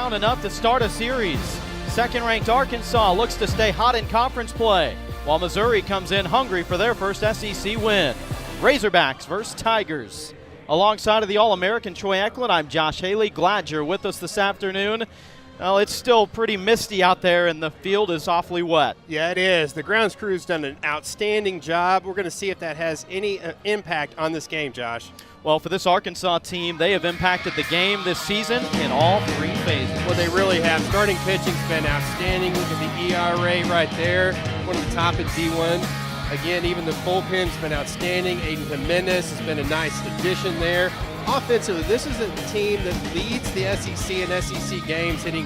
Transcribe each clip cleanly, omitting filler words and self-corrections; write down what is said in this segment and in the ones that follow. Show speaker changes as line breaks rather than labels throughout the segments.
down enough to start a series. Second-ranked Arkansas looks to stay hot in conference play, while Missouri comes in hungry for their first SEC win. Razorbacks versus Tigers. Alongside of the All-American Troy Eklund, I'm Josh Haley. Glad you're with us this afternoon. Well, it's still pretty misty out there, and the field is awfully wet.
Yeah, it is. The grounds crew's done an outstanding job. We're going to see if that has any impact on this game, Josh.
Well, for this Arkansas team, they have impacted the game this season in all three phases.
Well, they really have. Starting pitching's been outstanding. Look at the ERA right there, one of the top in D1. Again, even the bullpen's been outstanding. Aiden Jimenez has been a nice addition there. Offensively, this is a team that leads the SEC and SEC games, hitting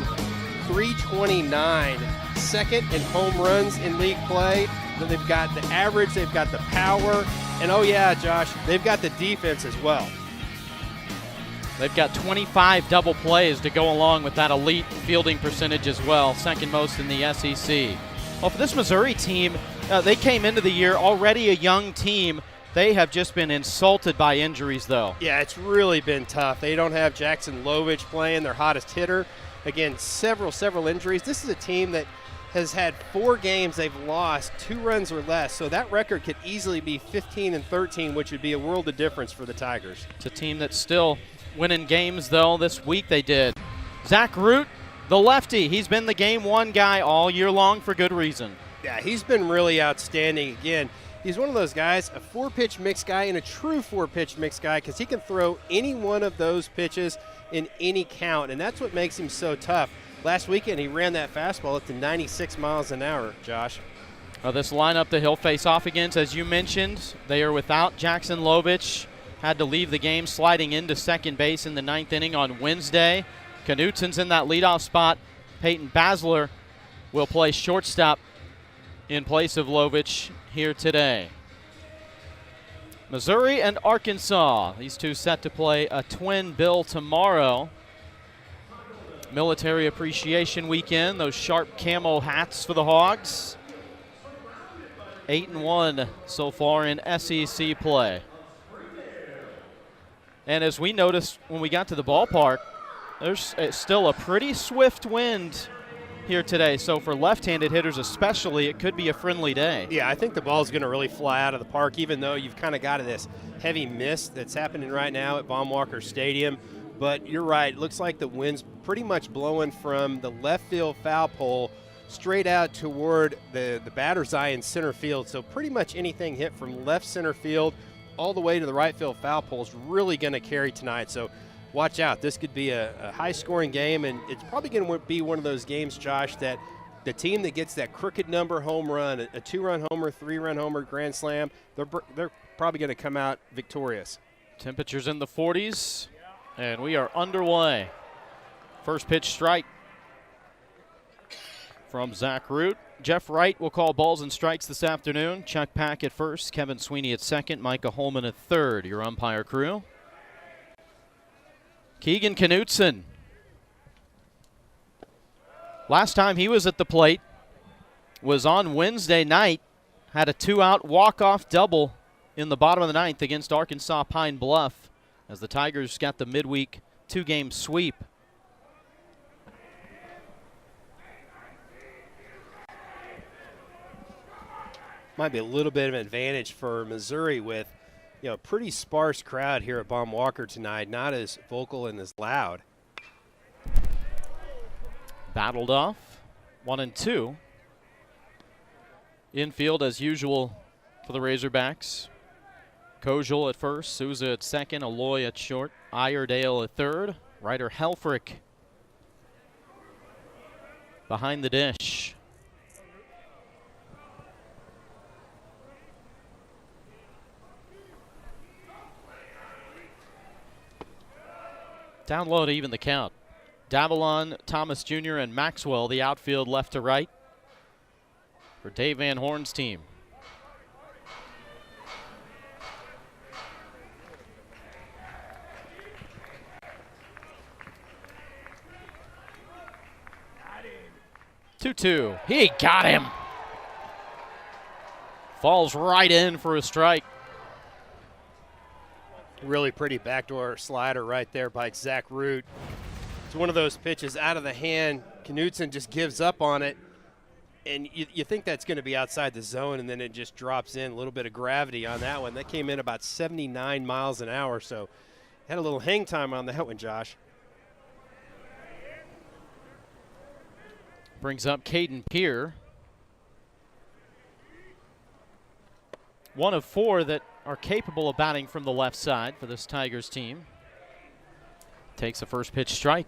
.329, second in home runs in league play. Then they've got the average, they've got the power, and oh yeah, Josh, they've got the defense as well.
They've got 25 double plays to go along with that elite fielding percentage as well, second most in the SEC. Well, for this Missouri team, they came into the year already a young team. They have just been insulted by injuries, though.
Yeah, it's really been tough. They don't have Jackson Lovich playing, their hottest hitter. Again, several injuries. This is a team that has had 4 games they've lost 2 runs or less, so that record could easily be 15-13, which would be a world of difference for the Tigers.
It's a team that's still winning games, though. This week they did. Zach Root, the lefty, he's been the game one guy all year long for good reason.
Yeah, he's been really outstanding. Again, he's one of those guys, a 4-pitch mix guy and a true 4-pitch mix guy, because he can throw any one of those pitches in any count, and that's what makes him so tough. Last weekend, he ran that fastball up to 96 miles an hour, Josh.
Well, this lineup that he'll face off against, as you mentioned, they are without Jackson Lovich. Had to leave the game sliding into second base in the 9th inning on Wednesday. Knutson's in that leadoff spot. Peyton Basler will play shortstop in place of Lovich here today. Missouri and Arkansas, these two set to play a twin bill tomorrow. Military Appreciation Weekend, those sharp camo hats for the Hogs. 8-1 so far in SEC play. And as we noticed when we got to the ballpark, there's still a pretty swift wind here today, so for left-handed hitters especially, it could be a friendly day.
Yeah, I think the ball's going to really fly out of the park, even though you've kind of got this heavy mist that's happening right now at Von Walker Stadium. But you're right, it looks like the wind's pretty much blowing from the left field foul pole straight out toward the batter's eye in center field. So pretty much anything hit from left center field all the way to the right field foul pole is really going to carry tonight. So watch out. This could be a high-scoring game, and it's probably going to be one of those games, Josh, that the team that gets that crooked number home run, a 2-run homer, 3-run homer, grand slam, they're probably going to come out victorious.
Temperatures in the 40s, and we are underway. First pitch strike from Zach Root. Jeff Wright will call balls and strikes this afternoon. Chuck Pack at first, Kevin Sweeney at second, Micah Holman at third. Your umpire crew. Keegan Knutson. Last time he was at the plate was on Wednesday night. Had a 2-out walk-off double in the bottom of the 9th against Arkansas Pine Bluff as the Tigers got the midweek 2-game sweep.
Might be a little bit of an advantage for Missouri with, pretty sparse crowd here at Von Walker tonight, not as vocal and as loud.
Battled off, 1-2. Infield as usual for the Razorbacks. Kozeal at first, Souza at second, Aloy at short, Iredale at third, Ryder Helfrich behind the dish. Down low to even the count. Davalon, Thomas Jr., and Maxwell, the outfield left to right for Dave Van Horn's team. Two. He got him. Falls right in for a strike.
Really pretty backdoor slider right there by Zach Root. It's one of those pitches out of the hand. Knudsen just gives up on it, and you think that's going to be outside the zone, and then it just drops in. A little bit of gravity on that one. That came in about 79 miles an hour, so had a little hang time on that one, Josh.
Brings up Caden Peer. One of 4 that are capable of batting from the left side for this Tigers team. Takes a first pitch strike.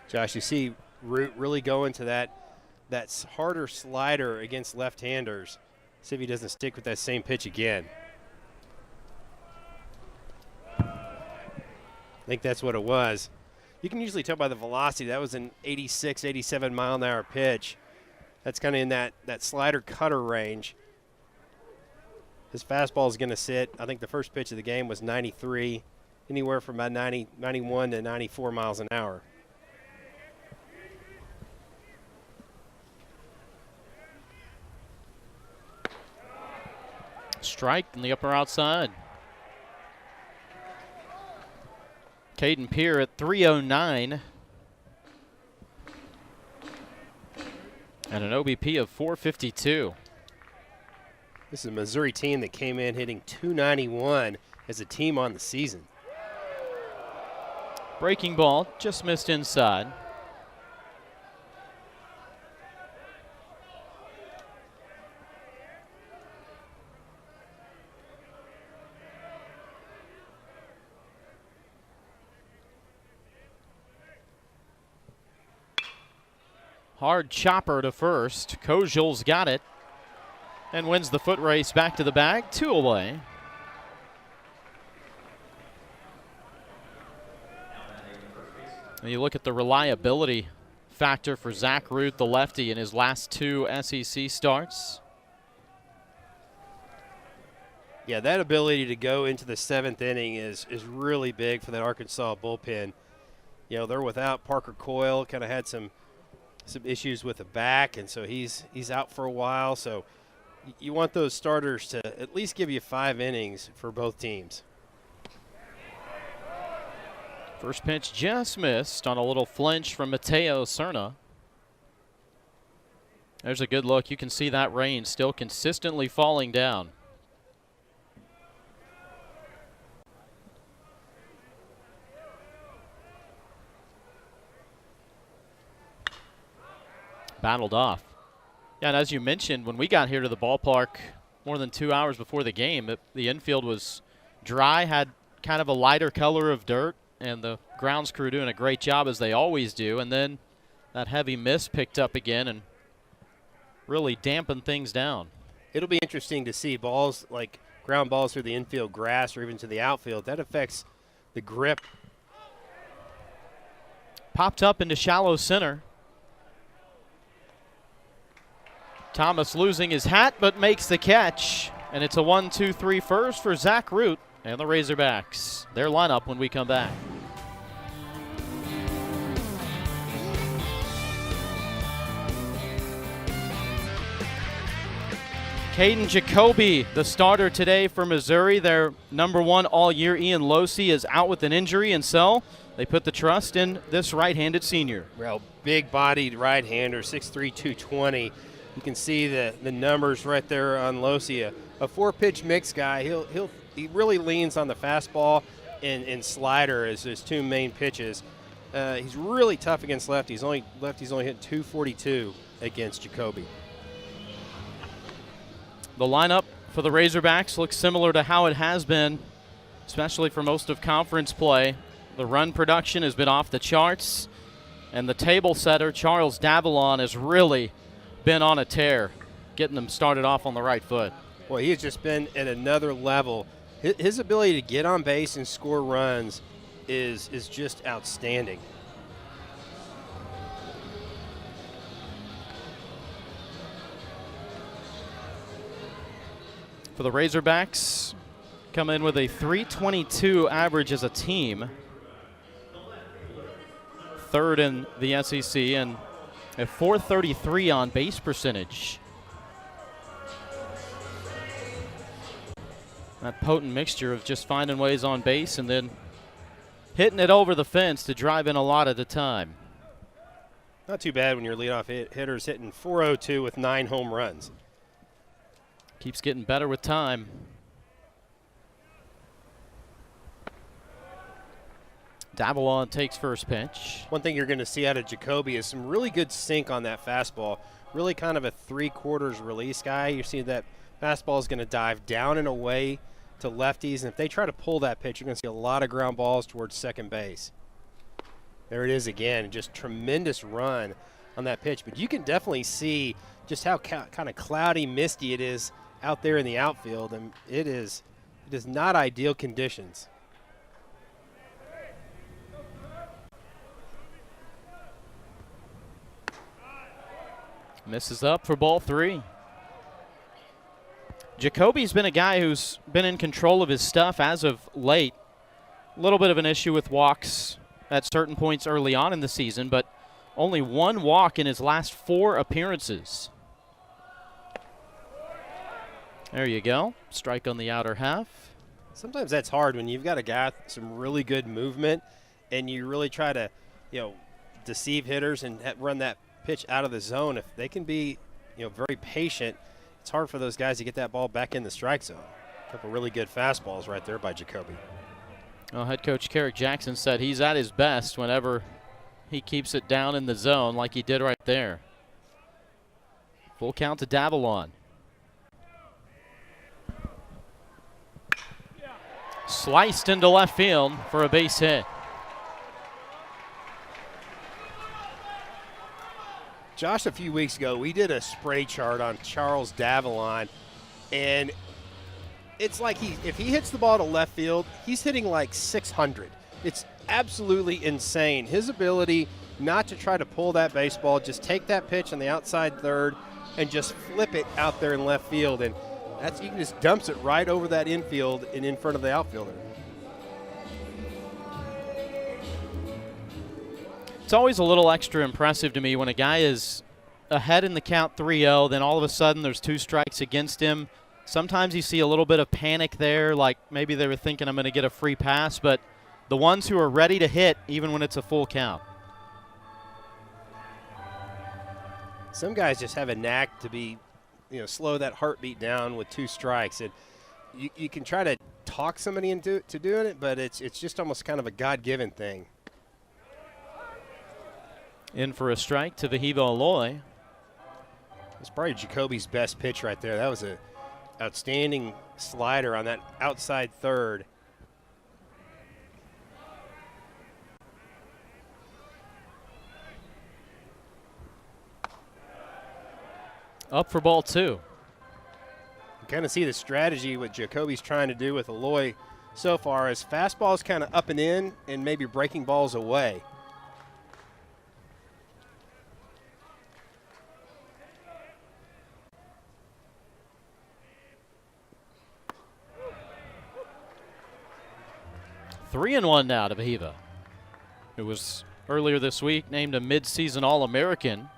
Josh, you see Root really go into that harder slider against left-handers. See if he doesn't stick with that same pitch again. I think that's what it was. You can usually tell by the velocity. That was an 86, 87 mile an hour pitch. That's kind of in that slider cutter range. His fastball is going to sit. I think the first pitch of the game was 93, anywhere from about 90, 91 to 94 miles an hour.
Strike in the upper outside. Caden Peer at 309. And an OBP of 452.
This is a Missouri team that came in hitting 291 as a team on the season.
Breaking ball, just missed inside. Hard chopper to first. Kozeal's got it and wins the foot race back to the bag. 2 away. And you look at the reliability factor for Zach Root, the lefty, in his last 2 SEC starts.
Yeah, that ability to go into the 7th inning is really big for that Arkansas bullpen. You know, they're without Parker Coyle, kind of had some issues with the back, and so he's out for a while. So you want those starters to at least give you 5 innings for both teams.
First pitch just missed on a little flinch from Mateo Cerna. There's a good look. You can see that rain still consistently falling down. Battled off. Yeah, and as you mentioned, when we got here to the ballpark more than 2 hours before the game, the infield was dry, had kind of a lighter color of dirt, and the grounds crew doing a great job as they always do. And then that heavy mist picked up again and really dampened things down.
It'll be interesting to see balls like ground balls through the infield grass or even to the outfield. That affects the grip.
Popped up into shallow center. Thomas losing his hat, but makes the catch. And it's a 1-2-3 first for Zach Root and the Razorbacks. Their lineup when we come back. Caden Jacoby, the starter today for Missouri. Their #1 all year, Ian Losey, is out with an injury, and so they put the trust in this right-handed senior.
Well, big-bodied right-hander, 6'3", 220. You can see the numbers right there on Losey. A 4-pitch mix guy. He really leans on the fastball and slider as his 2 main pitches. He's really tough against lefties. Lefties only hit 242 against Jacoby.
The lineup for the Razorbacks looks similar to how it has been, especially for most of conference play. The run production has been off the charts, and the table setter, Charles Davalon, has really been on a tear, getting them started off on the right foot.
Well, he has just been at another level. His ability to get on base and score runs is just outstanding.
For the Razorbacks, come in with a .322 average as a team. 3rd in the SEC and a .433 on base percentage. That potent mixture of just finding ways on base and then hitting it over the fence to drive in a lot at a time.
Not too bad when your leadoff hitter's hitting .402 with 9 home runs.
Keeps getting better with time. Davalon takes first pitch.
One thing you're going to see out of Jacoby is some really good sink on that fastball. Really kind of a 3/4 release guy. You see that fastball is going to dive down and away to lefties, and if they try to pull that pitch, you're going to see a lot of ground balls towards second base. There it is again, just tremendous run on that pitch. But you can definitely see just how kind of cloudy, misty it is out there in the outfield, and it is not ideal conditions.
Misses up for ball 3. Jacoby's been a guy who's been in control of his stuff as of late. A little bit of an issue with walks at certain points early on in the season, but only 1 walk in his last 4 appearances. There you go. Strike on the outer half.
Sometimes that's hard when you've got a guy with some really good movement and you really try to, deceive hitters and run that pitch out of the zone. If they can be, very patient, it's hard for those guys to get that ball back in the strike zone. A couple really good fastballs right there by Jacoby.
Well, head coach Carrick Jackson said he's at his best whenever he keeps it down in the zone like he did right there. Full count to Davalon. Sliced into left field for a base hit.
Josh, a few weeks ago, we did a spray chart on Charles Davalon, and it's like if he hits the ball to left field, he's hitting like 600. It's absolutely insane. His ability not to try to pull that baseball, just take that pitch on the outside third and just flip it out there in left field, and he just dumps it right over that infield and in front of the outfielder.
It's always a little extra impressive to me when a guy is ahead in the count 3-0, then all of a sudden there's 2 strikes against him. Sometimes you see a little bit of panic there, like maybe they were thinking I'm going to get a free pass, but the ones who are ready to hit even when it's a full count.
Some guys just have a knack to be, slow that heartbeat down with 2 strikes. And you can try to talk somebody into doing it, but it's just almost kind of a God-given thing.
In for a strike to Vahiva Aloy.
It's probably Jacoby's best pitch right there. That was an outstanding slider on that outside third.
Up for ball 2.
You kind of see the strategy what Jacoby's trying to do with Aloy so far is fastballs kind of up and in and maybe breaking balls away.
3-1 now to Vahiva, who was earlier this week named a mid-season All-American.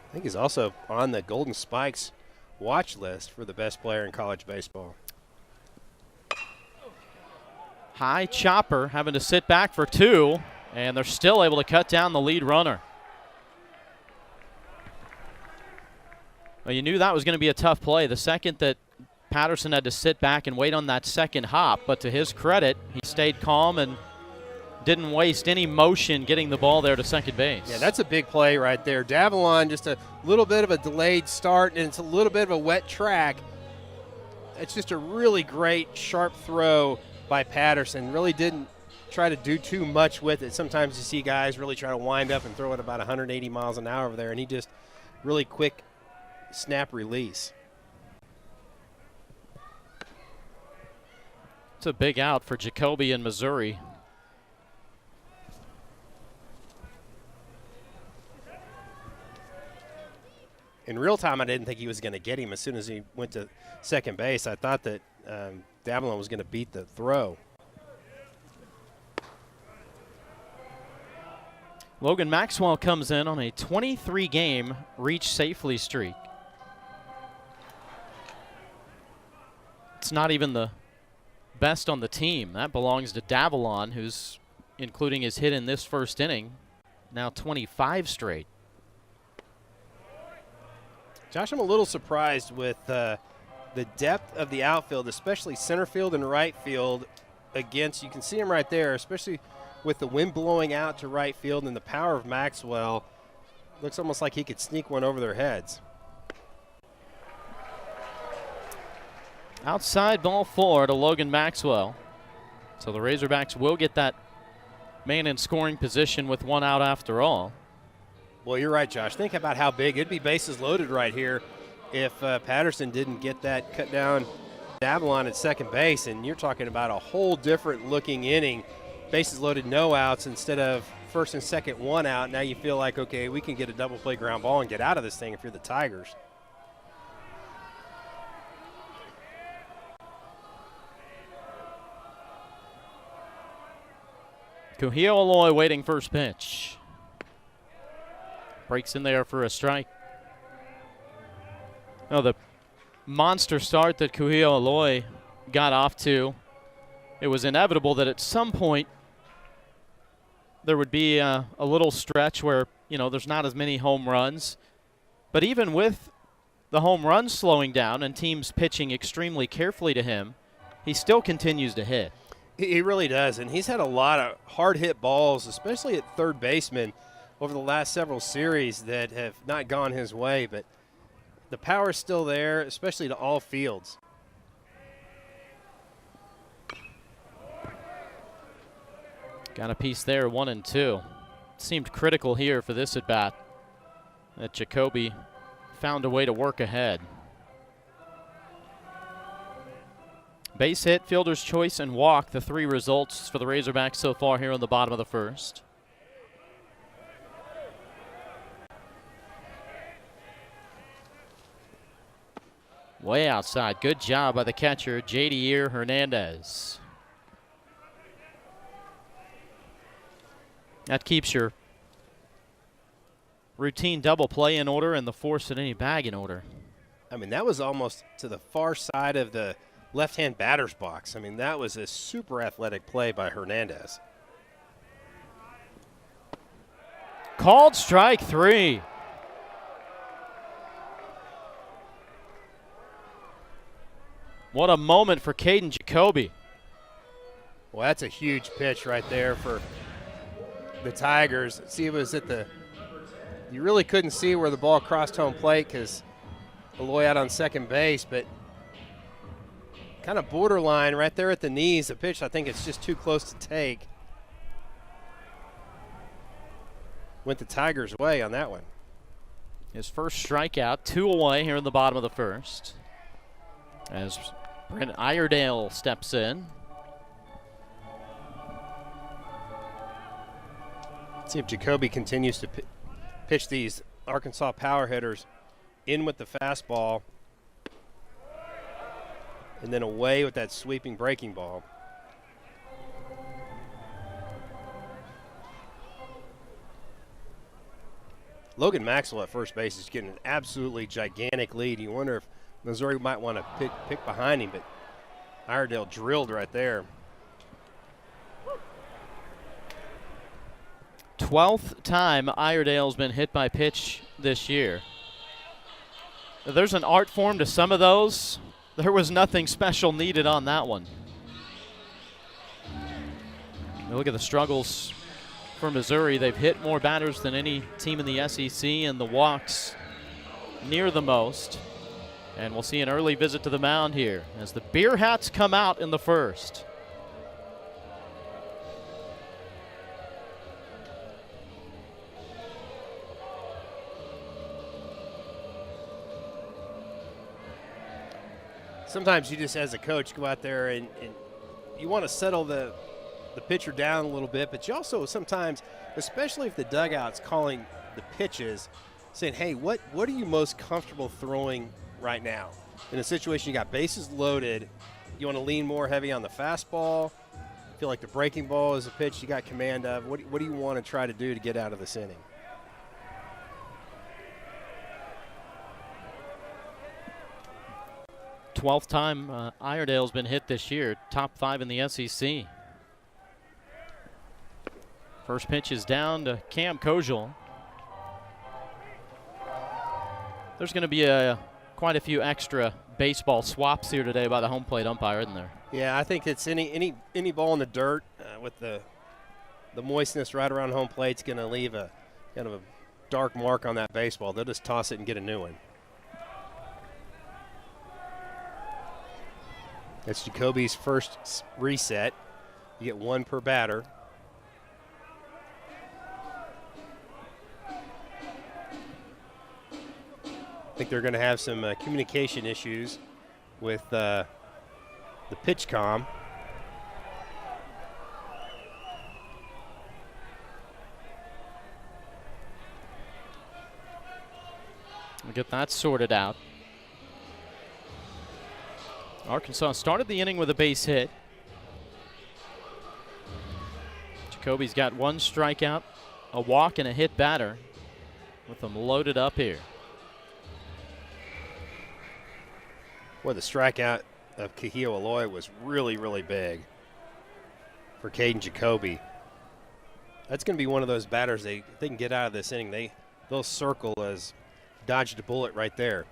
I think he's also on the Golden Spikes watch list for the best player in college baseball.
High chopper having to sit back for 2, and they're still able to cut down the lead runner. Well, you knew that was going to be a tough play. The second that Patterson had to sit back and wait on that second hop, but to his credit, he stayed calm and didn't waste any motion getting the ball there to second base.
Yeah, that's a big play right there. Davalon, just a little bit of a delayed start, and it's a little bit of a wet track. It's just a really great, sharp throw by Patterson. Really didn't try to do too much with it. Sometimes you see guys really try to wind up and throw it about 180 miles an hour over there, and he just really quick snap release.
It's a big out for Jacoby in Missouri.
In real time, I didn't think he was going to get him as soon as he went to second base. I thought that Davalon was going to beat the throw.
Logan Maxwell comes in on a 23-game reach safely streak. It's not even the best on the team. That belongs to Davalon, who's, including his hit in this first inning, now 25 straight.
Josh, I'm a little surprised with the depth of the outfield, especially center field and right field against, you can see him right there, especially with the wind blowing out to right field and the power of Maxwell. Looks almost like he could sneak one over their heads.
Outside ball 4 to Logan Maxwell. So the Razorbacks will get that man in scoring position with 1 out after all.
Well, you're right, Josh. Think about how big. It'd be bases loaded right here if Patterson didn't get that cut down Davalon at second base, and you're talking about a whole different looking inning. Bases loaded, no outs instead of first and second, 1 out. Now you feel like, okay, we can get a double play ground ball and get out of this thing if you're the Tigers.
Kozeal Aloy waiting first pitch. Breaks in there for a strike. Oh, the monster start that Kozeal Aloy got off to, it was inevitable that at some point there would be a little stretch where, you know, there's not as many home runs. But even with the home runs slowing down and teams pitching extremely carefully to him, he still continues to hit.
He really does, and he's had a lot of hard-hit balls, especially at third baseman, over the last several series that have not gone his way, but the power's still there, especially to all fields.
Got a piece there, 1 and 2. Seemed critical here for this at-bat that Jacoby found a way to work ahead. Base hit, fielder's choice, and walk, the 3 results for the Razorbacks so far here in the bottom of the first. Way outside. Good job by the catcher, Jadier Hernandez. That keeps your routine double play in order and the force at any bag in order.
I mean, that was almost to the far side of the left-hand batter's box. I mean, that was a super athletic play by Hernandez.
Called strike 3. What a moment for Caden Jacoby.
Well, that's a huge pitch right there for the Tigers. See, it was at the – you really couldn't see where the ball crossed home plate because Aloy out on second base, but kind of borderline right there at the knees. The pitch, I think it's just too close to take. Went the Tigers' way on that one.
His first strikeout, 2 away here in the bottom of the first. As Brent Iredale steps in.
Let's see if Jacoby continues to pitch these Arkansas power hitters in with the fastball and then away with that sweeping breaking ball. Logan Maxwell at first base is getting an absolutely gigantic lead. You wonder if Missouri might want to pick behind him, but Iredale drilled right there.
12th time Iredale's been hit by pitch this year. There's an art form to some of those. There was nothing special needed on that one. Look at the struggles for Missouri. They've hit more batters than any team in the SEC, and the walks near the most. And we'll see an early visit to the mound here as the Beer Hats come out in the first.
Sometimes you just, as a coach, go out there and you want to settle the pitcher down a little bit, but you also sometimes, especially if the dugout's calling the pitches, saying, hey, what are you most comfortable throwing right now? In a situation you got bases loaded, you want to lean more heavy on the fastball, feel like the breaking ball is a pitch you got command of. What do you want to try to do to get out of this inning?
12th time Iredale's been hit this year, top 5 in the SEC. First pitch is down to Cam Kozeal. There's going to be quite a few extra baseball swaps here today by the home plate umpire, isn't there?
Yeah, I think it's any ball in the dirt with the moistness right around home plate's going to leave a kind of a dark mark on that baseball. They'll just toss it and get a new one. That's Jacoby's first reset. You get 1 per batter. I think they're going to have some communication issues with the pitch comm.
We'll get that sorted out. Arkansas started the inning with a base hit. Jacoby's got 1 strikeout, a walk, and a hit batter with them loaded up here.
Well, the strikeout of Kozeal was really, really big for Caden Jacoby. That's going to be one of those batters they can get out of this inning. They'll circle as dodged a bullet right there.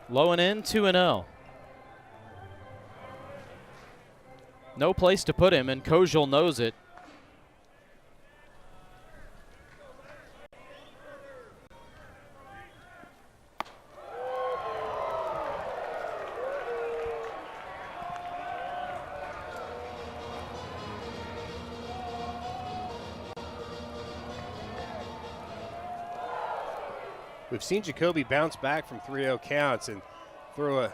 Low and in, 2-0. No place to put him, and Kozeal knows it.
We've seen Jacoby bounce back from 3-0 counts and throw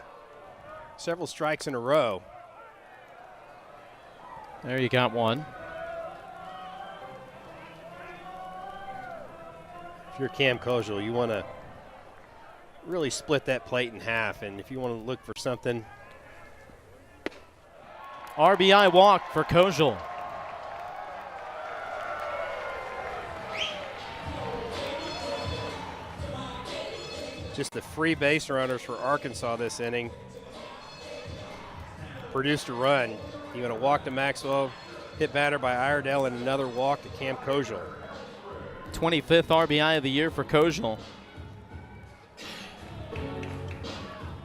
several strikes in a row.
There you got one.
If you're Cam Kozeal, you want to really split that plate in half, and if you want to look for something.
RBI walk for Kozeal.
Just the free base runners for Arkansas this inning. Produced a run. You're going to walk to Maxwell, hit batter by Iredale, and another walk to Cam Kozeal.
25th RBI of the year for Kozeal.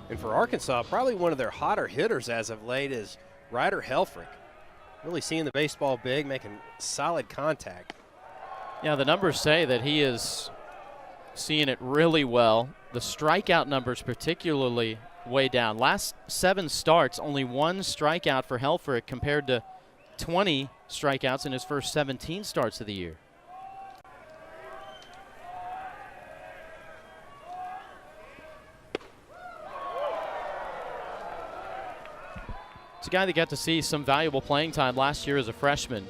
And for Arkansas, probably one of their hotter hitters as of late is Ryder Helfrich. Really seeing the baseball big, making solid contact.
Yeah, the numbers say that he is seeing it really well. The strikeout numbers particularly way down. Last 7 starts, only 1 strikeout for Helfrich compared to 20 strikeouts in his first 17 starts of the year. It's a guy that got to see some valuable playing time last year as a freshman.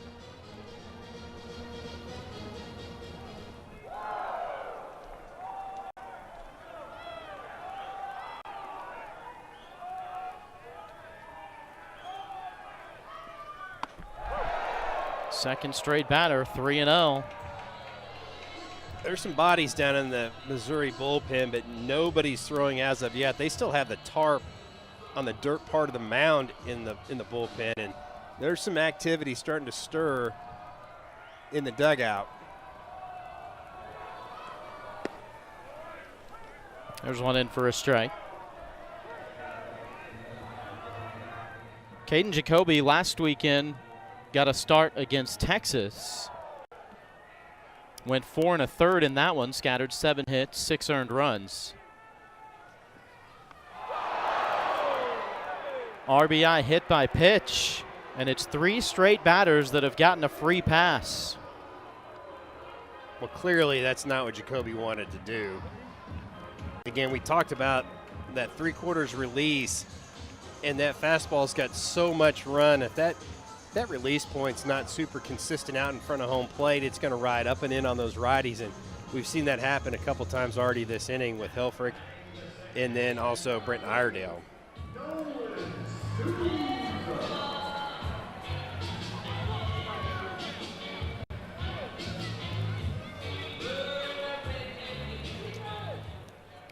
Second straight batter, 3-0.
There's some bodies down in the Missouri bullpen, but nobody's throwing as of yet. They still have the tarp on the dirt part of the mound in the bullpen, and there's some activity starting to stir in the dugout.
There's one in for a strike. Caden Jacoby last weekend got a start against Texas. Went 4 1/3 in that one, scattered 7 hits, 6 earned runs. RBI hit by pitch, and it's 3 straight batters that have gotten a free pass.
Well, clearly that's not what Jacoby wanted to do. Again, we talked about that 3/4 release, and that fastball's got so much run. If that release point's not super consistent out in front of home plate, it's going to ride up and in on those righties, and we've seen that happen a couple times already this inning with Helfrich and then also Brent Iredale.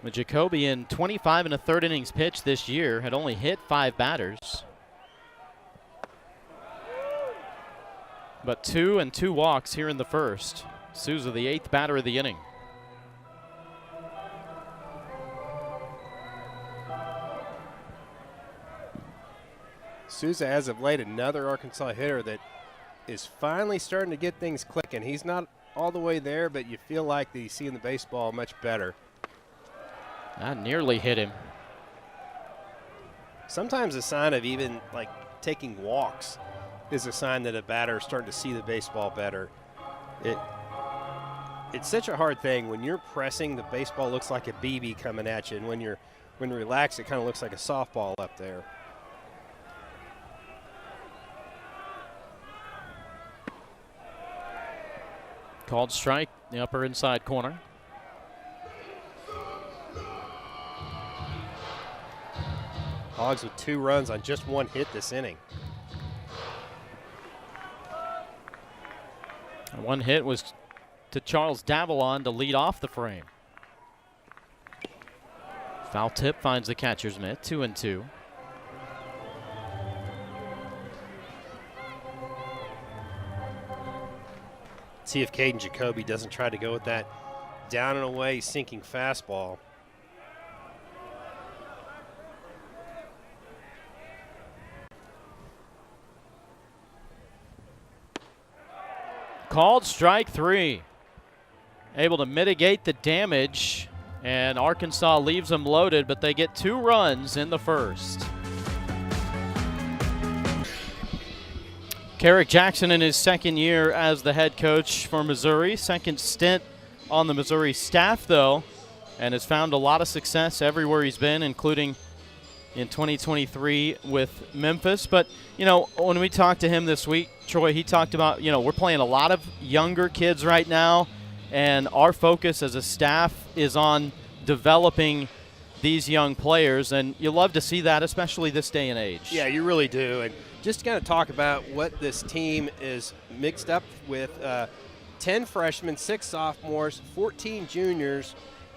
Jacoby in 25 and a third innings pitched this year had only hit 5 batters. But 2 and 2 walks here in the first. Souza, the 8th batter of the inning.
Souza, as of late, another Arkansas hitter that is finally starting to get things clicking. He's not all the way there, but you feel like he's seeing the baseball much better.
That nearly hit him.
Sometimes a sign of even like taking walks is a sign that a batter is starting to see the baseball better. It's such a hard thing. When you're pressing, the baseball looks like a BB coming at you, and when you're relaxed, it kind of looks like a softball up there.
Called strike, the upper inside corner.
Hogs with 2 runs on just 1 hit this inning.
And 1 hit was to Charles Davalon to lead off the frame. Foul tip finds the catcher's mitt, 2-2.
See if Caden Jacoby doesn't try to go with that down and away sinking fastball.
Called strike 3. Able to mitigate the damage, and Arkansas leaves them loaded, but they get 2 runs in the first. Carrick Jackson in his second year as the head coach for Missouri. Second stint on the Missouri staff, though, and has found a lot of success everywhere he's been, including in 2023 with Memphis. But, you know, when we talked to him this week, Troy, he talked about, you know, we're playing a lot of younger kids right now, and our focus as a staff is on developing these young players, and you love to see that, especially this day and age.
Yeah, you really do. And just to kind of talk about what this team is mixed up with, 10 freshmen, 6 sophomores, 14 juniors,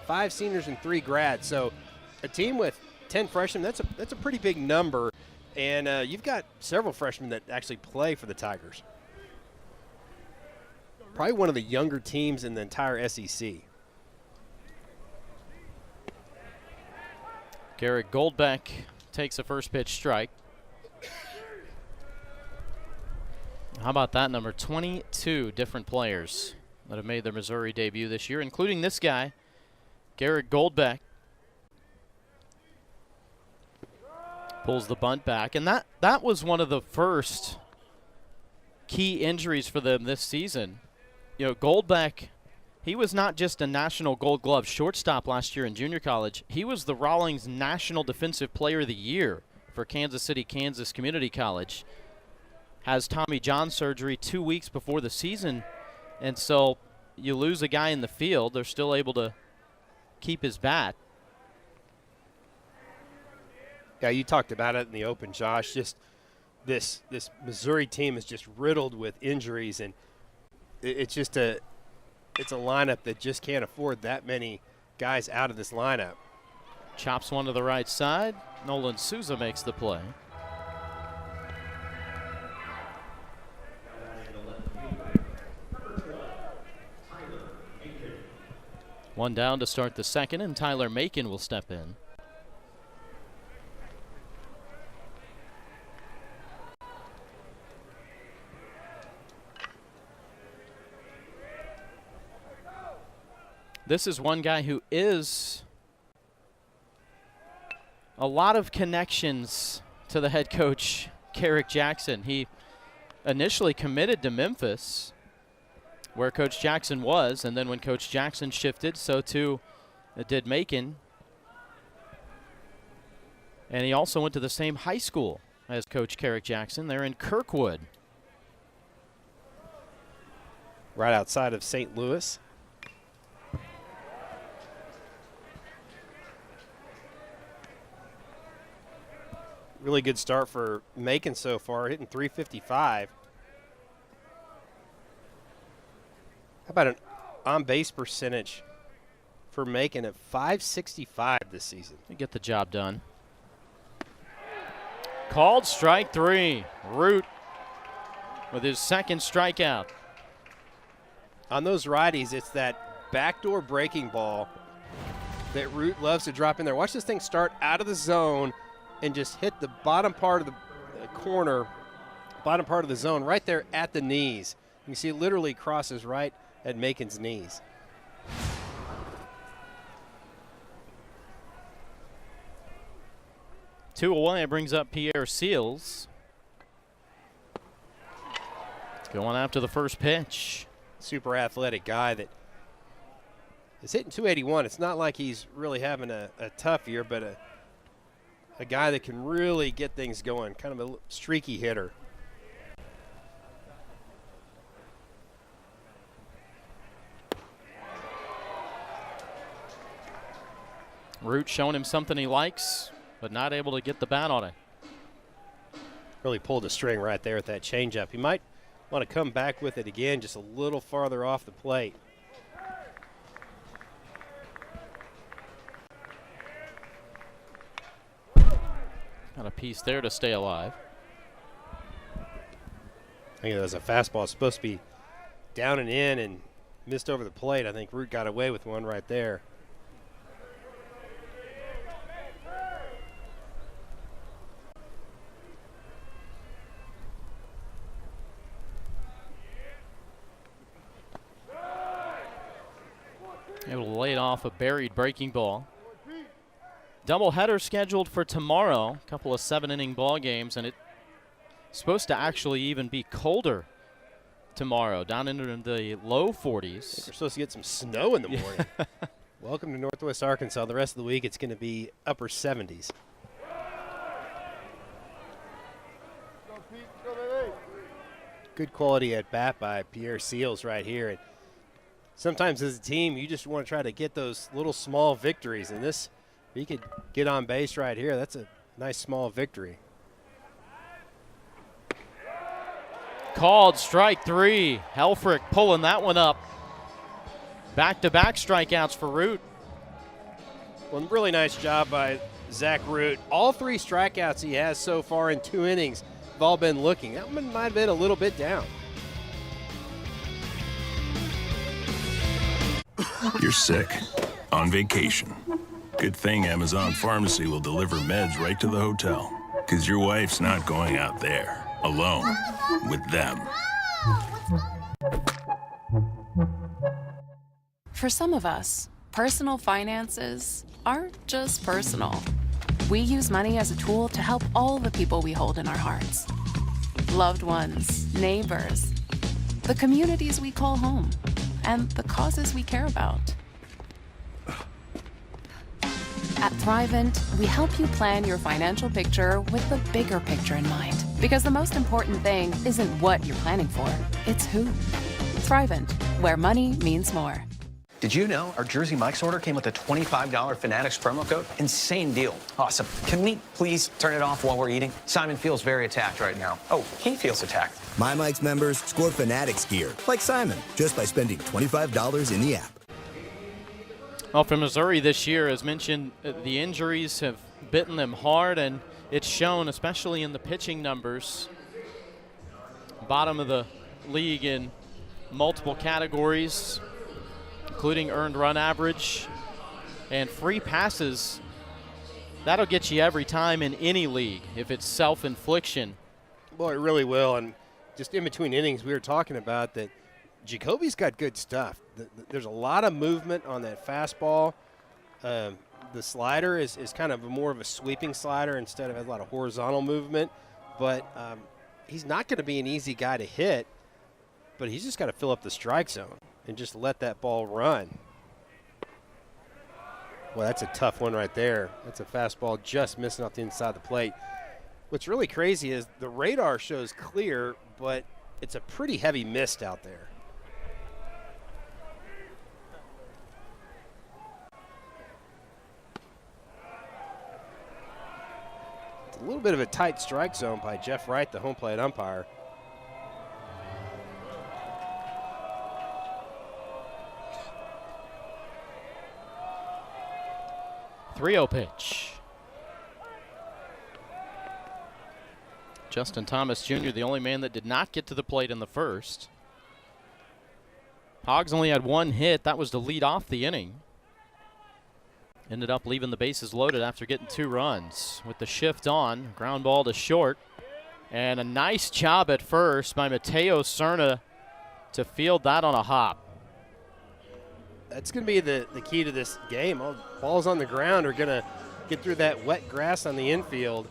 5 seniors, and 3 grads. So a team with 10 freshmen, that's a pretty big number. And you've got several freshmen that actually play for the Tigers. Probably one of the younger teams in the entire SEC.
Garrett Goldbeck takes a first pitch strike. How about that number? 22 different players that have made their Missouri debut this year, including this guy, Garrett Goldbeck. Pulls the bunt back, and that was one of the first key injuries for them this season. You know, Goldbeck, he was not just a National Gold Glove shortstop last year in junior college. He was the Rawlings National Defensive Player of the Year for Kansas City, Kansas Community College. Has Tommy John surgery 2 weeks before the season, and so you lose a guy in the field. They're still able to keep his bat.
Yeah, you talked about it in the open, Josh. Just this Missouri team is just riddled with injuries, and it's a lineup that just can't afford that many guys out of this lineup.
Chops one to the right side. Nolan Souza makes the play. One down to start the second, and Tyler Macon will step in. This is one guy who is a lot of connections to the head coach, Carrick Jackson. He initially committed to Memphis, where Coach Jackson was, and then when Coach Jackson shifted, so too did Macon. And he also went to the same high school as Coach Carrick Jackson. They're in Kirkwood.
Right outside of St. Louis. Really good start for Macon so far, hitting .355. How about an on-base percentage for making it 565 this season.
They get the job done. Called strike 3. Root with his second strikeout.
On those righties, it's that backdoor breaking ball that Root loves to drop in there. Watch this thing start out of the zone and just hit the bottom part of the corner, bottom part of the zone right there at the knees. You can see it literally crosses right at Macon's knees.
Two away, it brings up Pierre Seals. Going after the first pitch.
Super athletic guy that is hitting 281. It's not like he's really having a tough year, but a guy that can really get things going, kind of a streaky hitter.
Root showing him something he likes, but not able to get the bat on it.
Really pulled a string right there at that changeup. He might want to come back with it again, just a little farther off the plate.
Got a piece there to stay alive.
I think it was a fastball supposed to be down and in and missed over the plate. I think Root got away with one right there.
Able to lay it off a buried breaking ball. Doubleheader scheduled for tomorrow. A couple of 7-inning ball games, and it's supposed to actually even be colder tomorrow, down into the low 40s.
We're supposed to get some snow in the morning. Welcome to Northwest Arkansas. The rest of the week it's going to be upper 70s. Good quality at bat by Pierre Seals right here. And sometimes as a team, you just want to try to get those little small victories. And this, if he could get on base right here, that's a nice small victory.
Called strike 3. Helfrich pulling that one up. Back-to-back strikeouts for Root.
Well, really nice job by Zach Root. All 3 strikeouts he has so far in 2 innings have all been looking. That one might have been a little bit down.
You're sick, on vacation. Good thing Amazon Pharmacy will deliver meds right to the hotel, because your wife's not going out there alone with them.
For some of us, personal finances aren't just personal. We use money as a tool to help all the people we hold in our hearts. Loved ones, neighbors, the communities we call home, and the causes we care about. At Thrivent, we help you plan your financial picture with the bigger picture in mind. Because the most important thing isn't what you're planning for, it's who. Thrivent, where money means more.
Did you know our Jersey Mike's order came with a $25 Fanatics promo code? Insane deal. Awesome. Can we please turn it off while we're eating? Simon feels very attacked right now. Oh, he feels attacked.
My Mike's members score Fanatics gear, like Simon, just by spending $25 in the app.
Well, for Missouri this year, as mentioned, the injuries have bitten them hard, and it's shown, especially in the pitching numbers. Bottom of the league in multiple categories, including earned run average and free passes. That'll get you every time in any league if it's self-infliction.
Boy, it really will. And just in between innings, we were talking about that Jacoby's got good stuff. There's a lot of movement on that fastball. The slider is kind of more of a sweeping slider instead of a lot of horizontal movement. But he's not going to be an easy guy to hit, but he's just got to fill up the strike zone and just let that ball run. Well, that's a tough one right there. That's a fastball just missing off the inside of the plate. What's really crazy is the radar shows clear, but it's a pretty heavy mist out there. It's a little bit of a tight strike zone by Jeff Wright, the home plate umpire.
3-0 pitch. Justin Thomas Jr., the only man that did not get to the plate in the first. Hogs only had one hit. That was to lead off the inning. Ended up leaving the bases loaded after getting 2 runs. With the shift on, ground ball to short. And a nice job at first by Mateo Cerna to field that on a hop.
That's going to be the key to this game. All balls on the ground are going to get through that wet grass on the infield.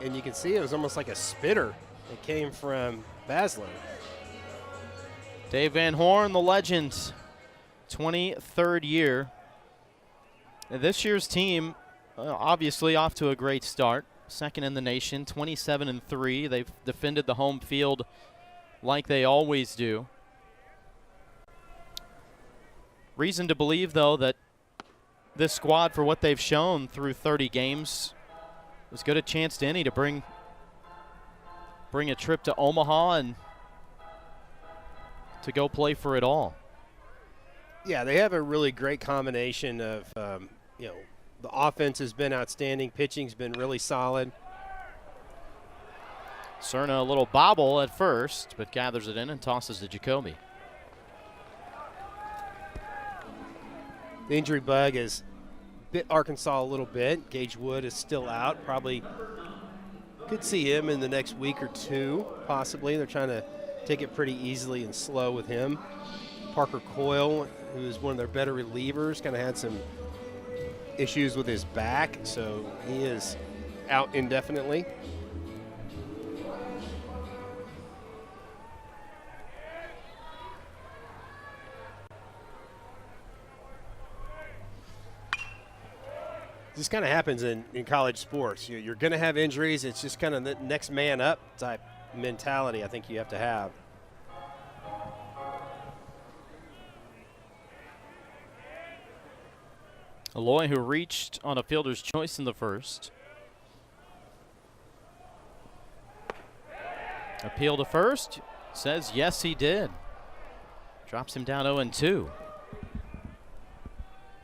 And you can see it was almost like a spitter that came from Basler.
Dave Van Horn, the legend, 23rd year. And this year's team, obviously off to a great start. Second in the nation, 27-3. They've defended the home field like they always do. Reason to believe, though, that this squad, for what they've shown through 30 games, as good a chance to any to bring a trip to Omaha and to go play for it all.
Yeah, they have a really great combination of, the offense has been outstanding. Pitching's been really solid.
Cerna a little bobble at first, but gathers it in and tosses to Jacoby.
The injury bug has bit Arkansas a little bit. Gage Wood is still out. Probably could see him in the next week or two, possibly. They're trying to take it pretty easily and slow with him. Parker Coyle, who is one of their better relievers, kind of had some issues with his back, so he is out indefinitely. This kind of happens in college sports. You're going to have injuries. It's just kind of the next man up type mentality I think you have to have.
Aloy, who reached on a fielder's choice in the first. Appeal to first. Says yes, he did. Drops him down 0-2.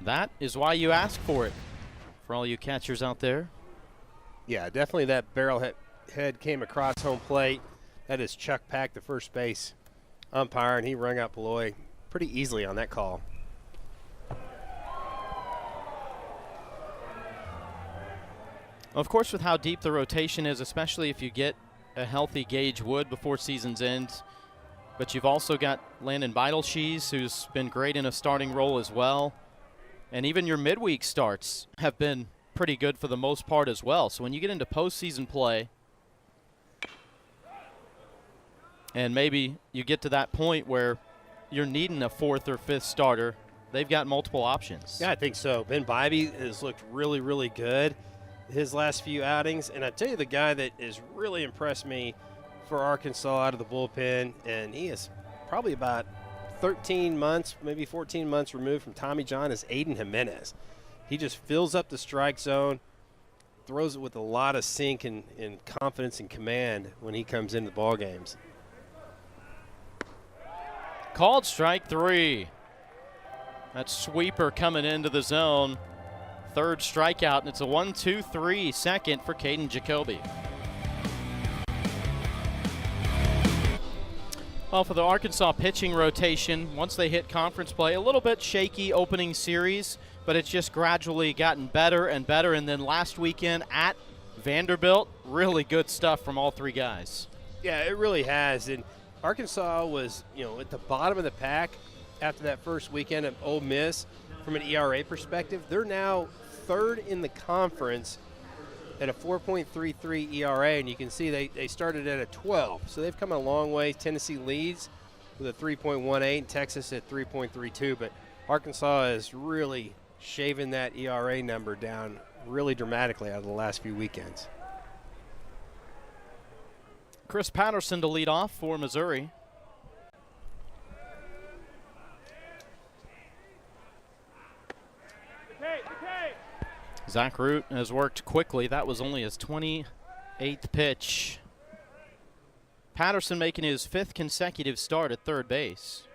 That is why you ask for it, for all you catchers out there.
Yeah, definitely that barrel head came across home plate. That is Chuck Pack, the first base umpire, and he rung out Beloy pretty easily on that call.
Of course, with how deep the rotation is, especially if you get a healthy Gage Wood before season's end, but you've also got Landon Beidelshees, who's been great in a starting role as well. And even your midweek starts have been pretty good for the most part as well. So when you get into postseason play, and maybe you get to that point where you're needing a 4th or 5th starter, they've got multiple options.
Yeah, I think so. Ben Bybee has looked really, really good his last few outings. And I tell you, the guy that has really impressed me for Arkansas out of the bullpen, and he is probably about 13 months, maybe 14 months removed from Tommy John, is Aiden Jimenez. He just fills up the strike zone, throws it with a lot of sink and confidence and command when he comes into the ball games.
Called strike 3. That sweeper coming into the zone. 3rd strikeout, and it's a 1-2-3 second for Caden Jacoby. Well, for the Arkansas pitching rotation, once they hit conference play, a little bit shaky opening series, but it's just gradually gotten better and better. And then last weekend at Vanderbilt, really good stuff from all 3 guys.
Yeah, it really has. And Arkansas was, at the bottom of the pack after that first weekend of Ole Miss from an ERA perspective. They're now 3rd in the conference at a 4.33 ERA, and you can see they started at a 12. So they've come a long way. Tennessee leads with a 3.18, and Texas at 3.32. But Arkansas is really shaving that ERA number down really dramatically out of the last few weekends.
Chris Patterson to lead off for Missouri. Zach Root has worked quickly. That was only his 28th pitch. Patterson making his 5th consecutive start at 3rd base.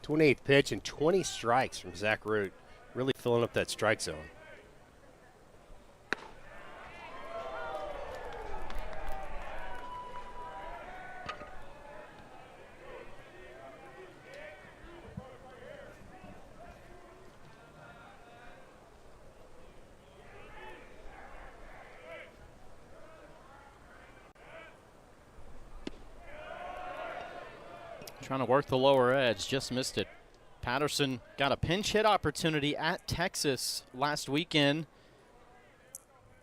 28th pitch and 20 strikes from Zach Root. really filling up that strike zone.
Trying to work the lower edge, just missed it. Patterson got a pinch hit opportunity at Texas last weekend.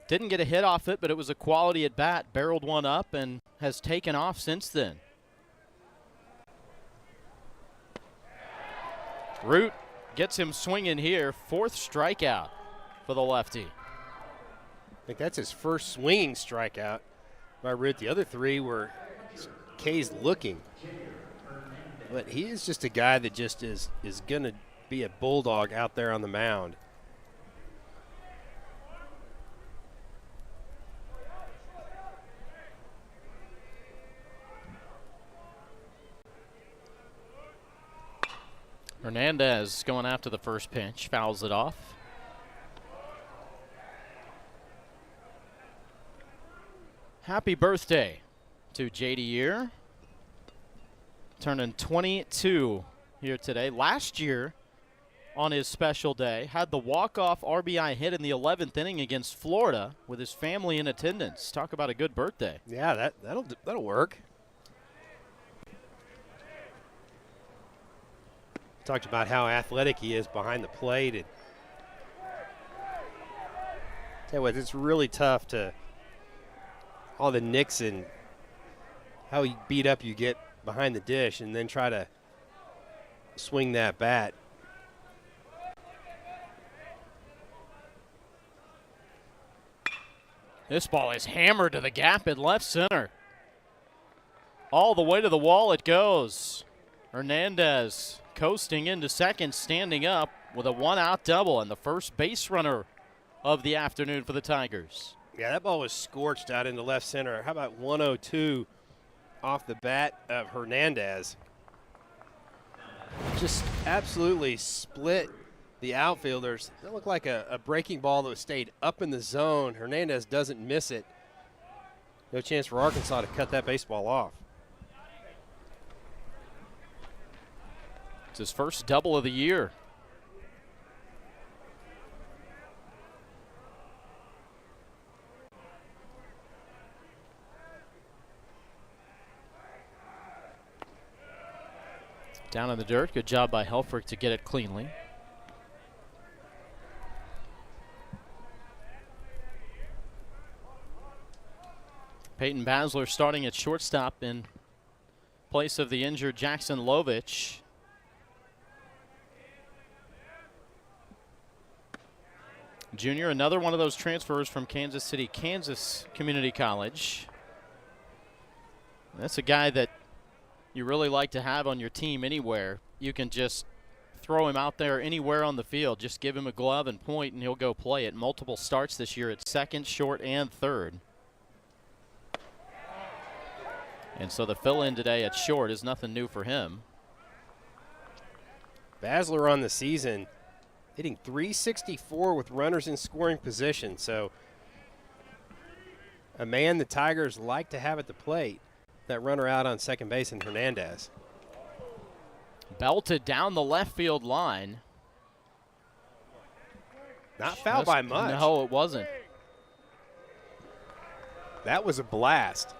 Didn't get a hit off it, but it was a quality at bat. Barreled one up and has taken off since then. Root gets him swinging here. 4th strikeout for the lefty.
I think that's his first swinging strikeout by Root. The other 3 were K's looking. But he is just a guy that just is going to be a bulldog out there on the mound.
Hernandez going after the first pitch, fouls it off. Happy birthday to J.D. Year. Turning 22 here today. Last year, on his special day, had the walk-off RBI hit in the 11th inning against Florida with his family in attendance. Talk about a good birthday.
Yeah, that'll work. Talked about how athletic he is behind the plate. And tell you what, it's really tough to all the nicks and how beat up you get behind the dish and then try to swing that bat.
This ball is hammered to the gap in left center. All the way to the wall it goes. Hernandez coasting into second, standing up with a 1-out double and the first base runner of the afternoon for the Tigers.
Yeah, that ball was scorched out into left center. How about 102 off the bat of Hernandez? Just absolutely split the outfielders. That looked like a breaking ball that stayed up in the zone. Hernandez doesn't miss it. No chance for Arkansas to cut that baseball off.
It's his first double of the year. Down in the dirt. Good job by Helfrich to get it cleanly. Peyton Basler starting at shortstop in place of the injured Jackson Lovich. Junior, another one of those transfers from Kansas City, Kansas Community College. That's a guy that you really like to have on your team anywhere. You can just throw him out there anywhere on the field. Just give him a glove and point, and he'll go play it. Multiple starts this year at second, short, and third. And so the fill-in today at short is nothing new for him.
Basler on the season hitting .364 with runners in scoring position. So a man the Tigers like to have at the plate. That runner out on second base in Hernandez.
Belted down the left field line.
Not fouled by much.
No, it wasn't.
That was a blast.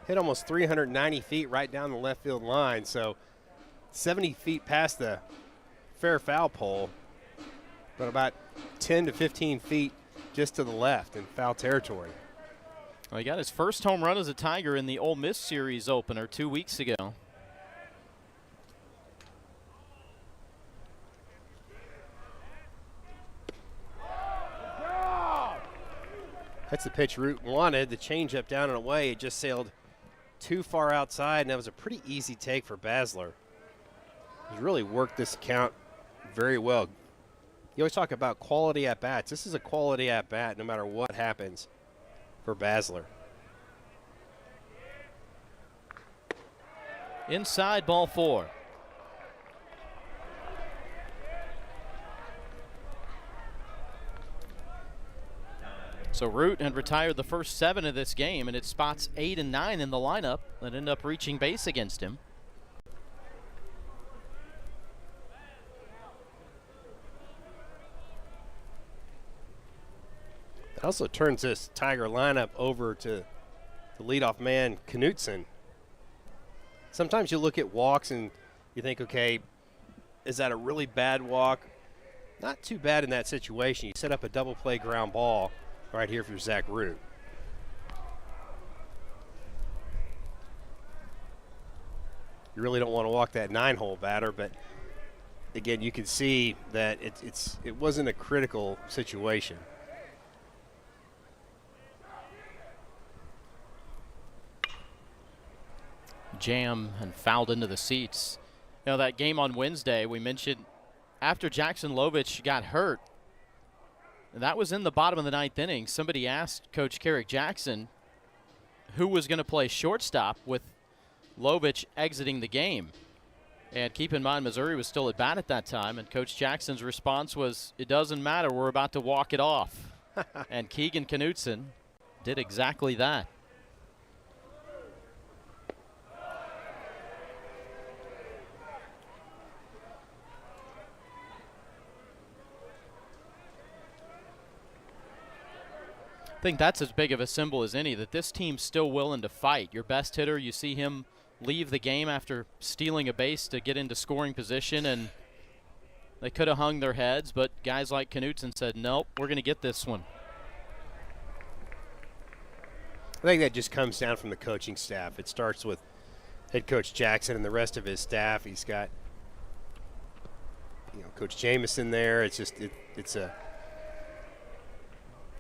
Hit almost 390 feet right down the left field line. So 70 feet past the fair foul pole, but about 10 to 15 feet just to the left in foul territory.
Well, he got his first home run as a Tiger in the Ole Miss Series opener 2 weeks ago.
That's the pitch Root wanted. The changeup down and away. It just sailed too far outside, and that was a pretty easy take for Basler. He's really worked this count very well. You always talk about quality at-bats. This is a quality at-bat no matter what happens for Basler.
Inside, ball 4. So Root had retired the first 7 of this game, and it spots 8 and 9 in the lineup that end up reaching base against him.
It also turns this Tiger lineup over to the leadoff man, Knutson. Sometimes you look at walks and you think, okay, is that a really bad walk? Not too bad in that situation. You set up a double play ground ball right here for Zach Root. You really don't want to walk that 9-hole batter, but again, you can see that it wasn't a critical situation.
Jam and fouled into the seats. You know, that game on Wednesday, we mentioned after Jackson Lovich got hurt, that was in the bottom of the 9th inning. Somebody asked Coach Carrick Jackson who was going to play shortstop with Lovich exiting the game. And keep in mind, Missouri was still at bat at that time, and Coach Jackson's response was, it doesn't matter, we're about to walk it off. And Keegan Knutson did exactly that. I think that's as big of a symbol as any, that this team's still willing to fight. Your best hitter, you see him leave the game after stealing a base to get into scoring position, and they could have hung their heads, but guys like Knutson said, nope, we're going to get this one.
I think that just comes down from the coaching staff. It starts with head coach Jackson and the rest of his staff. He's got, Coach Jamison there. It's just it's a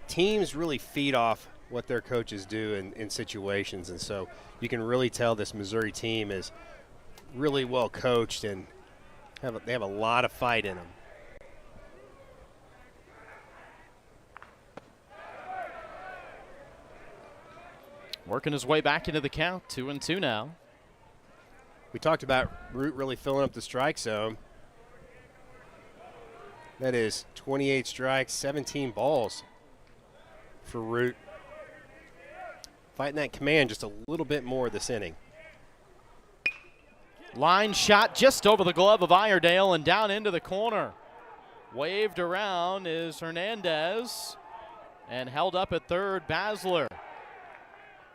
teams really feed off what their coaches do in situations, and so you can really tell this Missouri team is really well coached and they have a lot of fight in them.
Working his way back into the count, 2-2 now.
We talked about Root really filling up the strike zone. That is 28 strikes, 17 balls for Root. Fighting that command just a little bit more this inning.
Line shot just over the glove of Iredale and down into the corner. Waved around is Hernandez and held up at third, Basler.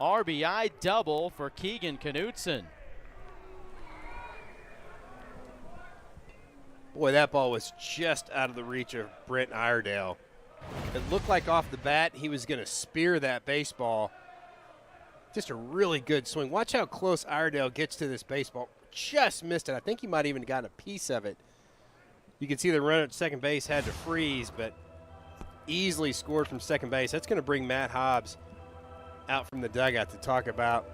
RBI double for Keegan Knutson.
Boy, that ball was just out of the reach of Brent Iredale. It looked like off the bat he was going to spear that baseball. Just a really good swing. Watch how close Iredale gets to this baseball. Just missed it. I think he might even gotten a piece of it. You can see the runner at second base had to freeze, but easily scored from second base. That's going to bring Matt Hobbs out from the dugout to talk about,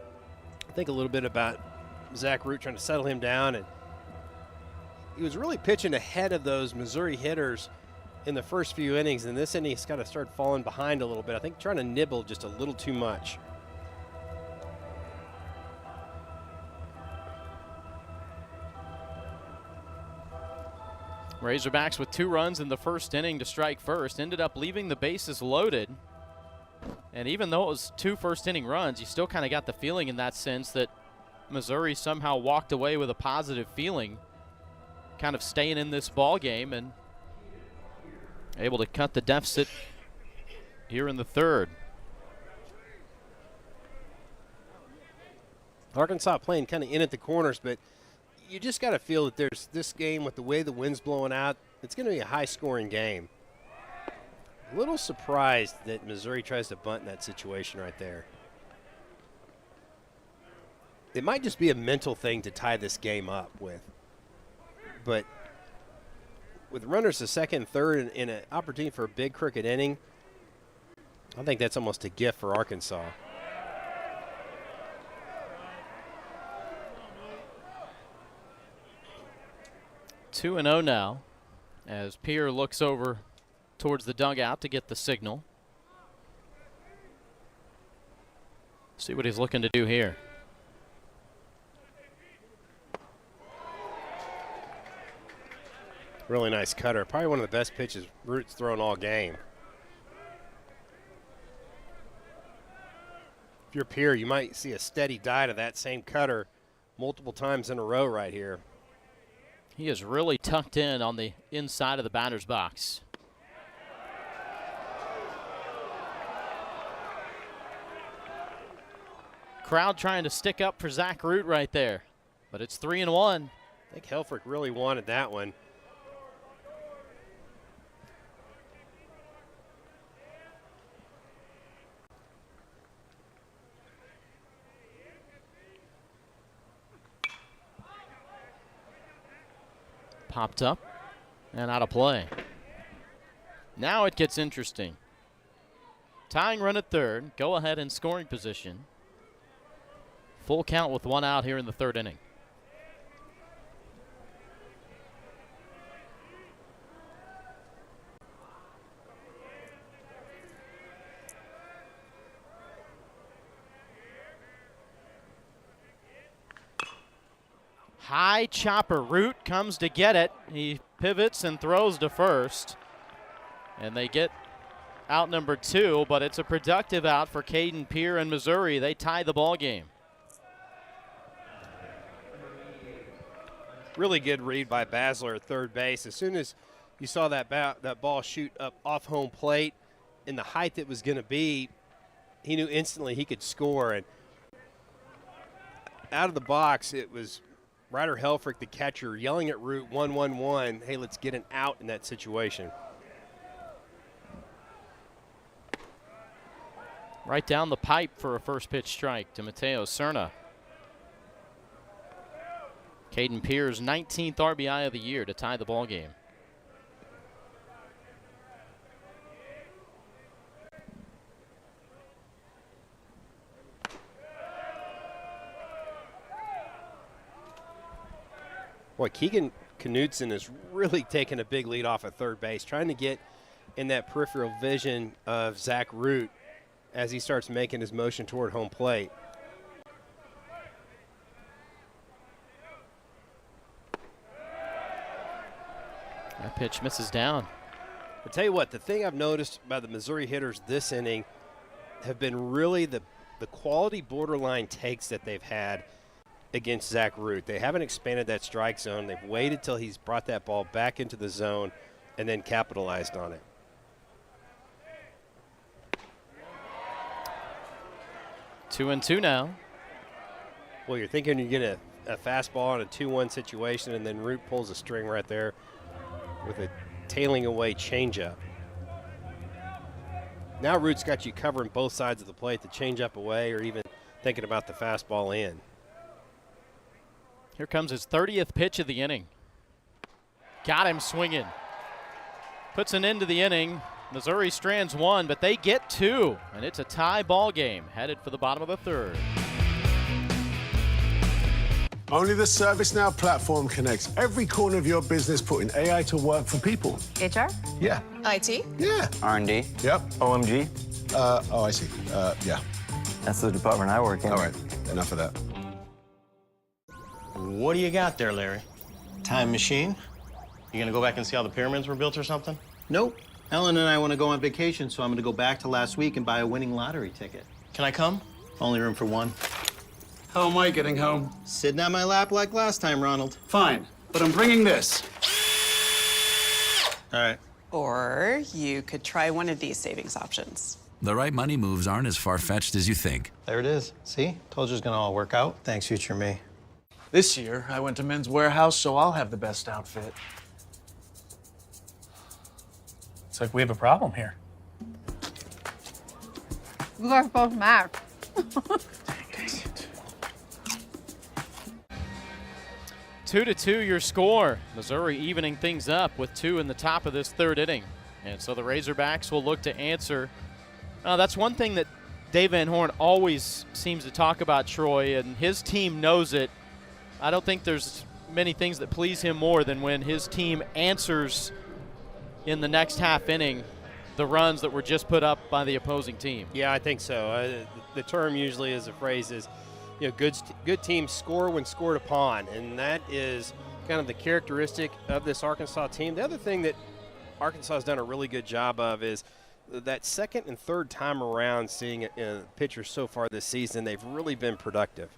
I think, a little bit about Zach Root trying to settle him down. And he was really pitching ahead of those Missouri hitters in the first few innings, and this inning he's kind of started falling behind a little bit. I think trying to nibble just a little too much.
Razorbacks with 2 runs in the first inning to strike first, ended up leaving the bases loaded. And even though it was 2 first-inning runs, you still kind of got the feeling in that sense that Missouri somehow walked away with a positive feeling, kind of staying in this ball game and able to cut the deficit here in the third.
Arkansas playing kind of in at the corners, but you just got to feel that there's this game with the way the wind's blowing out, it's going to be a high-scoring game. A little surprised that Missouri tries to bunt in that situation right there. It might just be a mental thing to tie this game up with. But with runners to second and third and an opportunity for a big crooked inning, I think that's almost a gift for Arkansas.
Two and 0 now as Pierre looks over towards the dugout to get the signal. See what he's looking to do here.
Really nice cutter. Probably one of the best pitches Root's thrown all game. if you're Pierre, you might see a steady diet of that same cutter multiple times in a row right here.
He is really tucked in on the inside of the batter's box. Crowd trying to stick up for Zach Root right there, but it's 3-1.
I think Helfrich really wanted that one.
Popped up and out of play. Now it gets interesting. Tying run at third, go ahead in scoring position. Full count with 1 out here in the 3rd inning. High chopper. Root comes to get it. He pivots and throws to first. And they get out number 2, but it's a productive out for Caden Pierre and Missouri. They tie the ball game.
Really good read by Basler at third base. As soon as you saw that ball shoot up off home plate in the height it was going to be, he knew instantly he could score. And out of the box, it was Ryder Helfrich, the catcher, yelling at Root, 1-1-1. Hey, let's get an out in that situation.
Right down the pipe for a first pitch strike to Mateo Cerna. Caden Pierre's 19th RBI of the year to tie the ball game.
Boy, Keegan Knudsen is really taking a big lead off at third base, trying to get in that peripheral vision of Zach Root as he starts making his motion toward home plate.
That pitch misses down.
I'll tell you what, the thing I've noticed by the Missouri hitters this inning have been really the quality borderline takes that they've had against Zach Root. They haven't expanded that strike zone. They've waited till he's brought that ball back into the zone and then capitalized on it.
Two and two now.
Well, you're thinking you get a fastball in a 2-1 situation, and then Root pulls a string right there with a tailing away changeup. Now Root's got you covering both sides of the plate, the changeup away, or even thinking about the fastball in.
Here comes his 30th pitch of the inning. Got him swinging. Puts an end to the inning. Missouri strands 1, but they get 2, and it's a tie ball game headed for the bottom of the 3rd.
Only the ServiceNow platform connects every corner of your business, putting AI to work for people.
HR?
Yeah.
IT?
Yeah.
R&D?
Yep.
OMG?
Oh, I see. Yeah.
That's the department I work in.
All right. Enough of that.
What do you got there, Larry? Time machine? You gonna go back and see how the pyramids were built or something?
Nope. Ellen and I want to go on vacation, so I'm going to go back to last week and buy a winning lottery ticket.
Can I come?
Only room for one.
How am I getting home?
Sitting on my lap like last time, Ronald.
Fine, but I'm bringing this.
All right.
Or you could try one of these savings options.
The right money moves aren't as far-fetched as you think.
There it is. See? Told you it's going to all work out. Thanks, future me.
This year, I went to Men's Warehouse, so I'll have the best outfit.
Looks like we have a problem here.
You guys both mad.
Dang it.
2-2 your score. Missouri evening things up with 2 in the top of this 3rd inning. And so the Razorbacks will look to answer. That's one thing that Dave Van Horn always seems to talk about, Troy, and his team knows it. I don't think there's many things that please him more than when his team answers in the next half inning the runs that were just put up by the opposing team.
Yeah, I think so. The term usually is a phrase is, good teams score when scored upon, and that is kind of the characteristic of this Arkansas team. The other thing that Arkansas has done a really good job of is that second and third time around seeing pitchers so far this season, they've really been productive.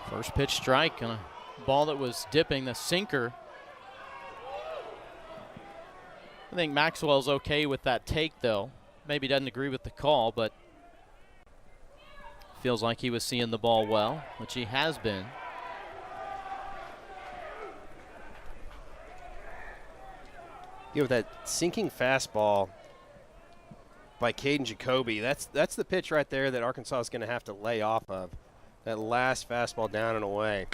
First pitch strike on a ball that was dipping, the sinker. I think Maxwell's okay with that take, though. Maybe doesn't agree with the call, but feels like he was seeing the ball well, which he has been.
You know, that sinking fastball by Caden Jacoby, that's the pitch right there that Arkansas is going to have to lay off of. That last fastball down and away.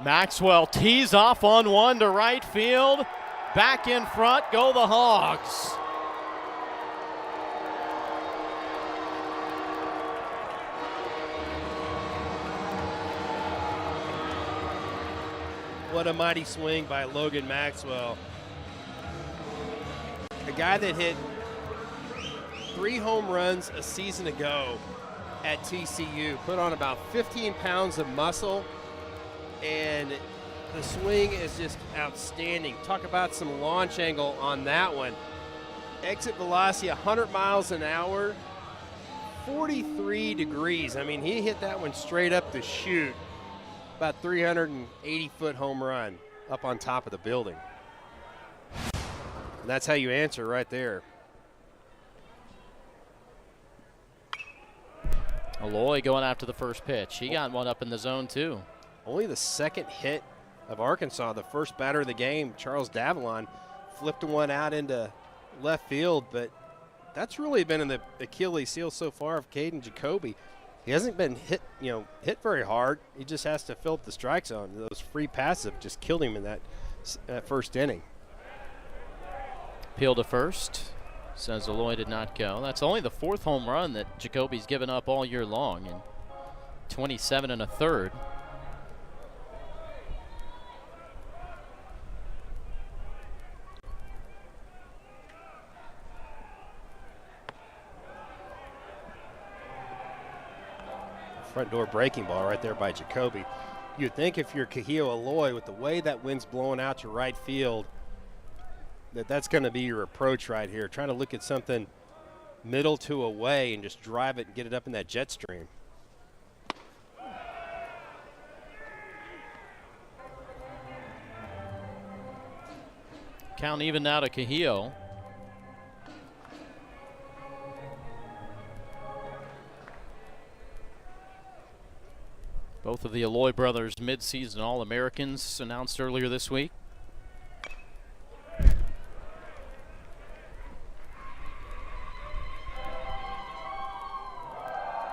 Maxwell tees off on one to right field. Back in front go the Hogs.
What a mighty swing by Logan Maxwell. A guy that hit 3 home runs a season ago at TCU, put on about 15 pounds of muscle, and the swing is just outstanding. Talk about some launch angle on that one. Exit velocity 100 miles an hour, 43 degrees. I mean, he hit that one straight up the chute. About 380-foot home run up on top of the building. And that's how you answer right there.
Aloy going after the first pitch. He got one up in the zone, too.
Only the second hit of Arkansas. The first batter of the game, Charles Davalon, flipped one out into left field, but that's really been in the Achilles heel so far of Caden Jacoby. He hasn't been hit very hard. He just has to fill up the strike zone. Those free passes have just killed him in that first inning.
Peel to first. Says Aloy did not go. That's only the 4th home run that Jacoby's given up all year long in 27 1/3.
Front door breaking ball right there by Jacoby. You'd think if you're Kozeal Aloy, with the way that wind's blowing out to right field, that's going to be your approach right here. Trying to look at something middle to away and just drive it and get it up in that jet stream.
Count even now to Kozeal. Both of the Aloy brothers midseason All-Americans announced earlier this week.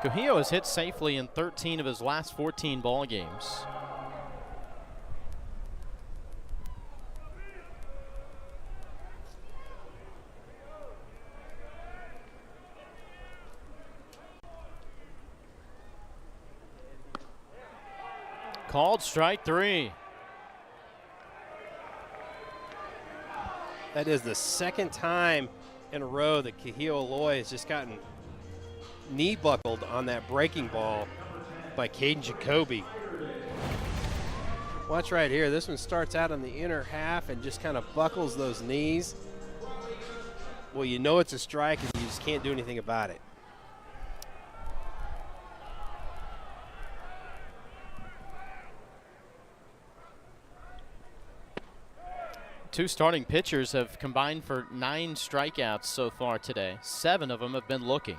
Kozeal has hit safely in 13 of his last 14 ball games. Called strike 3.
That is the second time in a row that Kozeal Aloy has just gotten knee buckled on that breaking ball by Caden Jacoby. Watch right here. This one starts out on the inner half and just kind of buckles those knees. Well, you know it's a strike and you just can't do anything about it.
Two starting pitchers have combined for 9 strikeouts so far today. 7 of them have been looking.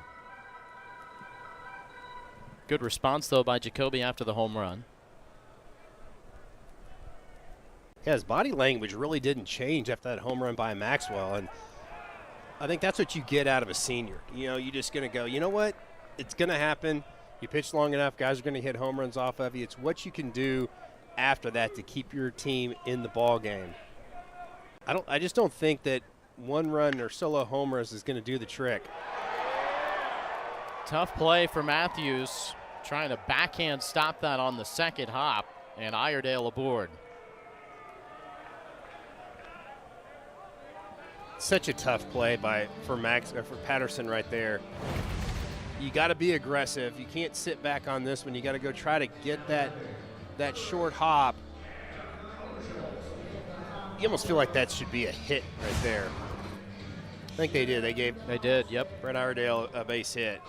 Good response, though, by Jacoby after the home run.
Yeah, his body language really didn't change after that home run by Maxwell, and I think that's what you get out of a senior. You know, you're just going to go, you know what? It's going to happen. You pitch long enough, guys are going to hit home runs off of you. It's what you can do after that to keep your team in the ball game. I just don't think that one run or solo homers is going to do the trick.
Tough play for Matthews, trying to backhand stop that on the second hop, and Iredale aboard.
Such a tough play for Patterson right there. You got to be aggressive. You can't sit back on this one. You got to go try to get that short hop. You almost feel like that should be a hit right there. I think they did. They
did, yep.
Brett Iredale a base hit.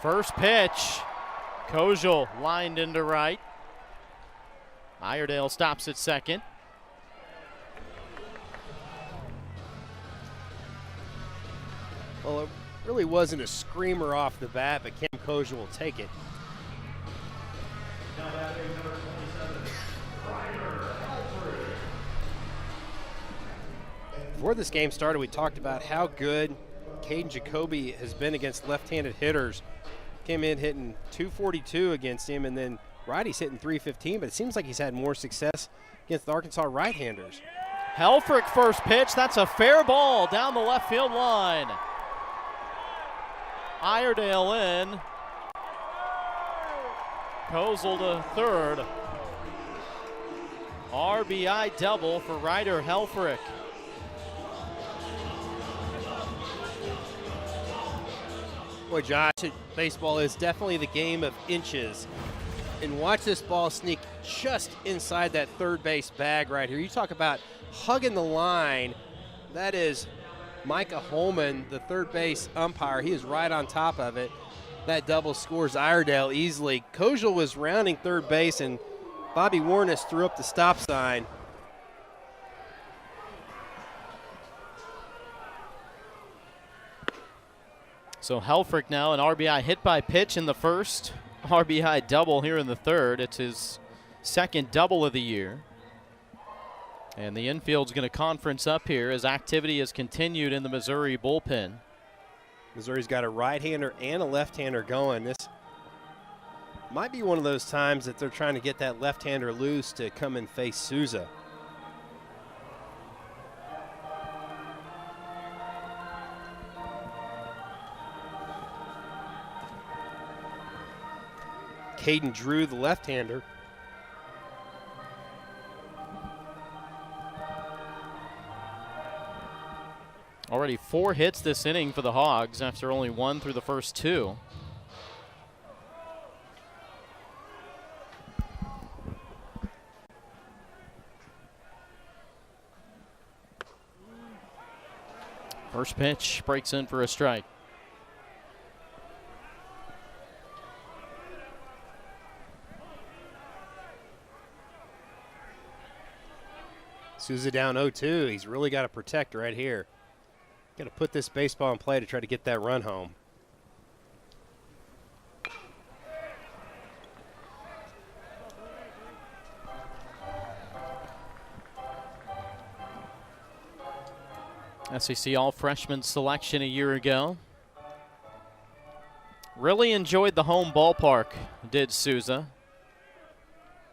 First pitch. Kozeal lined into right. Iredale stops at second.
Well, it really wasn't a screamer off the bat, but Cam Kozeal will take it. Before this game started, we talked about how good Caden Jacoby has been against left-handed hitters. Came in hitting 242 against him, and then righty's hitting 315, but it seems like he's had more success against the Arkansas right-handers.
Helfrich first pitch. That's a fair ball down the left field line. Iredale in. Kozeal to third. RBI double for Ryder Helfrich.
Boy, Josh, baseball is definitely the game of inches. And watch this ball sneak just inside that third base bag right here. You talk about hugging the line. That is Micah Holman, the third base umpire. He is right on top of it. That double scores Iredale easily. Kozeal was rounding third base, and Bobby Warnes threw up the stop sign.
So Helfrich now an RBI hit by pitch in the first, RBI double here in the third. It's his second double of the year. And the infield's going to conference up here as activity has continued in the Missouri bullpen.
Missouri's got a right-hander and a left-hander going. This might be one of those times that they're trying to get that left-hander loose to come and face Souza. Caden Drew, the left-hander.
Already 4 hits this inning for the Hogs after only 1 through the first 2. First pitch breaks in for a strike.
Souza down 0-2. He's really got to protect right here. Got to put this baseball in play to try to get that run home.
SEC all-freshman selection a year ago. Really enjoyed the home ballpark, did Souza.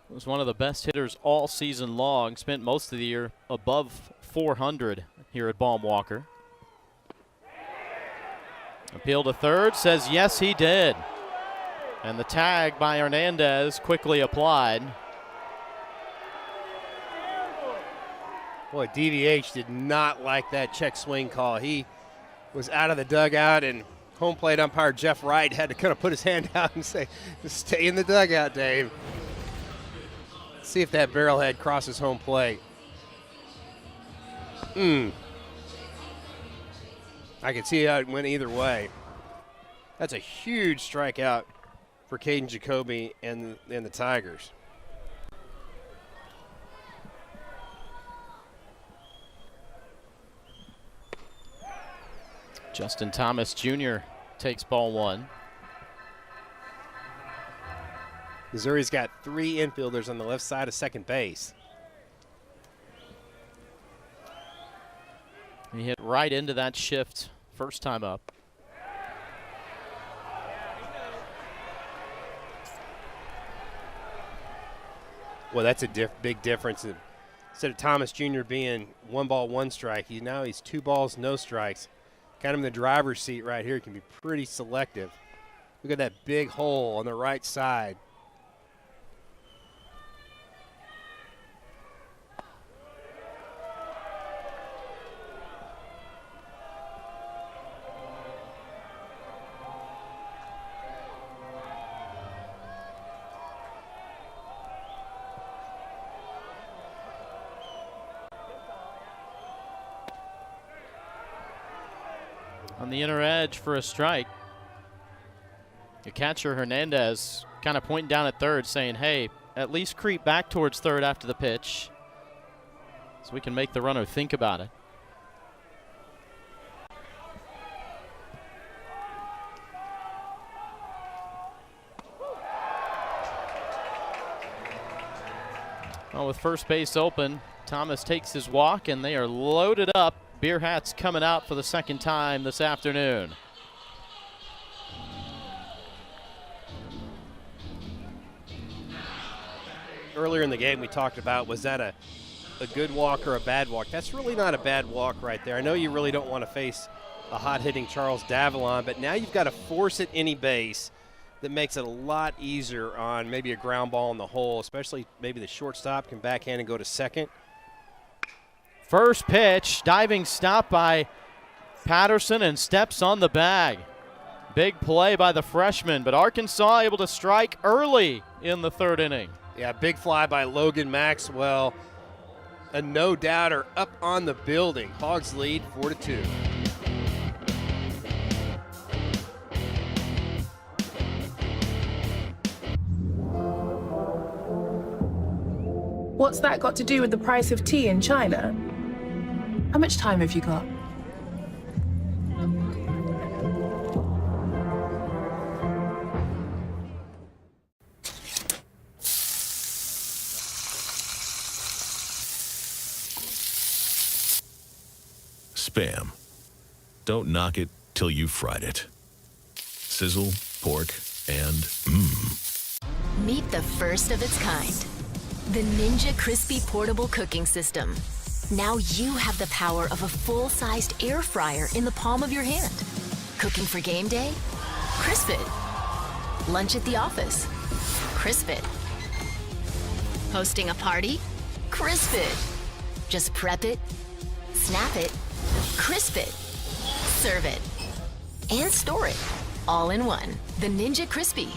Was one of the best hitters all season long. Spent most of the year above 400 here at Baum-Walker. Appeal to third, says yes, he did. And the tag by Hernandez quickly applied.
Boy, DVH did not like that check swing call. He was out of the dugout, and home plate umpire Jeff Wright had to kind of put his hand out and say, just stay in the dugout, Dave. See if that barrelhead crosses home plate. I can see how it went either way. That's a huge strikeout for Caden Jacoby and the Tigers.
Justin Thomas Jr. takes ball 1.
Missouri's got 3 infielders on the left side of second base.
He hit right into that shift first time up.
Well, that's a big difference. Instead of Thomas Jr. being 1 ball, 1 strike, he's 2 balls, no strikes. Kind of in the driver's seat right here. Can be pretty selective. Look at that big hole on the right side.
on the inner edge for a strike. The catcher, Hernandez, kind of pointing down at third, saying, hey, at least creep back towards third after the pitch so we can make the runner think about it. Well, with first base open, Thomas takes his walk, and they are loaded up. Beer hats coming out for the second time this afternoon.
Earlier in the game, we talked about, was that a good walk or a bad walk? That's really not a bad walk right there. I know you really don't want to face a hot-hitting Charles Davalon, but now you've got to force it any base. That makes it a lot easier on maybe a ground ball in the hole, especially maybe the shortstop can backhand and go to second.
First pitch, diving stop by Patterson, and steps on the bag. Big play by the freshman, but Arkansas able to strike early in the third inning.
Yeah, big fly by Logan Maxwell. A no-doubter up on the building. Hogs lead 4-2.
What's that got to do with the price of tea in China? How much time have you got?
Spam. Don't knock it till you've fried it. Sizzle, pork, and mmm.
Meet the first of its kind. The Ninja Crispy Portable Cooking System. Now you have the power of a full-sized air fryer in the palm of your hand. Cooking for game day? Crisp it. Lunch at the office? Crisp it. Hosting a party? Crisp it. Just prep it, snap it, crisp it, serve it, and store it. All in one. The Ninja Crispy.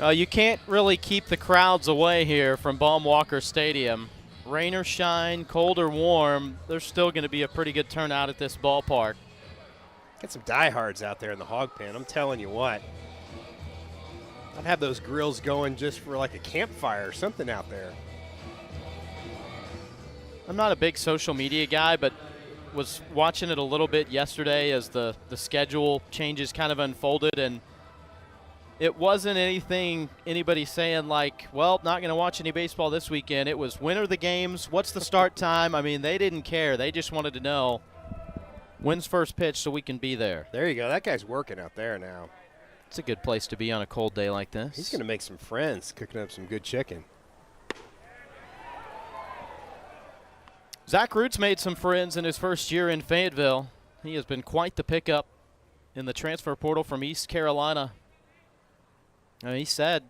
You can't really keep the crowds away here from Baum-Walker Stadium. Rain or shine, cold or warm, there's still going to be a pretty good turnout at this ballpark.
Get some diehards out there in the hog pen. I'm telling you what. I'd have those grills going just for like a campfire or something out there.
I'm not a big social media guy, but was watching it a little bit yesterday as the schedule changes kind of unfolded, and it wasn't anything anybody saying like, well, not going to watch any baseball this weekend. It was, when are the games? What's the start time? I mean, they didn't care. They just wanted to know when's first pitch so we can be there.
There you go. That guy's working out there now.
It's a good place to be on a cold day like this.
He's going to make some friends cooking up some good chicken.
Zach Roots made some friends in his first year in Fayetteville. He has been quite the pickup in the transfer portal from East Carolina. He said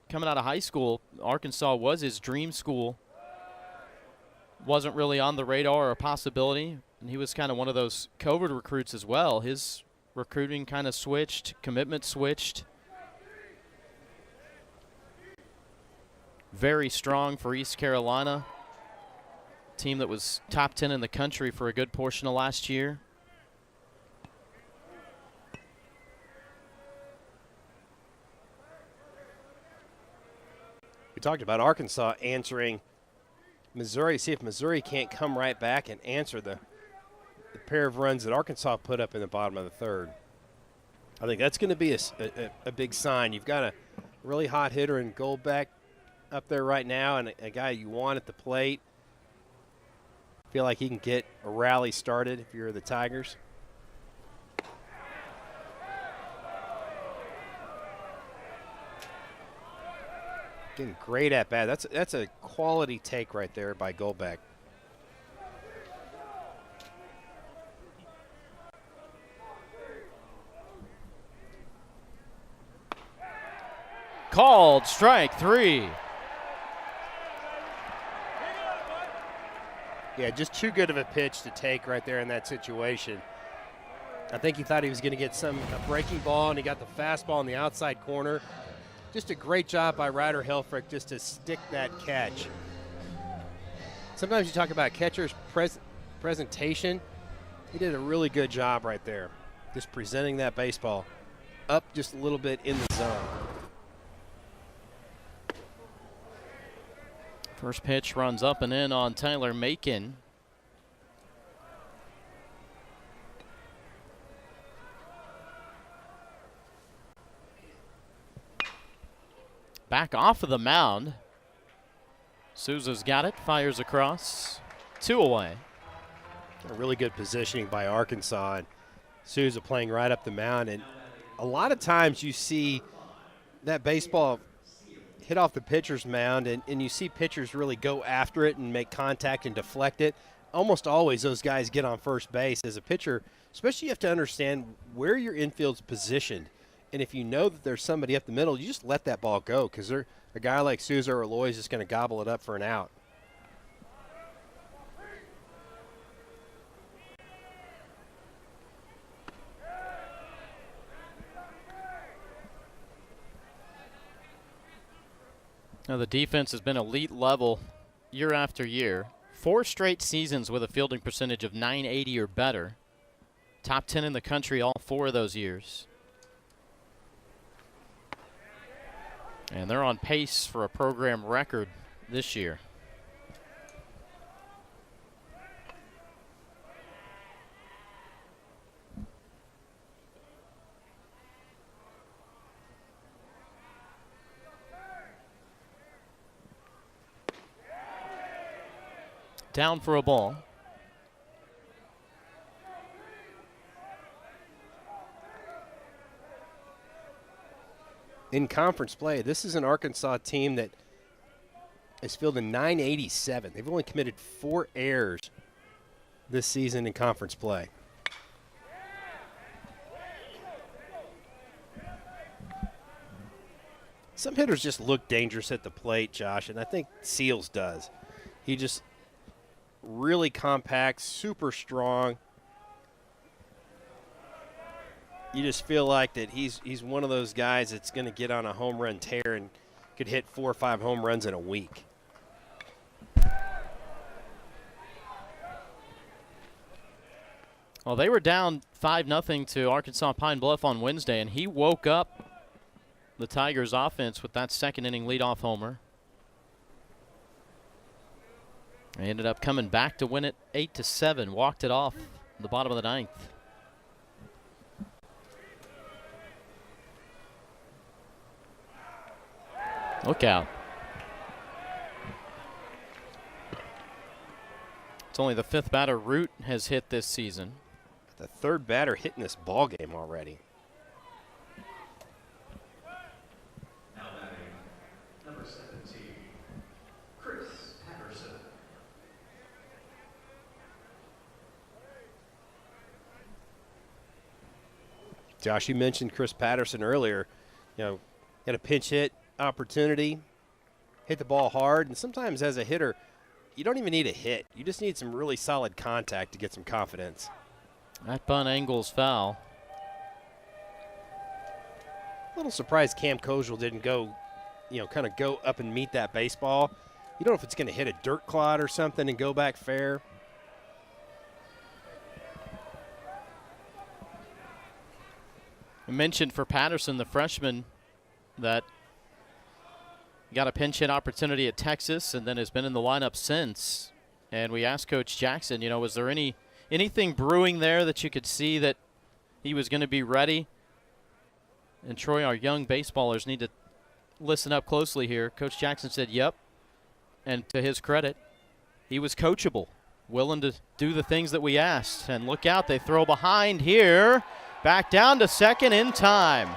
coming out of high school, Arkansas was his dream school. Wasn't really on the radar or a possibility. And he was kind of one of those COVID recruits as well. His recruiting kind of switched, commitment switched. Very strong for East Carolina. Team that was top 10 in the country for a good portion of last year.
We talked about Arkansas answering Missouri. See if Missouri can't come right back and answer the pair of runs that Arkansas put up in the bottom of the third. I think that's going to be a big sign. You've got a really hot hitter in Goldbeck up there right now, and a guy you want at the plate. Feel like he can get a rally started if you're the Tigers. Getting great at bat. That's a quality take right there by Goldbeck.
Called strike 3.
Yeah, just too good of a pitch to take right there in that situation. I think he thought he was going to get a breaking ball, and he got the fastball in the outside corner. Just a great job by Ryder Helfrich just to stick that catch. Sometimes you talk about catcher's presentation. He did a really good job right there, just presenting that baseball up just a little bit in the zone.
First pitch runs up and in on Tyler Macon. Back off of the mound. Souza's got it, fires across. 2 away.
A really good positioning by Arkansas, and Souza playing right up the mound. And a lot of times you see that baseball hit off the pitcher's mound, and you see pitchers really go after it and make contact and deflect it. Almost always those guys get on first base. As a pitcher, especially, you have to understand where your infield's positioned. And if you know that there's somebody up the middle, you just let that ball go, because a guy like Souza or Loy is just going to gobble it up for an out.
Now the defense has been elite level year after year. 4 straight seasons with a fielding percentage of .980 or better. Top 10 in the country all 4 of those years. And they're on pace for a program record this year. Down for a ball.
In conference play, this is an Arkansas team that is fielded .987. They've only committed 4 errors this season in conference play. Some hitters just look dangerous at the plate, Josh, and I think Seals does. He just really compact, super strong. You just feel like that he's one of those guys that's going to get on a home run tear and could hit 4 or 5 home runs in a week.
Well, they were down 5-0 to Arkansas Pine Bluff on Wednesday, and he woke up the Tigers offense with that second inning leadoff homer. They ended up coming back to win it 8-7, walked it off in the bottom of the 9th. Look out. It's only the 5th batter Root has hit this season.
The 3rd batter hitting this ball game already.
Now batting, number 17, Chris Patterson.
Josh, you mentioned Chris Patterson earlier. You know, had a pinch hit opportunity, hit the ball hard, and sometimes as a hitter, you don't even need a hit. You just need some really solid contact to get some confidence.
That bunt angle's foul.
A little surprised Cam Kozeal didn't go, kind of go up and meet that baseball. You don't know if it's going to hit a dirt clod or something and go back fair.
I mentioned for Patterson, the freshman, that got a pinch hit opportunity at Texas and then has been in the lineup since. And we asked Coach Jackson, was there anything brewing there that you could see that he was going to be ready? And Troy, our young baseballers need to listen up closely here. Coach Jackson said, yep. And to his credit, he was coachable, willing to do the things that we asked. And look out, they throw behind here. Back down to second in time.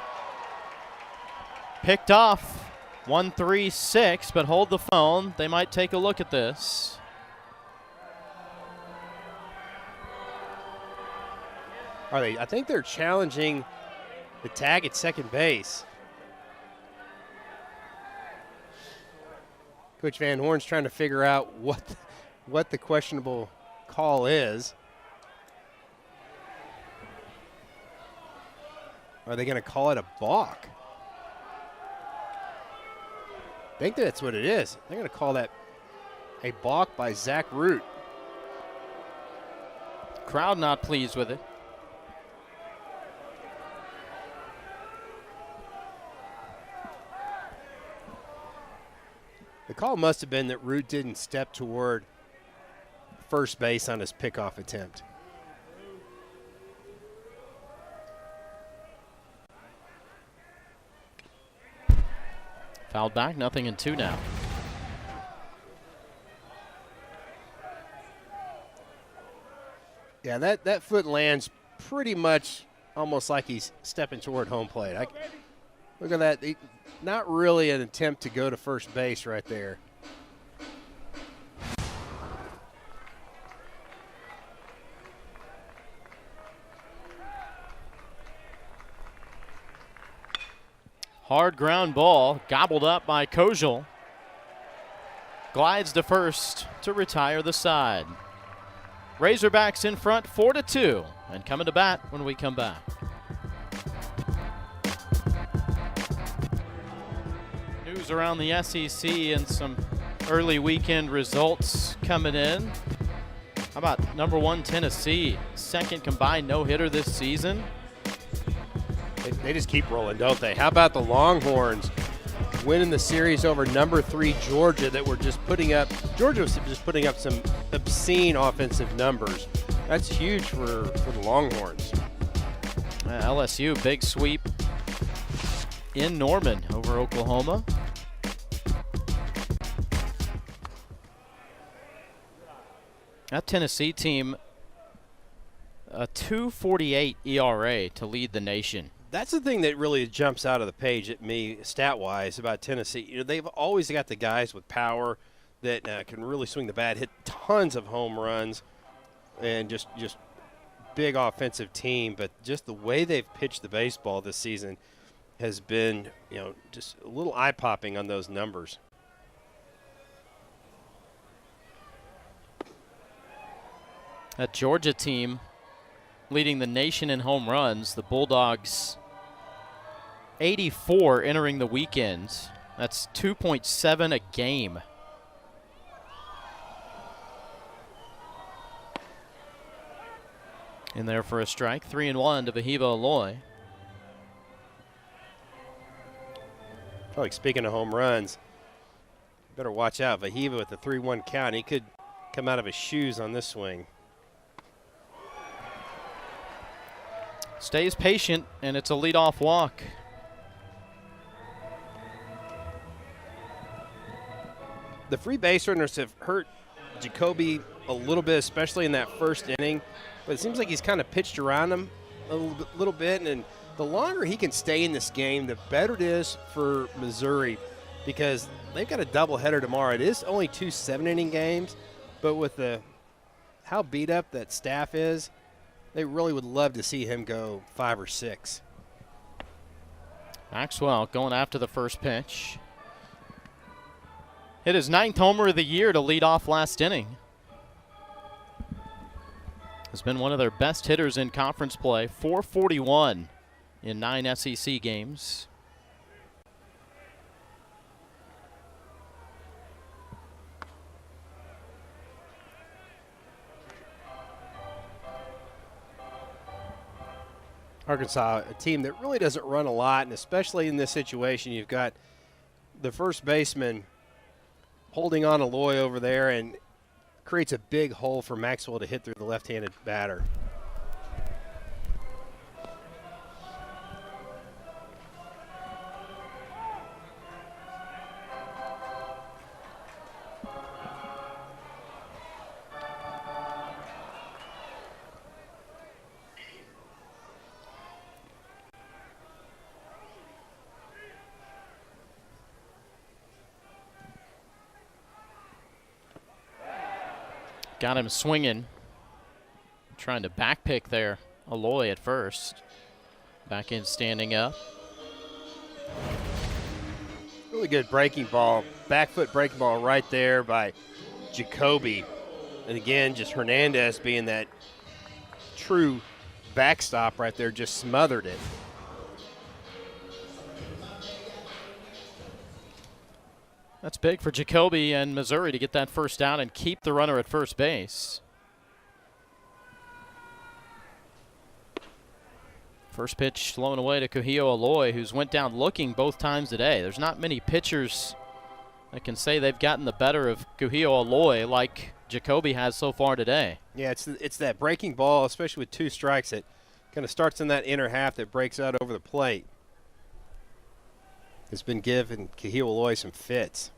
Picked off 1-3-6, but hold the phone. They might take a look at this.
Are they? I think they're challenging the tag at second base. Coach Van Horn's trying to figure out what the questionable call is. Are they going to call it a balk? I think that's what it is. They're going to call that a balk by Zach Root.
Crowd not pleased with it.
The call must have been that Root didn't step toward first base on his pickoff attempt.
Fouled back, 0-2 now.
Yeah, that foot lands pretty much almost like he's stepping toward home plate. Look at that. Not really an attempt to go to first base right there.
Hard ground ball, gobbled up by Kozeal. Glides to first to retire the side. Razorbacks in front 4-2, and coming to bat when we come back. News around the SEC and some early weekend results coming in. How about number 1 Tennessee, second combined no-hitter this season?
They just keep rolling, don't they? How about the Longhorns winning the series over number 3 Georgia that were just putting up – Georgia was just putting up some obscene offensive numbers. That's huge for the Longhorns.
LSU, big sweep in Norman over Oklahoma. That Tennessee team, a 2.48 ERA to lead the nation.
That's the thing that really jumps out of the page at me, stat-wise, about Tennessee. You know, they've always got the guys with power that can really swing the bat, hit tons of home runs, and just big offensive team. But just the way they've pitched the baseball this season has been, just a little eye-popping on those numbers.
That Georgia team leading the nation in home runs. The Bulldogs 84 entering the weekend. That's 2.7 a game. In there for a strike. 3-1 to Vahiba Aloy.
Like, speaking of home runs, better watch out. Vahiba with the 3-1 count. He could come out of his shoes on this swing.
Stays patient, and it's a leadoff walk.
The free base runners have hurt Jacoby a little bit, especially in that first inning. But it seems like he's kind of pitched around him a little bit. And the longer he can stay in this game, the better it is for Missouri, because they've got a doubleheader tomorrow. It is only 2 7-inning games, but with how beat up that staff is, they really would love to see him go 5 or 6.
Maxwell going after the first pitch. Hit his 9th homer of the year to lead off last inning. Has been one of their best hitters in conference play. 441 in 9 SEC games.
Arkansas, a team that really doesn't run a lot, and especially in this situation, you've got the first baseman holding on Aloy over there and creates a big hole for Maxwell to hit through the left-handed batter.
Got him swinging. Trying to back pick there. Aloy at first. Back in standing up.
Really good breaking ball. Back foot breaking ball right there by Jacoby. And again, just Hernandez being that true backstop right there, just smothered it.
That's big for Jacoby and Missouri to get that first out and keep the runner at first base. First pitch thrown away to Kozeal Aloy, who's went down looking both times today. There's not many pitchers that can say they've gotten the better of Kozeal Aloy like Jacoby has so far today.
Yeah, it's that breaking ball, especially with 2 strikes, that kind of starts in that inner half that breaks out over the plate. It's been giving Kozeal Aloy some fits.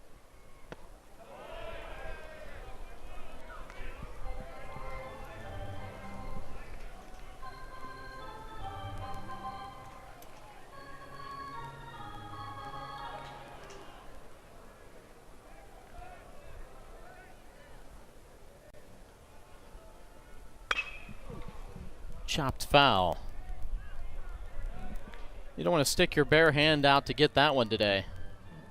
Chopped foul. You don't want to stick your bare hand out to get that one today.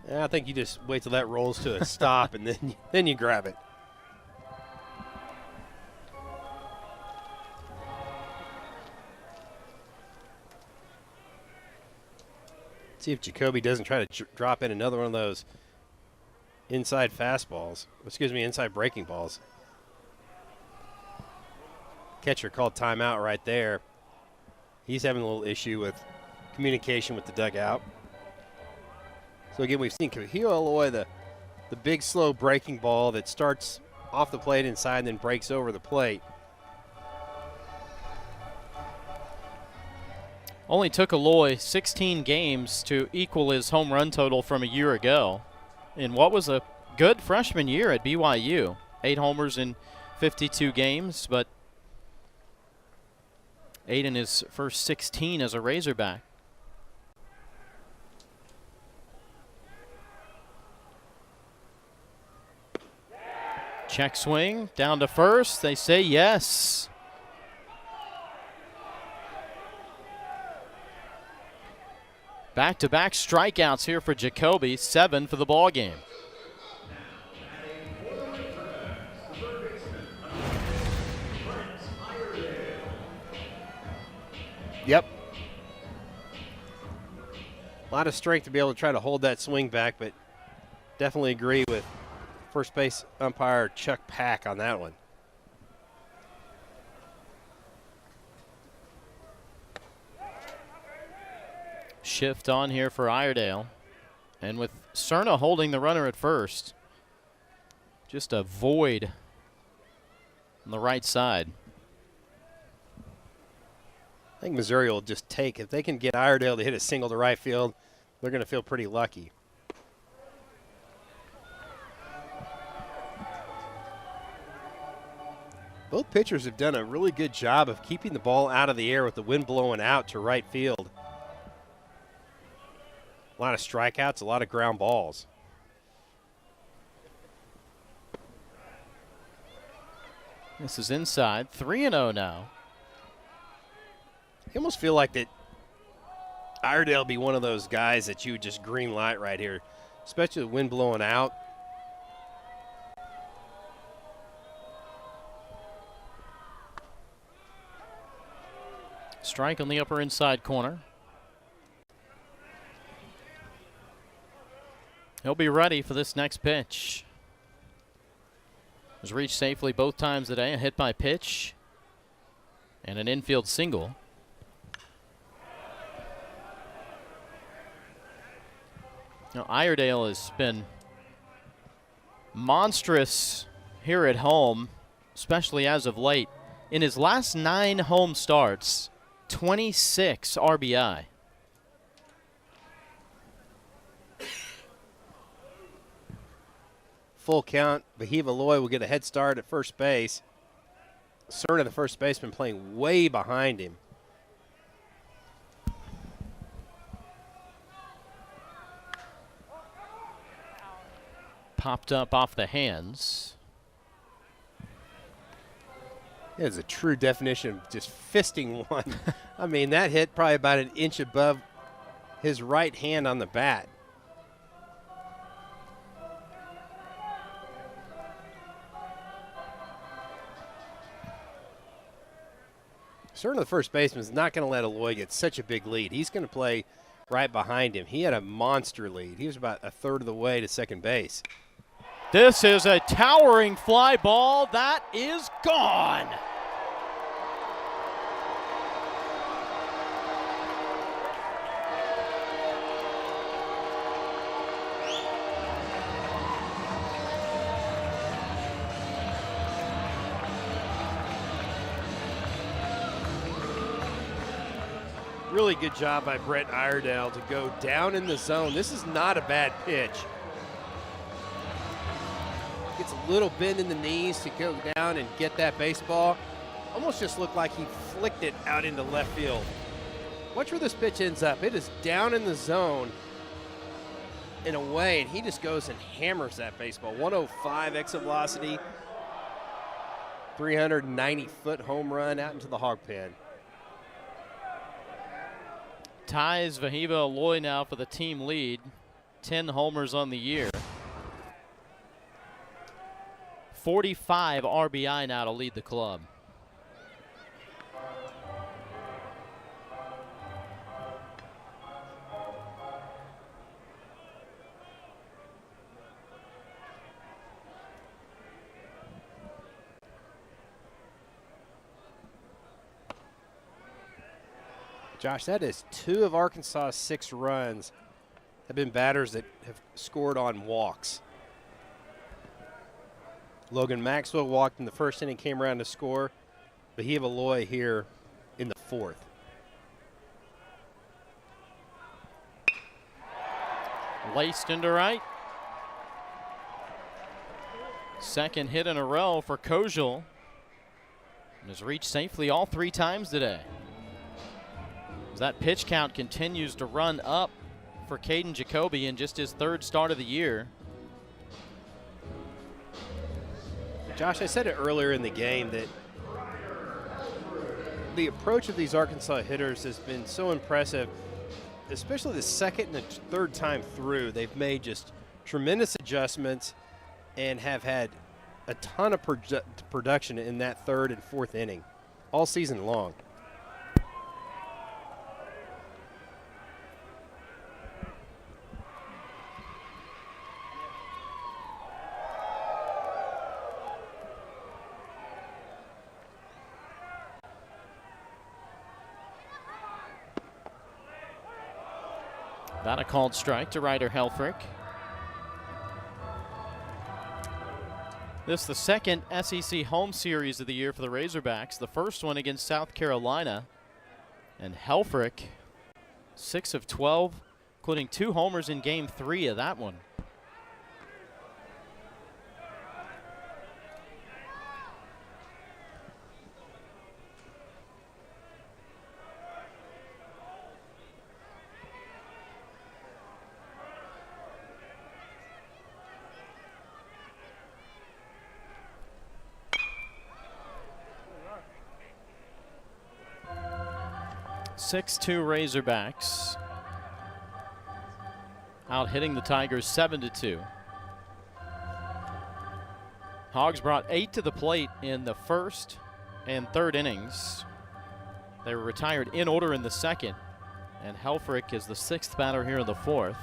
Yeah, I think you just wait till that rolls to a stop and then you grab it. See if Jacoby doesn't try to drop in another one of those inside fastballs. Excuse me, inside breaking balls. Catcher called timeout right there. He's having a little issue with communication with the dugout. So again, we've seen Kozeal Aloy, the big slow breaking ball that starts off the plate inside and then breaks over the plate.
Only took Aloy 16 games to equal his home run total from a year ago in what was a good freshman year at BYU. 8 homers in 52 games, but 8 in his first 16 as a Razorback. Check swing, down to first. They say yes. Back-to-back strikeouts here for Jacoby, 7 for the ball game.
Yep. A lot of strength to be able to try to hold that swing back, but definitely agree with first base umpire Chuck Pack on that one.
Shift on here for Iredale. And with Cerna holding the runner at first, just a void on the right side.
I think Missouri will just take, if they can get Iredale to hit a single to right field, they're going to feel pretty lucky. Both pitchers have done a really good job of keeping the ball out of the air with the wind blowing out to right field. A lot of strikeouts, a lot of ground balls.
This is inside, 3-0 now.
I almost feel like that Iredale be one of those guys that you would just green light right here, especially the wind blowing out.
Strike on the upper inside corner. He'll be ready for this next pitch. Was reached safely both times today, a hit by pitch and an infield single. Now, Iredale has been monstrous here at home, especially as of late. In his last 9 home starts, 26 RBI.
Full count. Kozeal Aloy will get a head start at first base. Cerna, the first baseman, playing way behind him.
Popped up off the hands.
It is a true definition of just fisting one. I mean, that hit probably about an inch above his right hand on the bat. Certainly the first baseman is not going to let Aloy get such a big lead. He's going to play right behind him. He had a monster lead. He was about a third of the way to second base.
This is a towering fly ball that is gone.
Really good job by Brett Iredale to go down in the zone. This is not a bad pitch. Gets a little bend in the knees to go down and get that baseball. Almost just looked like he flicked it out into left field. Watch where this pitch ends up. It is down in the zone and away, and he just goes and hammers that baseball. 105 exit velocity, 390-foot home run out into the hog pen.
Ties Vahiva Aloy now for the team lead. 10 homers on the year. 45 RBI now to lead the club.
Josh, that is 2 of Arkansas's 6 runs have been batters that have scored on walks. Logan Maxwell walked in the first inning, came around to score. Vahiva Aloy here in the 4th.
Laced into right. Second hit in a row for Kozeal. And has reached safely all 3 times today. As that pitch count continues to run up for Caden Jacoby in just his 3rd start of the year.
Josh, I said it earlier in the game that the approach of these Arkansas hitters has been so impressive, especially the 2nd and the 3rd time through. They've made just tremendous adjustments and have had a ton of production in that 3rd and 4th inning all season long.
That a called strike to Ryder Helfrich. This is the 2nd SEC home series of the year for the Razorbacks. The first one against South Carolina. And Helfrich, 6 of 12, including 2 homers in game 3 of that one. (6-2) Razorbacks. Out hitting the Tigers 7-2. Hogs brought 8 to the plate in the 1st and 3rd innings. They were retired in order in the 2nd, and Helfrich is the 6th batter here in the 4th.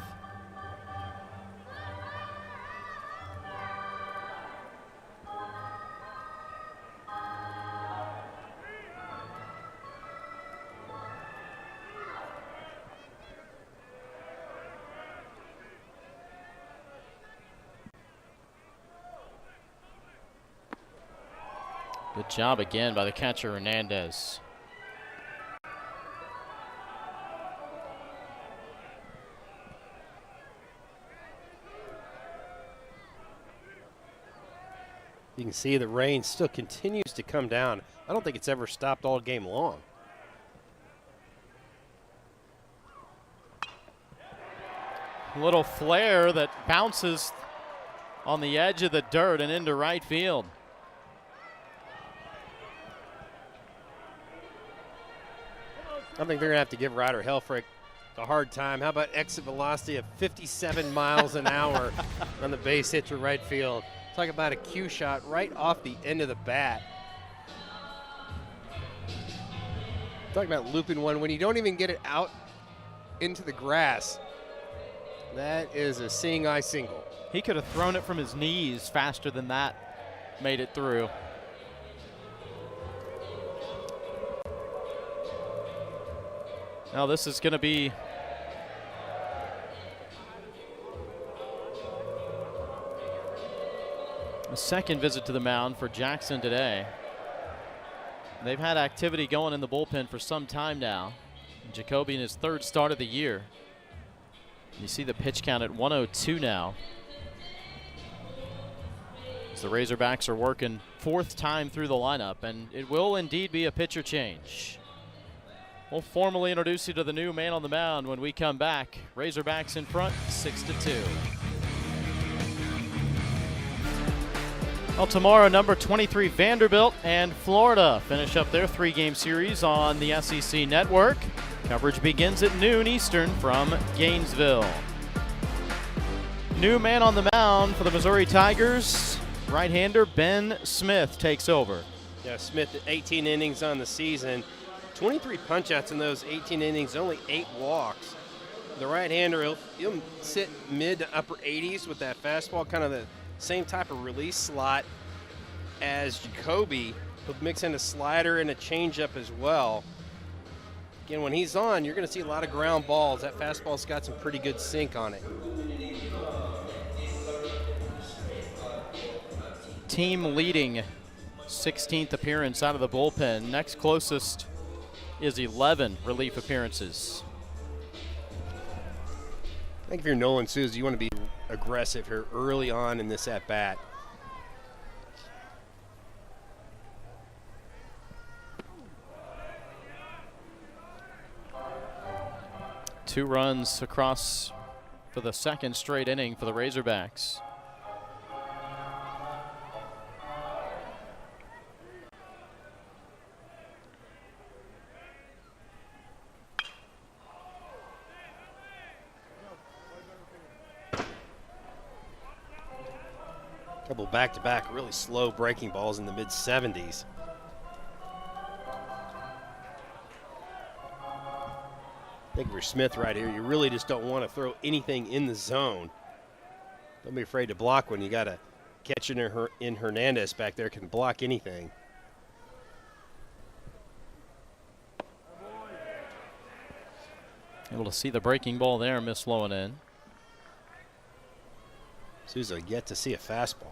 Good job again by the catcher, Hernandez.
You can see the rain still continues to come down. I don't think it's ever stopped all game long.
Little flare that bounces on the edge of the dirt and into right field.
I think they're going to have to give Ryder Helfrich a hard time. How about exit velocity of 57 miles an hour on the base hit to right field? Talk about a cue shot right off the end of the bat. Talking about looping one when you don't even get it out into the grass. That is a seeing eye single.
He could have thrown it from his knees faster than that. Made it through. Now this is going to be a 2nd visit to the mound for Jackson today. They've had activity going in the bullpen for some time now. Jacoby in his third start of the year. You see the pitch count at 102 now. As the Razorbacks are working fourth time through the lineup, and it will indeed be a pitcher change. We'll formally introduce you to the new man on the mound when we come back. Razorbacks in front, 6-2. Well, tomorrow, number 23 Vanderbilt and Florida finish up their three-game series on the SEC Network. Coverage begins at noon Eastern from Gainesville. New man on the mound for the Missouri Tigers. Right-hander Ben Smith takes over.
Yeah, Smith 18 innings on the season. 23 punch-outs in those 18 innings, only 8 walks. The right-hander, he'll sit mid to upper 80s with that fastball, kind of the same type of release slot as Jacoby. He'll mix in a slider and a changeup as well. Again, when he's on, you're going to see a lot of ground balls. That fastball's got some pretty good sink on it.
Team leading 16th appearance out of the bullpen. Next closest is 11 relief appearances.
I think if you're Nolan Souza, you want to be aggressive here early on in this at-bat.
Two runs across for the second straight inning for the Razorbacks.
Couple back-to-back really slow breaking balls in the mid-70s. I think for Smith right here, you really just don't want to throw anything in the zone. Don't be afraid to block when you got a catcher in Hernandez back there can block anything.
Able to see the breaking ball there, miss low and in.
Souza yet to see a fastball.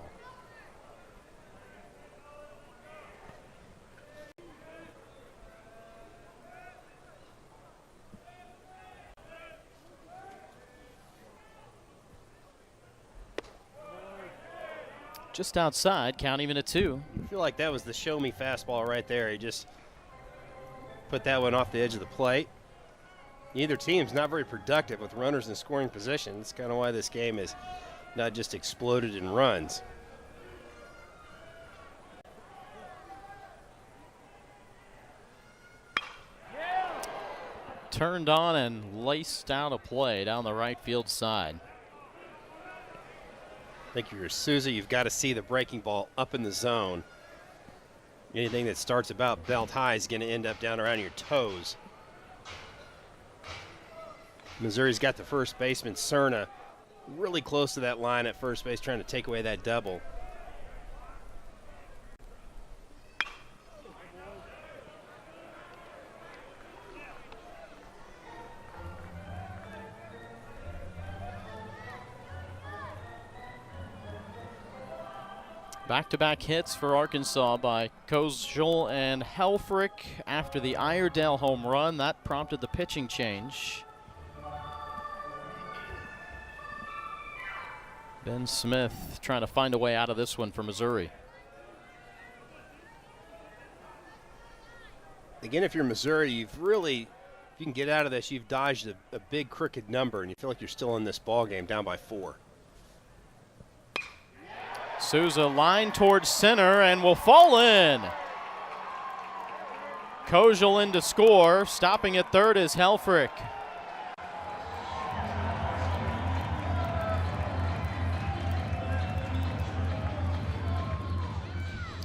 Just outside, count even at 2.
I feel like that was the show me fastball right there. He just put that one off the edge of the plate. Neither team's not very productive with runners in scoring position. That's kind of why this game is not just exploded in runs.
Turned on and laced out a play down the right field side.
I think if you're Souza, you've got to see the breaking ball up in the zone. Anything that starts about belt high is going to end up down around your toes. Missouri's got the first baseman, Cerna, really close to that line at first base, trying to take away that double.
Back-to-back hits for Arkansas by Kozeal and Helfrich after the Iredale home run. That prompted the pitching change. Ben Smith trying to find a way out of this one for Missouri.
Again, if you're Missouri, you've really, if you can get out of this, you've dodged a big crooked number, and you feel like you're still in this ball game down by 4.
Souza line towards center and will fall in. Kozeal in to score. Stopping at third is Helfrich.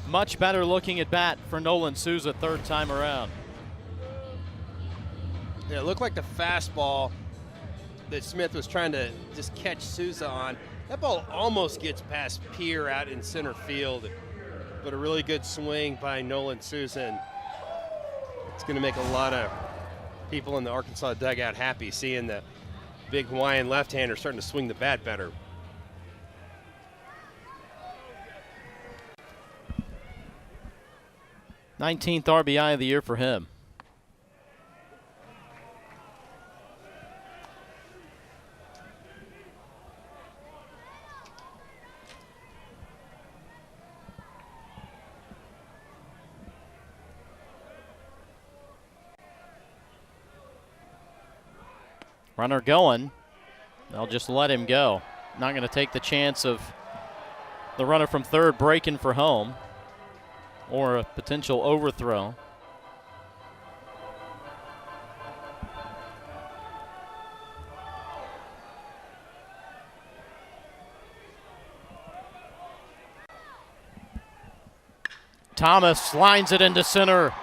Much better looking at bat for Nolan Souza third time around.
Yeah, it looked like the fastball that Smith was trying to just catch Souza on. That ball almost gets past Pierre out in center field, but a really good swing by Nolan Souza. It's going to make a lot of people in the Arkansas dugout happy seeing the big Hawaiian left-hander starting to swing the bat better.
'19th RBI of the year for him. Runner going. They'll just let him go. Not going to take the chance of the runner from third breaking for home or a potential overthrow. Thomas lines it into center.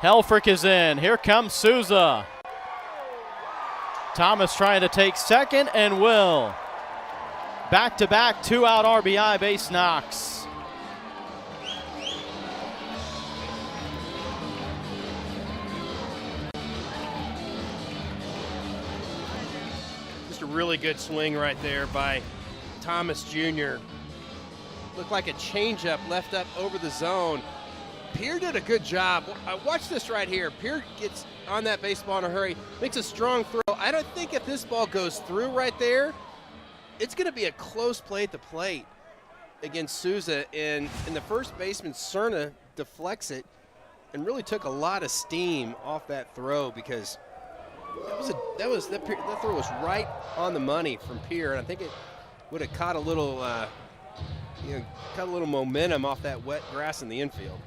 Helfrich is in. Here comes Souza. Thomas trying to take second and will. Back-to-back two-out RBI base knocks.
Just a really good swing right there by Thomas Jr. Looked like a changeup left up over the zone. Pierre did a good job. Watch this right here. Pierre gets on that baseball in a hurry, makes a strong throw. I don't think if this ball goes through right there, it's going to be a close play at the plate against Souza. And the first baseman, Cerna, deflects it and really took a lot of steam off that throw because that throw was right on the money from Pierre. And I think it would have caught a little got a little momentum off that wet grass in the infield.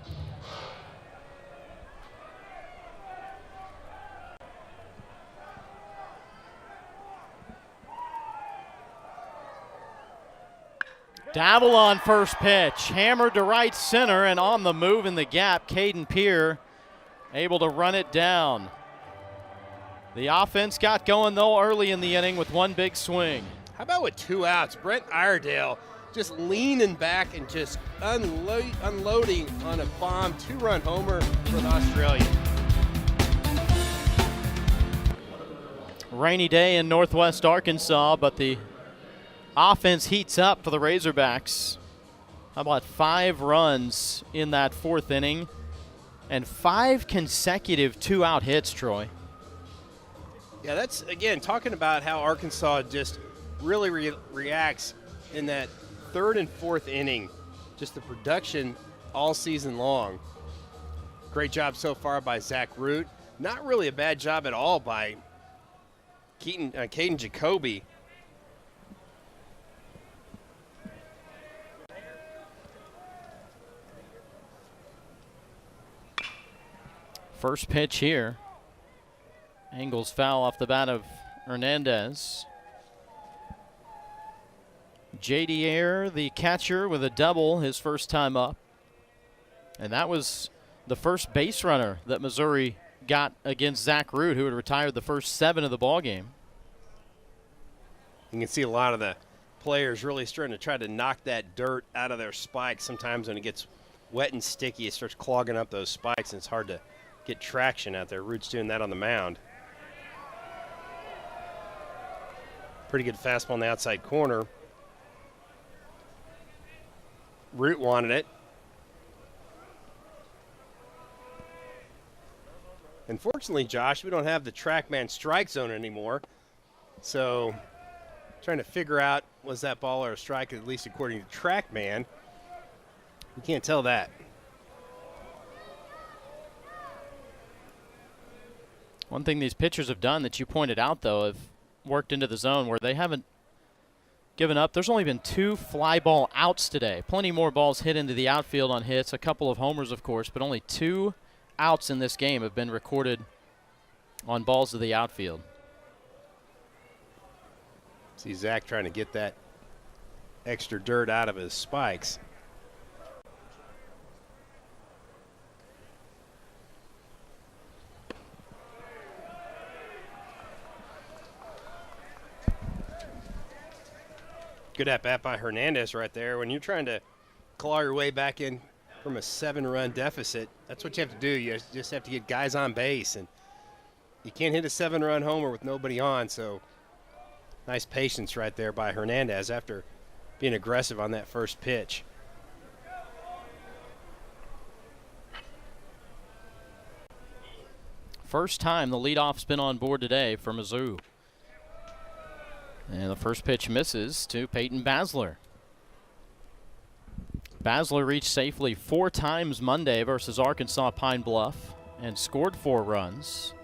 Dabble on first pitch, hammered to right center, and on the move in the gap, Caden Pierre able to run it down. The offense got going, though, early in the inning with one big swing.
How about with 2 outs? Brent Iredale just leaning back and just unloading on a bomb 2-run homer for the Australian.
Rainy day in northwest Arkansas, but the offense heats up for the Razorbacks. How about 5 runs in that 4th inning and 5 consecutive 2-out hits, Troy?
Yeah, that's, again, talking about how Arkansas just really reacts in that 3rd and 4th inning. Just the production all season long. Great job so far by Zach Root. Not really a bad job at all by Caden Jacoby.
First pitch here. Angles foul off the bat of Hernandez. J.D. Ayer, the catcher, with a double his first time up. And that was the first base runner that Missouri got against Zach Root, who had retired the first 7 of the ball game.
You can see a lot of the players really starting to try to knock that dirt out of their spikes. Sometimes when it gets wet and sticky, it starts clogging up those spikes, and it's hard to get traction out there. Root's doing that on the mound. Pretty good fastball on the outside corner. Root wanted it. Unfortunately, Josh, we don't have the TrackMan strike zone anymore. So trying to figure out, was that ball or a strike, at least according to TrackMan. We can't tell that.
One thing these pitchers have done that you pointed out, though, have worked into the zone where they haven't given up. There's only been 2 fly ball outs today. Plenty more balls hit into the outfield on hits, a couple of homers, of course, but only 2 outs in this game have been recorded on balls to the outfield.
See Zach trying to get that extra dirt out of his spikes. Good at bat by Hernandez right there. When you're trying to claw your way back in from a 7-run deficit, that's what you have to do. You just have to get guys on base, and you can't hit a 7-run homer with nobody on. So nice patience right there by Hernandez after being aggressive on that first pitch.
First time the leadoff's been on board today for Mizzou. And the first pitch misses to Peyton Basler. Basler reached safely 4 times Monday versus Arkansas Pine Bluff and scored 4 runs.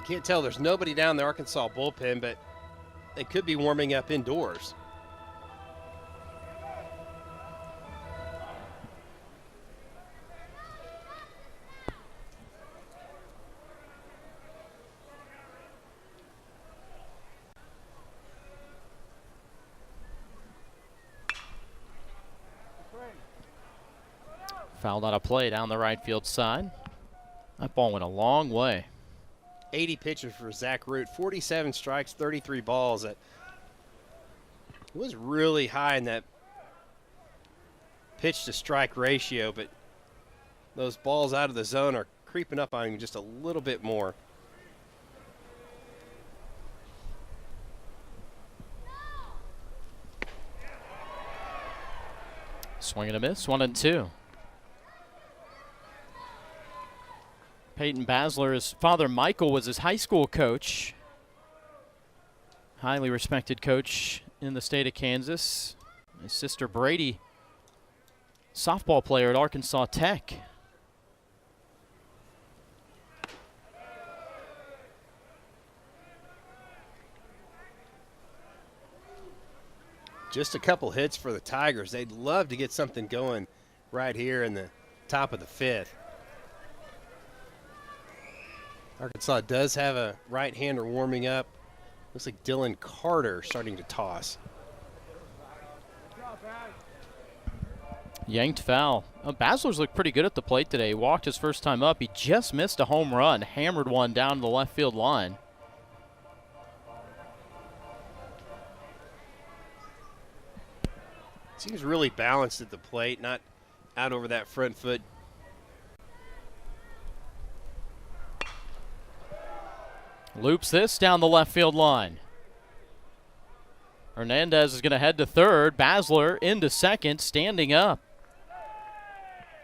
You can't tell. There's nobody down the Arkansas bullpen, but they could be warming up indoors.
Fouled out of play down the right field side. That ball went a long way.
80 pitches for Zach Root, 47 strikes, 33 balls. That was really high in that pitch to strike ratio, but those balls out of the zone are creeping up on him just a little bit more.
Swing and a miss, 1-2. Peyton Basler, his father Michael was his high school coach. Highly respected coach in the state of Kansas. His sister Brady, softball player at Arkansas Tech.
Just a couple hits for the Tigers. They'd love to get something going right here in the top of the fifth. Arkansas does have a right-hander warming up. Looks like Dylan Carter starting to toss.
Yanked foul. Basler's looked pretty good at the plate today. He walked his first time up. He just missed a home run, hammered one down the left field line.
Seems really balanced at the plate, not out over that front foot.
Loops this down the left field line. Hernandez is going to head to third. Basler into second, standing up.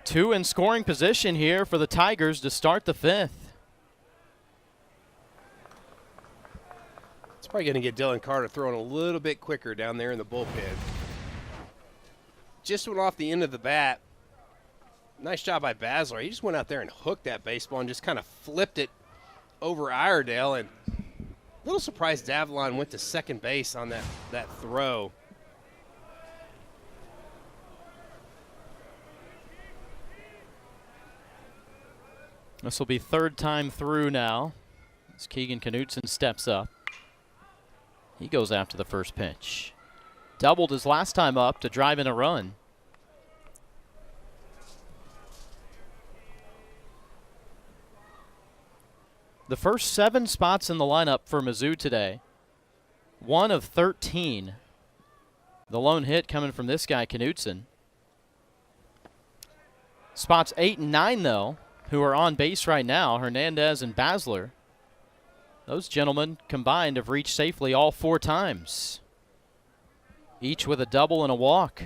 2 in scoring position here for the Tigers to start the fifth.
It's probably going to get Dylan Carter throwing a little bit quicker down there in the bullpen. Just went off the end of the bat. Nice job by Basler. He just went out there and hooked that baseball and just kind of flipped it over Iredale, and a little surprised Davalon went to second base on that throw.
This will be third time through now as Keegan Knutson steps up. He goes after the first pitch. Doubled his last time up to drive in a run. The first 7 spots in the lineup for Mizzou today. 1 of 13. The lone hit coming from this guy, Knutson. Spots 8 and 9, though, who are on base right now, Hernandez and Basler. Those gentlemen combined have reached safely all 4 times, each with a double and a walk.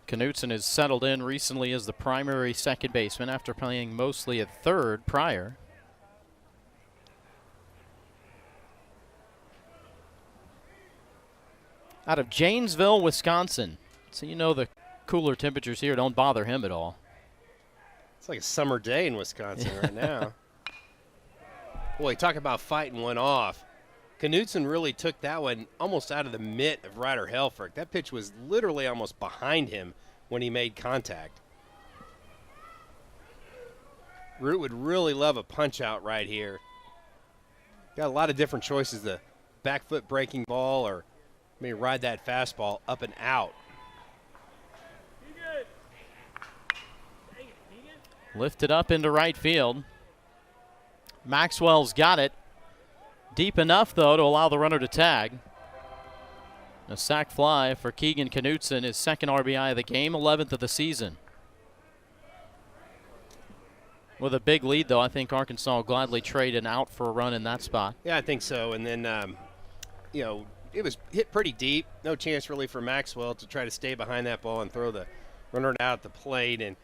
Knutson has settled in recently as the primary second baseman after playing mostly at third prior. Out of Janesville, Wisconsin. So you know the cooler temperatures here don't bother him at all.
It's like a summer day in Wisconsin right now. Boy, talk about fighting one off. Knutson really took that one almost out of the mitt of Ryder Helfrich. That pitch was literally almost behind him when he made contact. Root would really love a punch out right here. Got a lot of different choices. The back foot breaking ball, or maybe ride that fastball up and out.
Lifted up into right field. Maxwell's got it. Deep enough, though, to allow the runner to tag. A sac fly for Keegan Knutson, his second RBI of the game, 11th of the season. With a big lead, though, I think Arkansas will gladly trade an out for a run in that spot.
Yeah, I think so. And then, you know, it was hit pretty deep. No chance really for Maxwell to try to stay behind that ball and throw the Runner out at the plate, and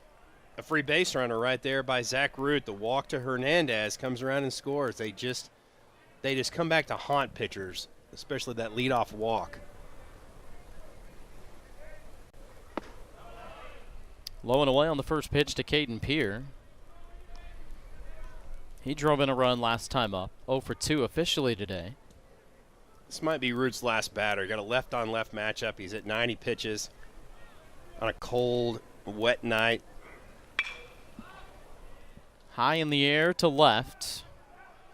a free base runner right there by Zach Root. The walk to Hernandez comes around and scores. They just come back to haunt pitchers, especially that leadoff walk.
Low and away on the first pitch to Caden Peer. He drove in a run last time up. 0 for 2 officially today.
This might be Root's last batter. Got a left-on-left matchup. He's at 90 pitches on a cold, wet night.
High in the air to left.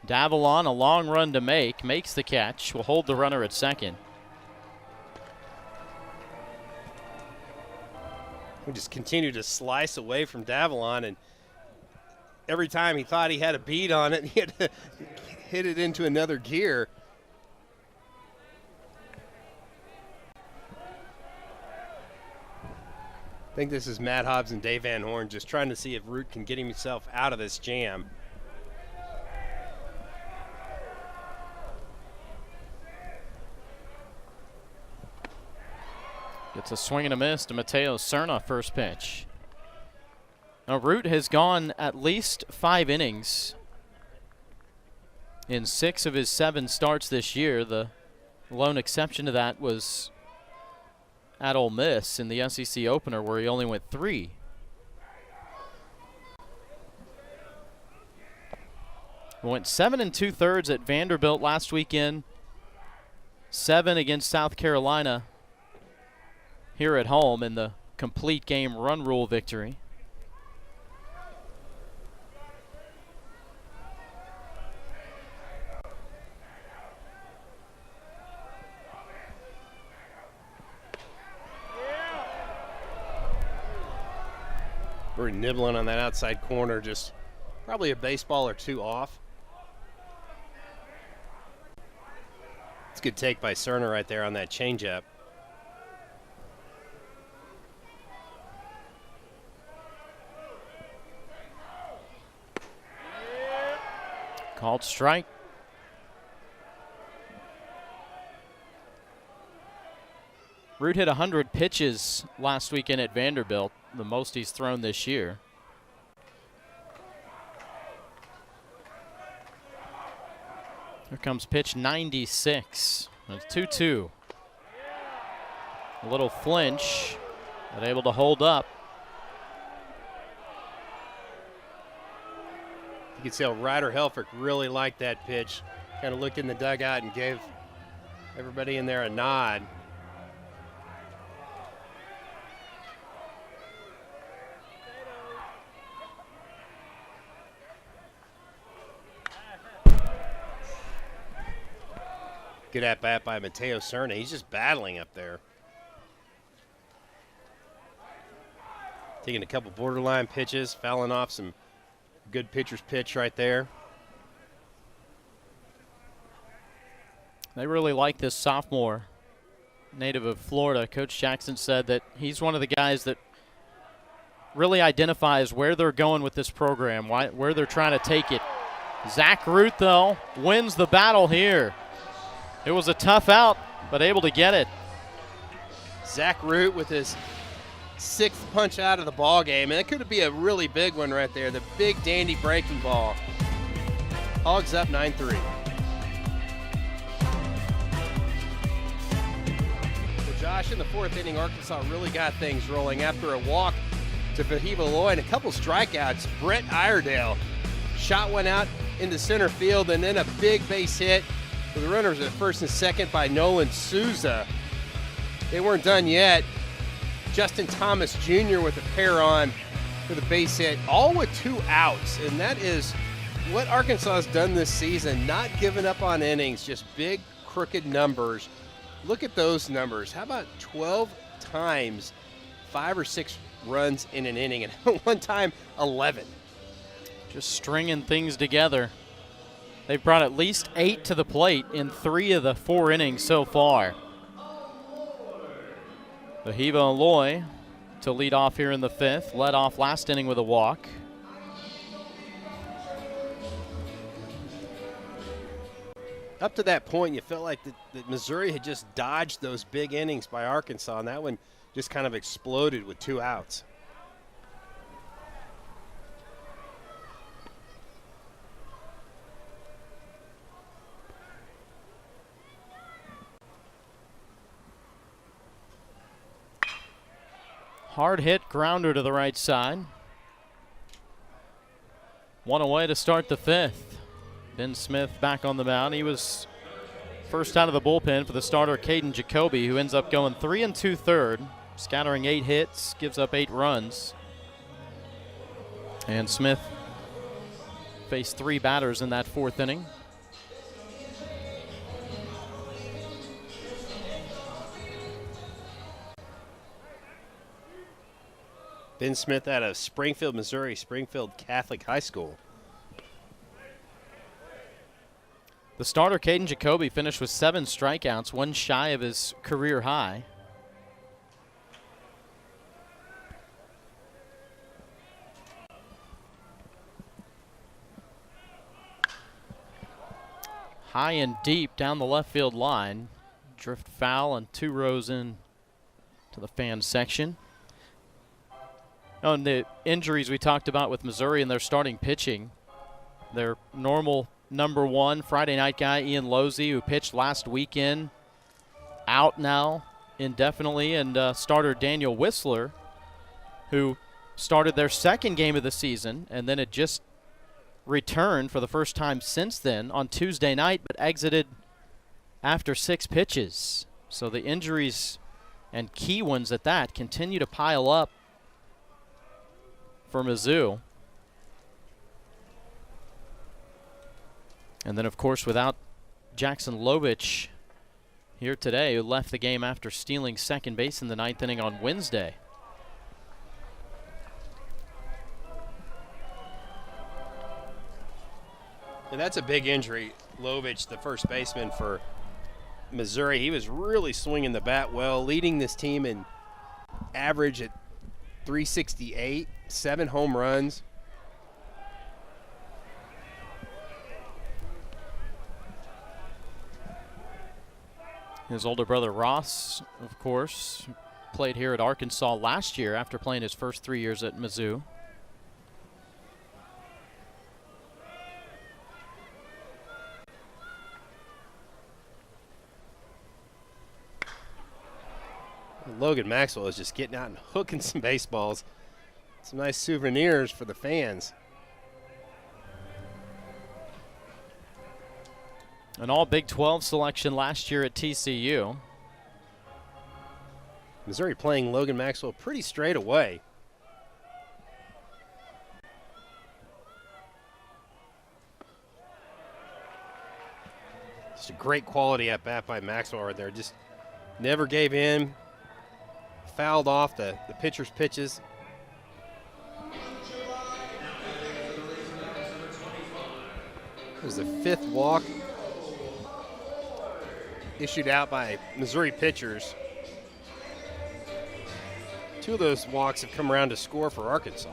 Davalon, a long run to make. Makes the catch. Will hold the runner at second.
We just continue to slice away from Davalon, and every time he thought he had a beat on it, he had to hit it into another gear. I think this is Matt Hobbs and Dave Van Horn just trying to see if Root can get himself out of this jam.
Gets a swing and a miss to Mateo Cerna, first pitch. Now, Root has gone at least 5 innings in 6 of his 7 starts this year. The lone exception to that was at Ole Miss in the SEC opener, where he only went 3. Went 7 2/3 at Vanderbilt last weekend. 7 against South Carolina here at home in the complete game run rule victory.
We're nibbling on that outside corner, just probably a baseball or 2 off. It's a good take by Cerna right there on that changeup.
Called strike. Root hit 100 pitches last weekend at Vanderbilt, the most he's thrown this year. Here comes pitch 96. It's 2-2. A little flinch, but able to hold up.
You can see how Ryder Helfrich really liked that pitch. Kind of looked in the dugout and gave everybody in there a nod. Good at bat by Mateo Cerna. He's just battling up there. Taking a couple borderline pitches, fouling off some good pitcher's pitch right there.
They really like this sophomore, native of Florida. Coach Jackson said that he's one of the guys that really identifies where they're going with this program, where they're trying to take it. Zach Root, though, wins the battle here. It was a tough out, but able to get it.
Zach Root with his 6th punch out of the ball game, and it could be a really big one right there. The big dandy breaking ball. Hogs up 9-3. So Josh, in the 4th inning, Arkansas really got things rolling after a walk to Fahiba Loy and a couple strikeouts. Brett Iredale shot one out into center field, and then a big base hit for the runners at first and second by Nolan Souza. They weren't done yet. Justin Thomas Jr. with a pair on for the base hit, all with 2 outs. And that is what Arkansas has done this season, not giving up on innings, just big, crooked numbers. Look at those numbers. How about 12 times 5 or 6 runs in an inning, and one time 11.
Just stringing things together. They've brought at least 8 to the plate in 3 of the 4 innings so far. Fahiba Aloy to lead off here in the 5th. Led off last inning with a walk.
Up to that point, you felt like that Missouri had just dodged those big innings by Arkansas, and that one just kind of exploded with 2 outs.
Hard hit grounder to the right side. 1 away to start the 5th. Ben Smith back on the mound. He was first out of the bullpen for the starter, Caden Jacoby, who ends up going 3 2/3, scattering 8 hits, gives up 8 runs. And Smith faced 3 batters in that 4th inning.
Ben Smith out of Springfield, Missouri, Springfield Catholic High School.
The starter, Caden Jacoby, finished with 7 strikeouts, 1 shy of his career high. High and deep down the left field line. Drift foul and 2 rows in to the fan section. Oh, and the injuries we talked about with Missouri and their starting pitching. Their normal number 1 Friday night guy, Ian Losey, who pitched last weekend, out now indefinitely, and starter Daniel Whistler, who started their 2nd game of the season and then had just returned for the first time since then on Tuesday night, but exited after 6 pitches. So the injuries, and key ones at that, continue to pile up for Mizzou. And then, of course, without Jackson Lovich here today, who left the game after stealing second base in the 9th inning on Wednesday.
And that's a big injury. Lovich, the first baseman for Missouri, he was really swinging the bat well, leading this team in average at .368, 7 home runs.
His older brother Ross, of course, played here at Arkansas last year after playing his first 3 years at Mizzou.
Logan Maxwell is just getting out and hooking some baseballs. Some nice souvenirs for the fans.
An all Big 12 selection last year at TCU.
Missouri playing Logan Maxwell pretty straight away. Just a great quality at bat by Maxwell right there. Just never gave in. Fouled off the pitcher's pitches. It was the 5th walk issued out by Missouri pitchers. 2 of those walks have come around to score for Arkansas.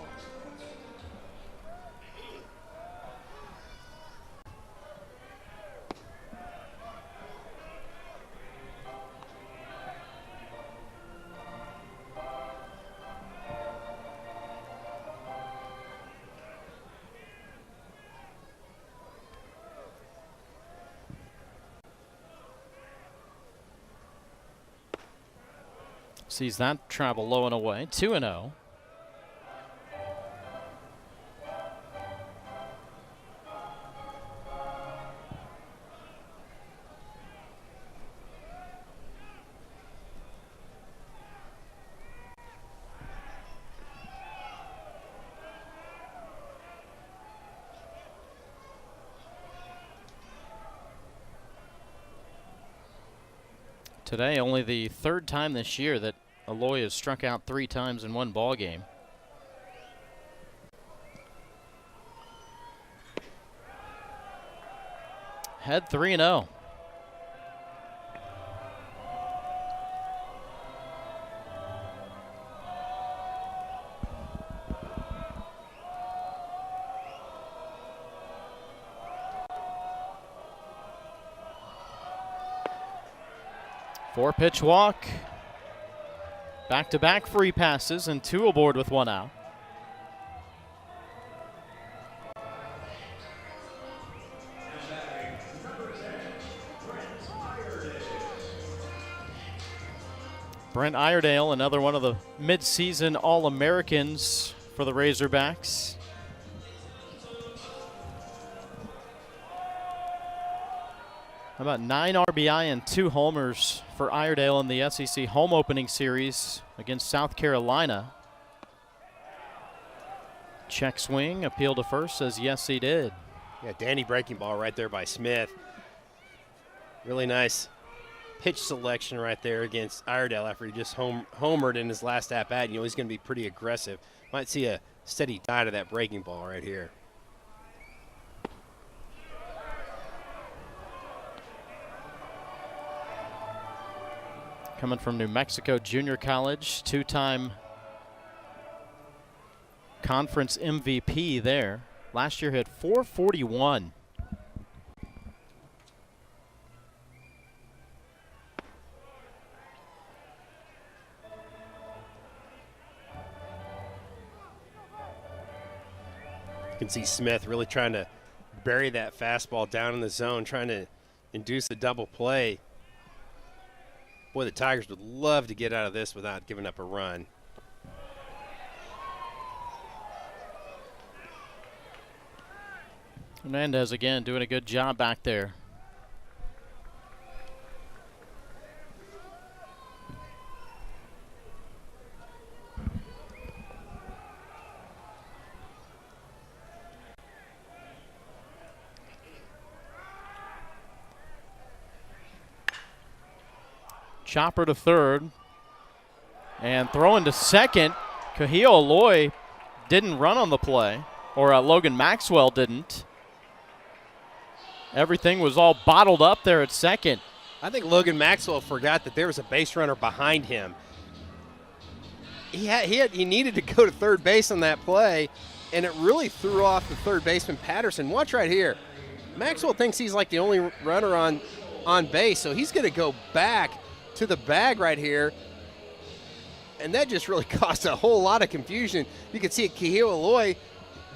Sees that travel low and away. 2-0. Today, only the 3rd time this year that Aloy has struck out 3 times in one ball game. Head 3-0. Four-pitch walk. Back-to-back free passes and 2 aboard with 1 out. Brent Iredale, another one of the mid-season All-Americans for the Razorbacks. How about 9 RBI and 2 homers for Iredale in the SEC home opening series against South Carolina. Check swing, appeal to first, says yes he did.
Yeah, dandy breaking ball right there by Smith. Really nice pitch selection right there against Iredale after he just homered in his last at-bat. You know, he's going to be pretty aggressive. Might see a steady dive to that breaking ball right here.
Coming from New Mexico Junior College, 2-time conference MVP there. Last year hit .441.
You can see Smith really trying to bury that fastball down in the zone, trying to induce a double play. Boy, the Tigers would love to get out of this without giving up a run.
Hernandez again doing a good job back there. Chopper to third. And throwing to second. Kozeal Aloy didn't run on the play. Or Logan Maxwell didn't. Everything was all bottled up there at second.
I think Logan Maxwell forgot that there was a base runner behind him. He needed to go to third base on that play, and it really threw off the third baseman Patterson. Watch right here. Maxwell thinks he's like the only runner on base, so he's going to go back to the bag right here, and that just really caused a whole lot of confusion. You can see Kozeal Aloy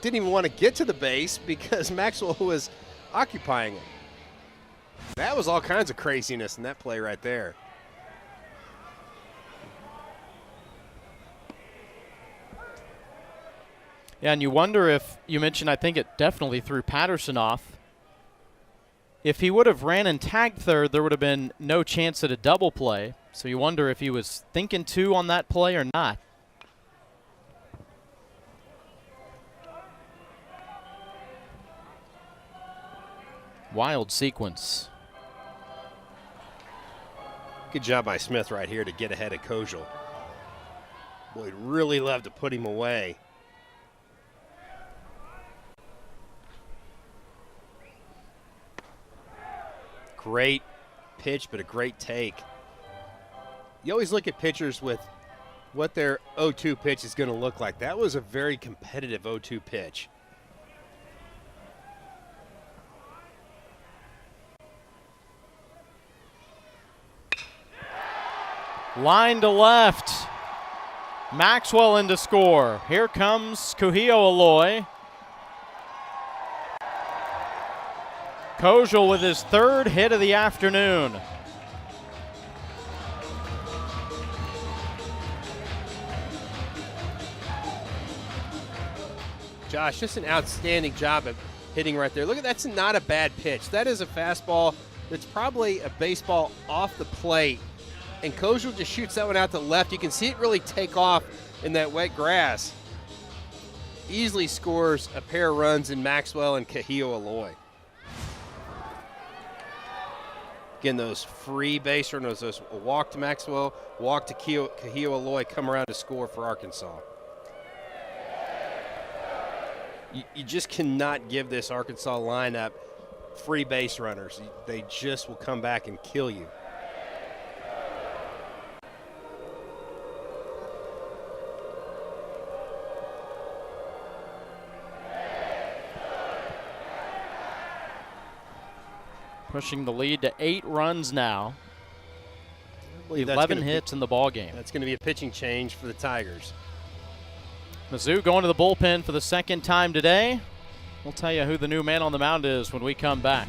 didn't even want to get to the base because Maxwell was occupying it. That was all kinds of craziness in that play right there.
Yeah, and you wonder if, you mentioned, I think it definitely threw Patterson off. If he would have ran and tagged third, there would have been no chance at a double play. So you wonder if he was thinking 2 on that play or not. Wild sequence.
Good job by Smith right here to get ahead of Kozeal. Boy, he'd really love to put him away. Great pitch, but a great take. You always look at pitchers with what their 0-2 pitch is going to look like. That was a very competitive 0-2 pitch.
Line to left. Maxwell in to score. Here comes Kozeal Aloy. Kozeal with his 3rd hit of the afternoon.
Josh, just an outstanding job of hitting right there. Look at that's not a bad pitch. That is a fastball that's probably a baseball off the plate. And Kozeal just shoots that one out to the left. You can see it really take off in that wet grass. Easily scores a pair of runs in Maxwell and Kozeal Aloy. Again, those free base runners, those walk to Maxwell, walk to Kozeal Aloy, come around to score for Arkansas. You just cannot give this Arkansas lineup free base runners. They just will come back and kill you.
Pushing the lead to 8 runs now. 11 hits in the ball game.
That's going to be a pitching change for the Tigers.
Mizzou going to the bullpen for the second time today. We'll tell you who the new man on the mound is when we come back.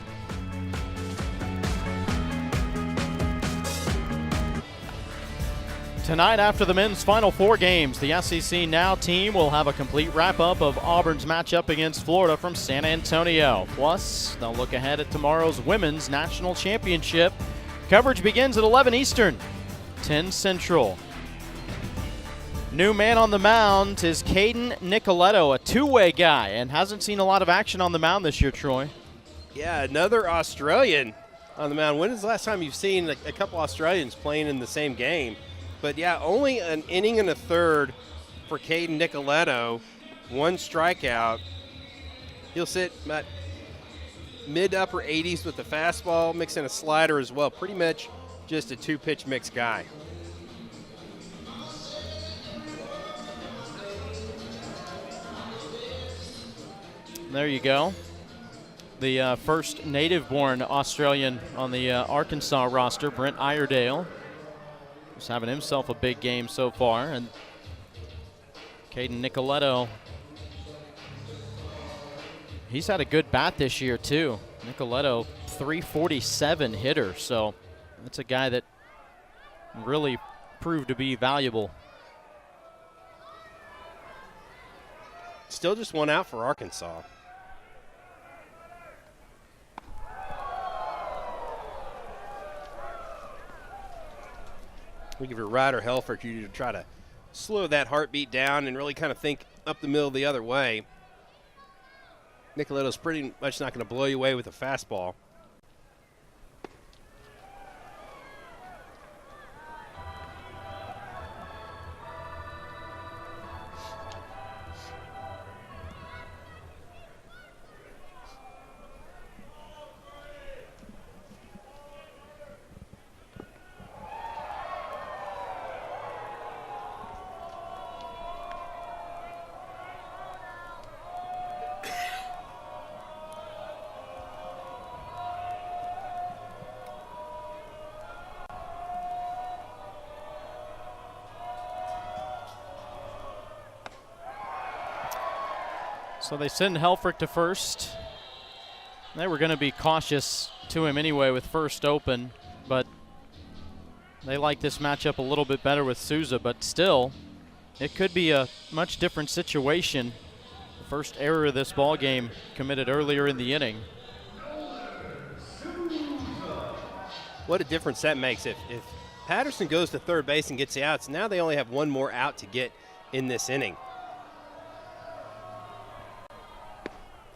Tonight, after the men's Final Four games, the SEC Now team will have a complete wrap-up of Auburn's matchup against Florida from San Antonio. Plus, they'll look ahead at tomorrow's Women's National Championship. Coverage begins at 11 Eastern, 10 Central. New man on the mound is Caden Nicoletto, a two-way guy, and hasn't seen a lot of action on the mound this year, Troy.
Yeah, another Australian on the mound. When is the last time you've seen a couple Australians playing in the same game? But yeah, only an inning and a third for Caden Nicoletto, 1 strikeout. He'll sit at mid upper 80s with the fastball, mix in a slider as well. Pretty much just a 2-pitch mix guy.
There you go. The first native-born Australian on the Arkansas roster, Brent Iredale. He's having himself a big game so far. And Caden Nicoletto, he's had a good bat this year too. Nicoletto, 347 hitter, so that's a guy that really proved to be valuable.
Still just 1 out for Arkansas. Looking for Ryder Helfrich to try to slow that heartbeat down and really kind of think up the middle the other way. Nicoletto's pretty much not going to blow you away with a fastball.
So they send Helfrich to first. They were going to be cautious to him anyway with first open, but they like this matchup a little bit better with Souza, but still, it could be a much different situation. The first error of this ball game committed earlier in the inning.
What a difference that makes. If Patterson goes to third base and gets the outs, now they only have 1 more out to get in this inning.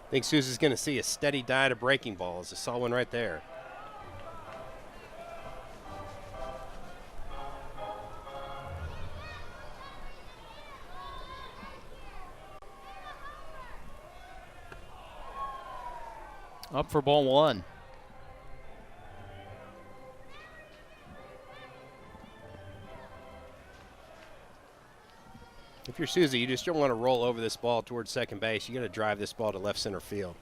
I think Sousa's going to see a steady diet of breaking balls. I saw one right there.
Up for ball 1.
If you're Sousa, you just don't want to roll over this ball towards second base. You got to drive this ball to left center field.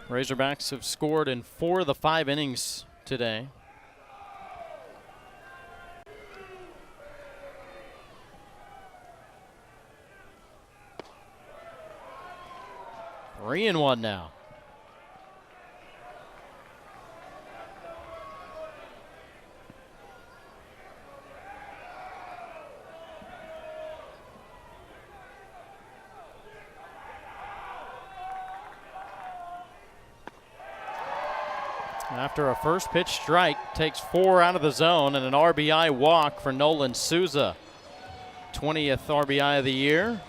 Razorbacks have scored in 4 of the 5 innings today. Three and 1 now. After a first pitch strike, takes 4 out of the zone and an RBI walk for Nolan Souza. 20th RBI of the year.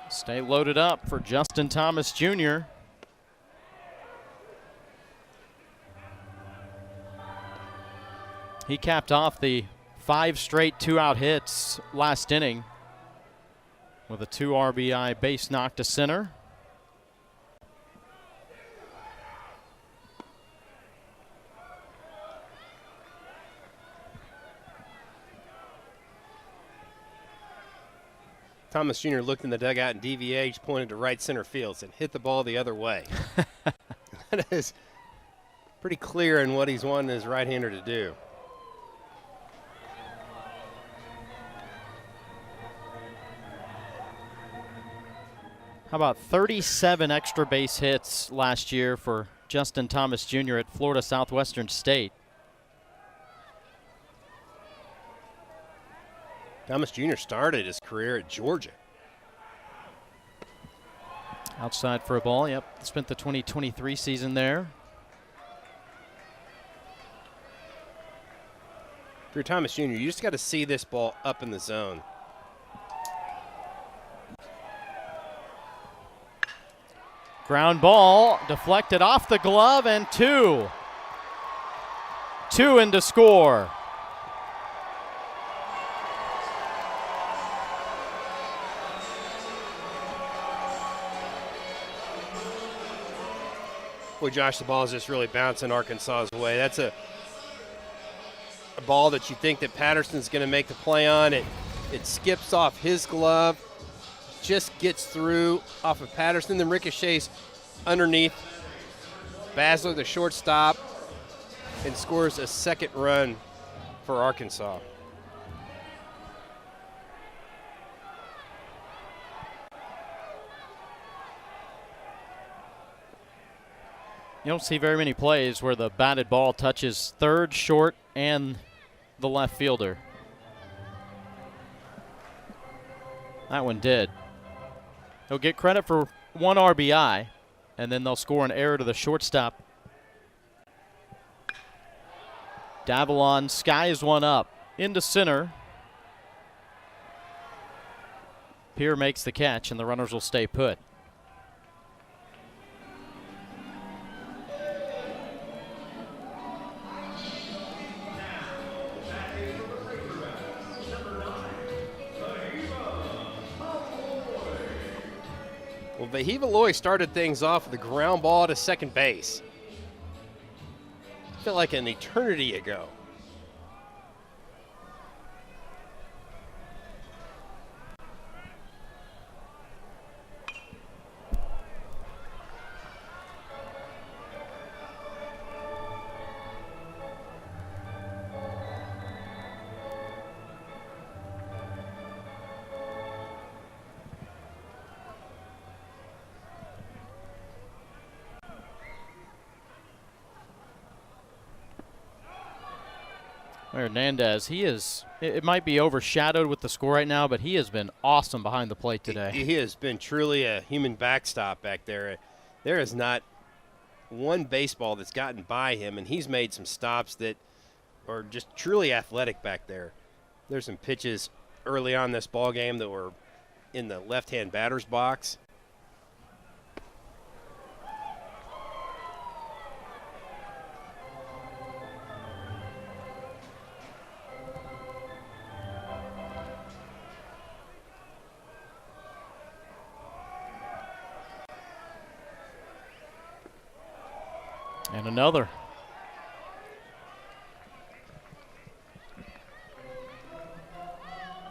Stay loaded up for Justin Thomas Jr. He capped off the 5 straight 2-out hits last inning with a 2 RBI base knock to center.
Thomas Jr. looked in the dugout and DVH pointed to right center field and hit the ball the other way. That is pretty clear in what he's wanting his right-hander to do.
How about 37 extra base hits last year for Justin Thomas Jr. at Florida Southwestern State?
Thomas Jr. started his career at Georgia.
Outside for a ball, yep. Spent the 2023 season there.
If you're Thomas Jr., you just got to see this ball up in the zone.
Ground ball, deflected off the glove, and 2. 2 in to score.
Boy, Josh, the ball is just really bouncing Arkansas's way. That's a ball that you think that Patterson's going to make the play on. It skips off his glove, just gets through off of Patterson, then ricochets underneath Basler, the shortstop, and scores a second run for Arkansas.
You don't see very many plays where the batted ball touches third, short, and the left fielder. That one did. He'll get credit for 1 RBI, and then they'll score an error to the shortstop. Davalon skies one up into center. Pierre makes the catch, and the runners will stay put.
Well, Vahiva Loy started things off with a ground ball to second base. I feel like an eternity ago.
Hernandez, it might be overshadowed with the score right now, but he has been awesome behind the plate today.
He has been truly a human backstop back there. There is not one baseball that's gotten by him, and he's made some stops that are just truly athletic back there. There's some pitches early on this ball game that were in the left-hand batter's box.
And another.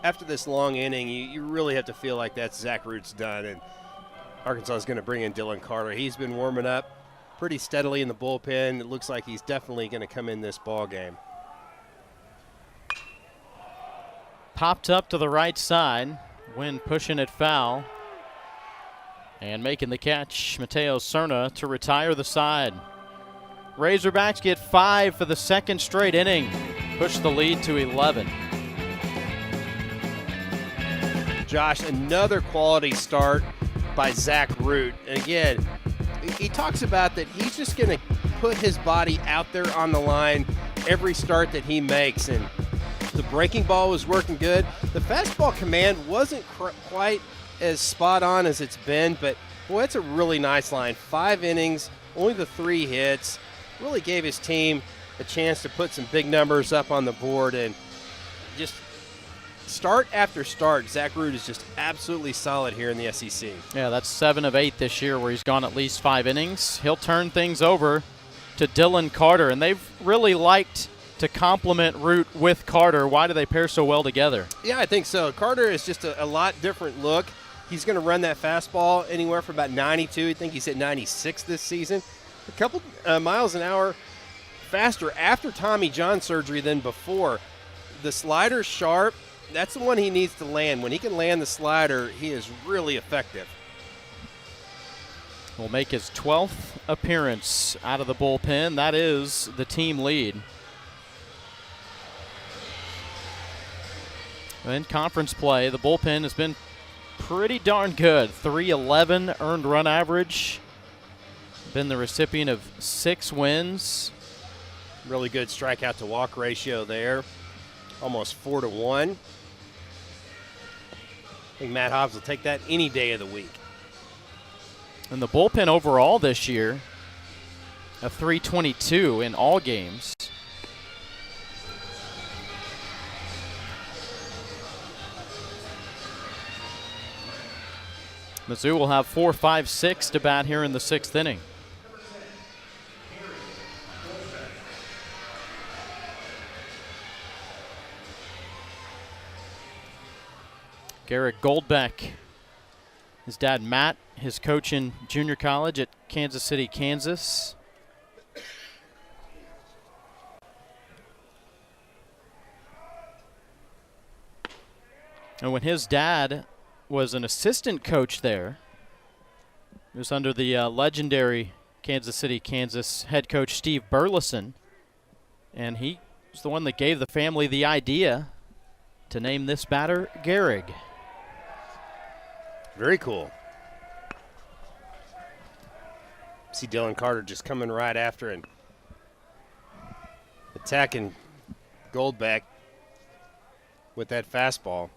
After this long inning, you really have to feel like that's Zach Root's done, and Arkansas is going to bring in Dylan Carter. He's been warming up pretty steadily in the bullpen. It looks like he's definitely going to come in this ball game.
Popped up to the right side. Wind pushing it foul. And making the catch, Mateo Serna to retire the side. Razorbacks get 5 for the second straight inning. Push the lead to 11.
Josh, another quality start by Zach Root. And again, he talks about that he's just going to put his body out there on the line every start that he makes. And the breaking ball was working good. The fastball command wasn't quite as spot on as it's been, but boy, that's a really nice line. 5 innings, only the 3 hits. Really gave his team a chance to put some big numbers up on the board, and just start after start, Zach Root is just absolutely solid here in the SEC.
Yeah, that's 7 of 8 this year where he's gone at least 5 innings. He'll turn things over to Dylan Carter, and they've really liked to complement Root with Carter. Why do they pair so well together?
Yeah, I think so. Carter is just a lot different look. He's going to run that fastball anywhere from about 92. I think he's at 96 this season. A couple miles an hour faster after Tommy John surgery than before. The slider's sharp. That's the one he needs to land. When he can land the slider, he is really effective.
Will make his 12th appearance out of the bullpen. That is the team lead. In conference play, the bullpen has been pretty darn good. 311 earned run average. Been the recipient of 6 wins.
Really good strikeout to walk ratio there. Almost 4-1. I think Matt Hobbs will take that any day of the week.
And the bullpen overall this year, a 322 in all games. Mizzou will have 4, 5, 6 to bat here in the 6th inning. Garrett Goldbeck, his dad Matt, his coach in junior college at Kansas City, Kansas. And when his dad was an assistant coach there, it was under the legendary Kansas City, Kansas head coach Steve Burleson. And he was the one that gave the family the idea to name this batter Gehrig.
Very cool. See Dylan Carter just coming right after and attacking Goldbeck with that fastball.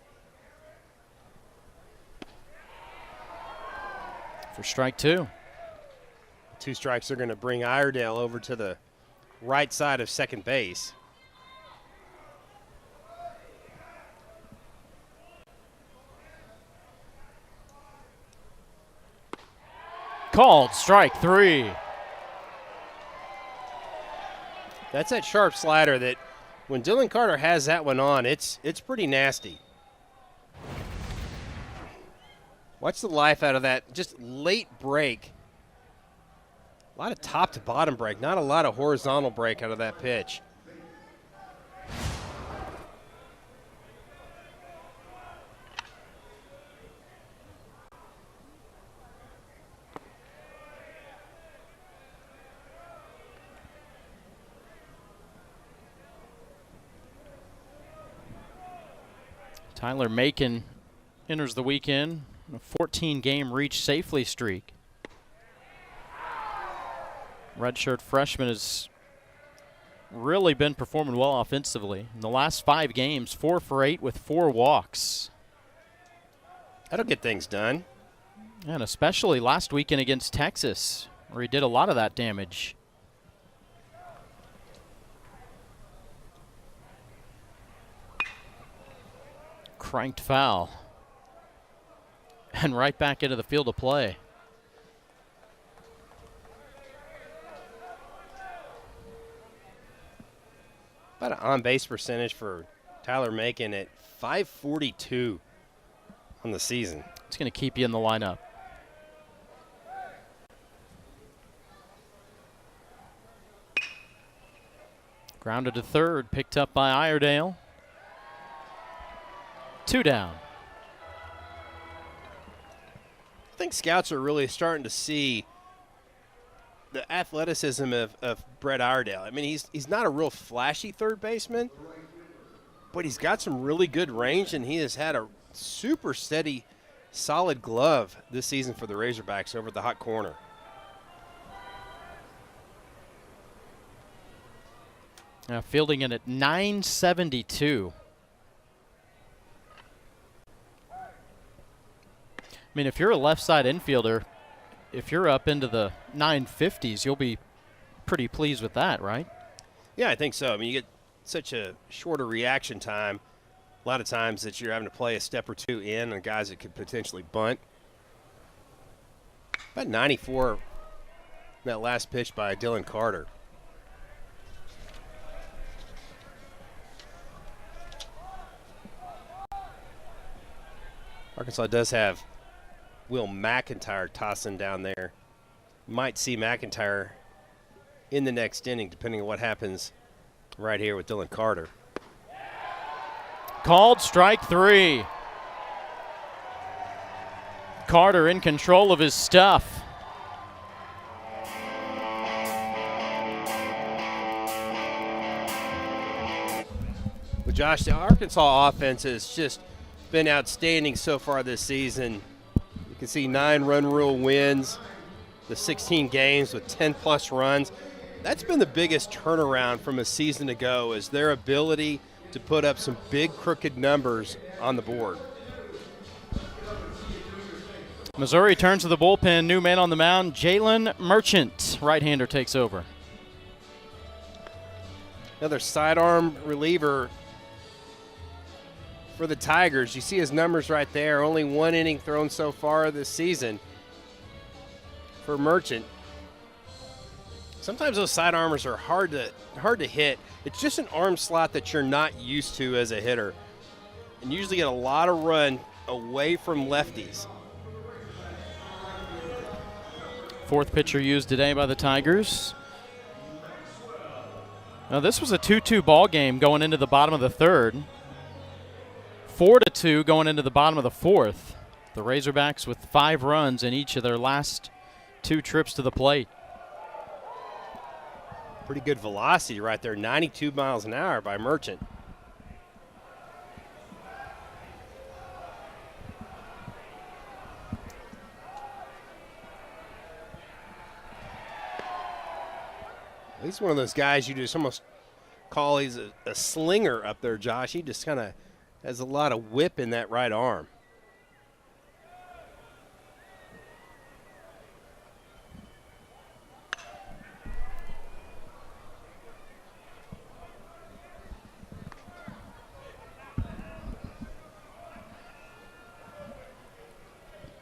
For strike 2.
2 strikes are going to bring Iredale over to the right side of second base.
Called strike 3.
That's that sharp slider that when Dylan Carter has that one on, it's pretty nasty. Watch the life out of that just late break. A lot of top to bottom break, not a lot of horizontal break out of that pitch.
Tyler Macon enters the weekend on a 14-game reach safely streak. Redshirt freshman has really been performing well offensively. In the last 5 games, 4 for 8 with 4 walks.
That'll get things done.
And especially last weekend against Texas, where he did a lot of that damage. Cranked foul. And right back into the field of play.
About an on-base percentage for Tyler Macon at .542 on the season.
It's going to keep you in the lineup. Grounded to third, picked up by Iredale. 2 down.
I think scouts are really starting to see the athleticism of Brett Iredale. I mean, he's not a real flashy third baseman, but he's got some really good range, and he has had a super steady, solid glove this season for the Razorbacks over at the hot corner.
Now fielding in at .972. I mean, if you're a left side infielder, if you're up into the 950s, you'll be pretty pleased with that, right?
Yeah, I think so. I mean, you get such a shorter reaction time A lot of times that you're having to play a step or two in on guys that could potentially bunt. About 94 that last pitch by Dylan Carter. Arkansas does have Will McIntyre tossing down there. Might see McIntyre in the next inning, depending on what happens right here with Dylan Carter.
Called strike 3. Carter in control of his stuff.
Well, Josh, the Arkansas offense has just been outstanding so far this season. You can see 9 run rule wins, the 16 games with 10-plus runs. That's been the biggest turnaround from a season ago, is their ability to put up some big crooked numbers on the board.
Missouri turns to the bullpen. New man on the mound, Jalen Merchant. Right-hander takes over.
Another sidearm reliever for the Tigers. You see his numbers right there. Only 1 inning thrown so far this season for Merchant. Sometimes those sidearmers are hard to hit. It's just an arm slot that you're not used to as a hitter. And usually get a lot of run away from lefties.
4th pitcher used today by the Tigers. Now this was a 2-2 ball game going into the bottom of the 3rd. 4-2 going into the bottom of the 4th. The Razorbacks with 5 runs in each of their last 2 trips to the plate.
Pretty good velocity right there, 92 miles an hour by Merchant. He's one of those guys you just almost call he's a slinger up there, Josh. He just kind of has a lot of whip in that right arm.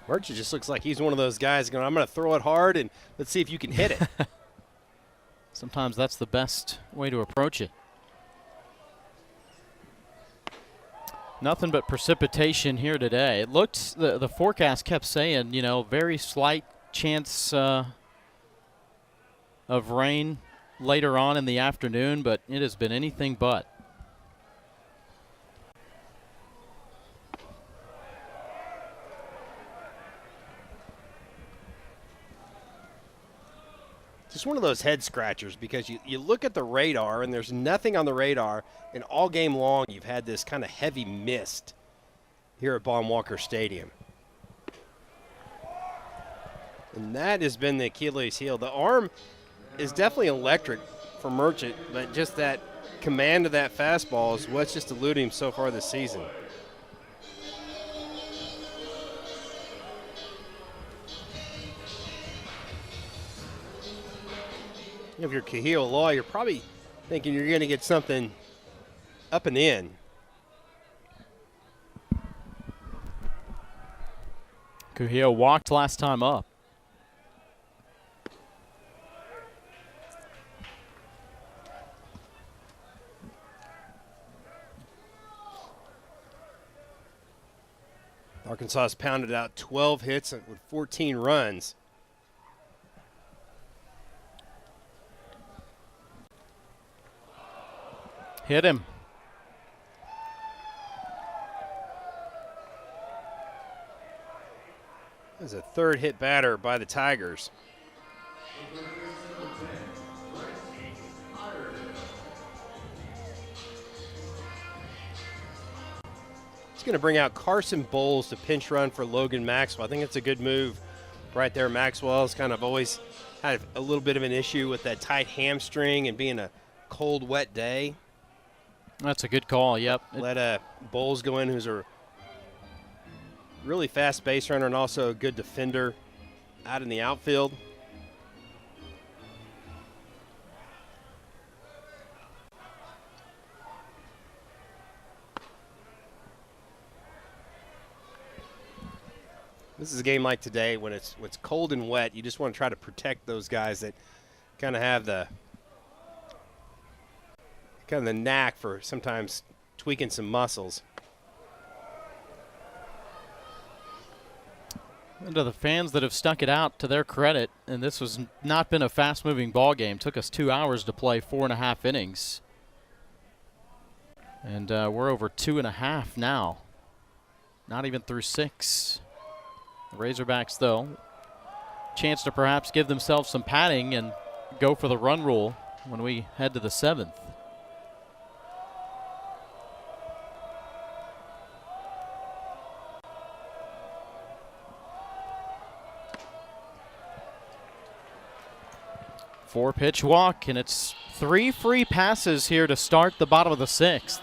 Merchant just looks like he's one of those guys going, I'm going to throw it hard and let's see if you can hit it.
Sometimes that's the best way to approach it. Nothing but precipitation here today. It looked, the forecast kept saying, you know, very slight chance of rain later on in the afternoon, but it has been anything but.
Just one of those head scratchers because you look at the radar and there's nothing on the radar, and all game long you've had this kind of heavy mist here at Baum-Walker Stadium. And that has been the Achilles heel. The arm is definitely electric for Merchant, but just that command of that fastball is what's just eluding him so far this season. If you're Kozeal Law, you're probably thinking you're going to get something up and in.
Kozeal walked last time up.
Arkansas has pounded out 12 hits with 14 runs.
Hit him.
That's a 3rd hit batter by the Tigers. He's going to bring out Carson Bowles to pinch run for Logan Maxwell. I think it's a good move right there. Maxwell's kind of always had a little bit of an issue with that tight hamstring and being a cold, wet day.
That's a good call, yep.
Let Bowles go in, who's a really fast base runner and also a good defender out in the outfield. This is a game like today when it's cold and wet. You just want to try to protect those guys that kind of have the knack for sometimes tweaking some muscles.
And to the fans that have stuck it out, to their credit, and this has not been a fast-moving ball game. Took us 2 hours to play 4.5 innings. And we're over 2.5 now. Not even through 6. The Razorbacks, though, chance to perhaps give themselves some padding and go for the run rule when we head to the 7th. Four-pitch walk, and it's 3 free passes here to start the bottom of the 6th.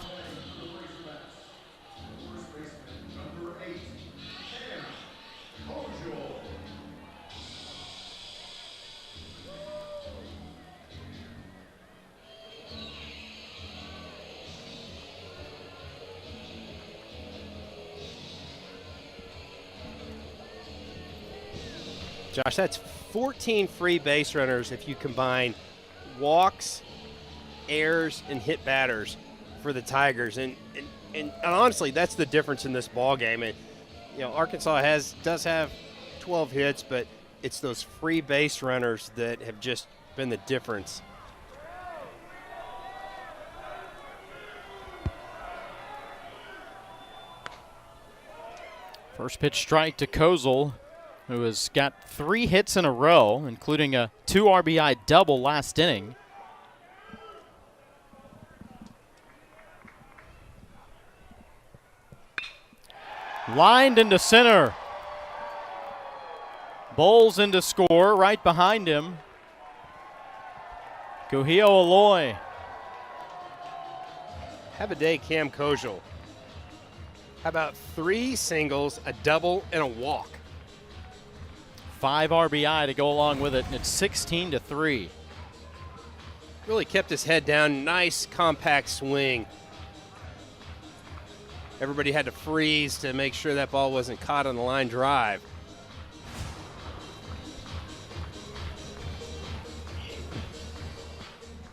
Josh, that's 14 free base runners if you combine walks, errors, and hit batters for the Tigers. And honestly, that's the difference in this ball game. And you know, Arkansas does have 12 hits, but it's those free base runners that have just been the difference.
First pitch strike to Kozeal, who has got 3 hits in a row, including a 2 RBI double last inning. Lined into center. Bowles into score right behind him. Kozeal Aloy.
Have a day, Cam Kozeal. How about 3 singles, a double, and a walk?
5 RBI to go along with it, and it's 16-3.
Really kept his head down. Nice compact swing. Everybody had to freeze to make sure that ball wasn't caught on the line drive.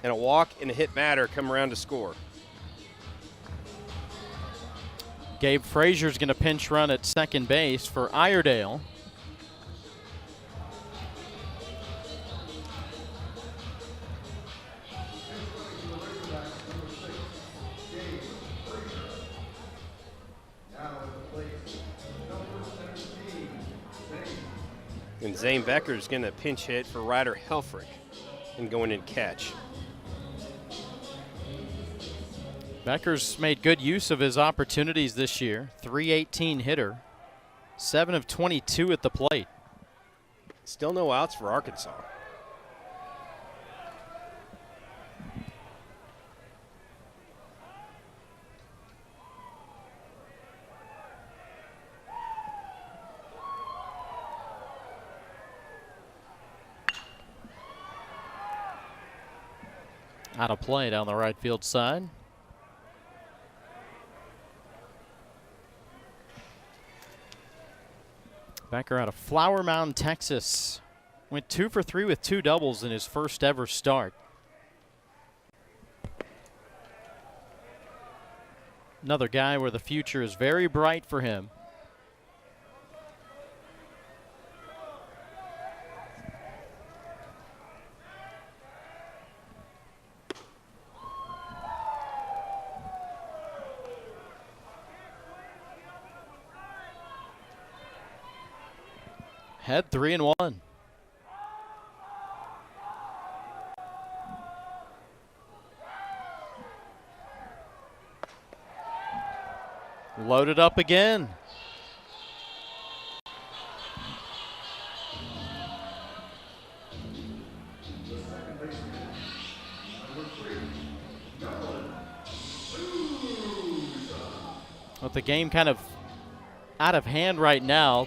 And a walk and a hit batter come around to score.
Gabe Frazier's going to pinch run at second base for Iredale.
And Zane Becker's going to pinch hit for Ryder Helfrich and going in catch.
Becker's made good use of his opportunities this year. .318 hitter, 7 of 22 at the plate.
Still no outs for Arkansas.
Out of play down the right field side. Becker out of Flower Mound, Texas. Went 2 for 3 with 2 doubles in his first ever start. Another guy where the future is very bright for him. Head 3-1. Loaded up again. With the game kind of out of hand right now,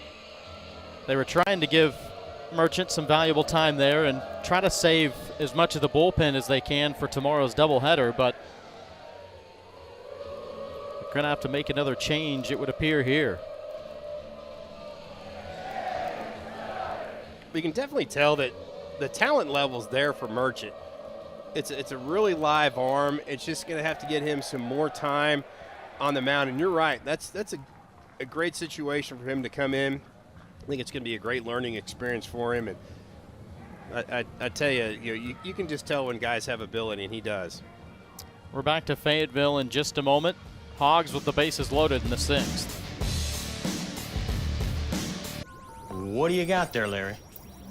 they were trying to give Merchant some valuable time there and try to save as much of the bullpen as they can for tomorrow's doubleheader, but they're going to have to make another change, it would appear, here.
you can definitely tell that the talent level's there for Merchant. It's a really live arm. It's just going to have to get him some more time on the mound. And you're right, that's a great situation for him to come in. I think it's going to be a great learning experience for him. And I tell you, you can just tell when guys have ability, and he does.
We're back to Fayetteville in just a moment. Hogs with the bases loaded in the 6th.
What do you got there, Larry?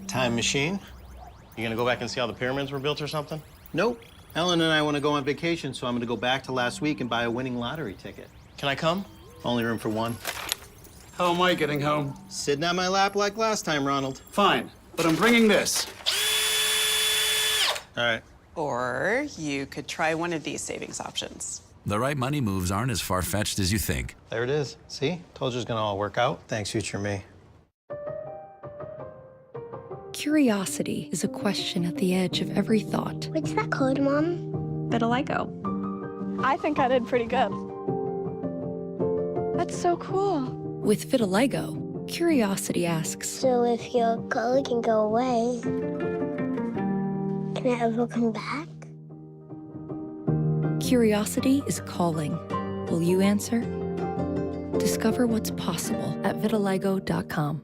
Time machine?
You gonna go back and see how the pyramids were built or something?
Nope. Ellen and I want to go on vacation, so I'm going to go back to last week and buy a winning lottery ticket.
Can I come?
Only room for one.
How am I getting home?
Sitting on my lap like last time, Ronald.
Fine, but I'm bringing this.
All right.
Or you could try one of these savings options.
The right money moves aren't as far-fetched as you think.
There it is. See? Told you it's going to all work out. Thanks, future me.
Curiosity is a question at the edge of every thought.
What's that called, Mom?
Vitiligo. I think I did pretty good. That's so cool.
With vitiligo, curiosity asks,
So if your color can go away, can it ever come back?
curiosity is calling. Will you answer? Discover what's possible at vitiligo.com.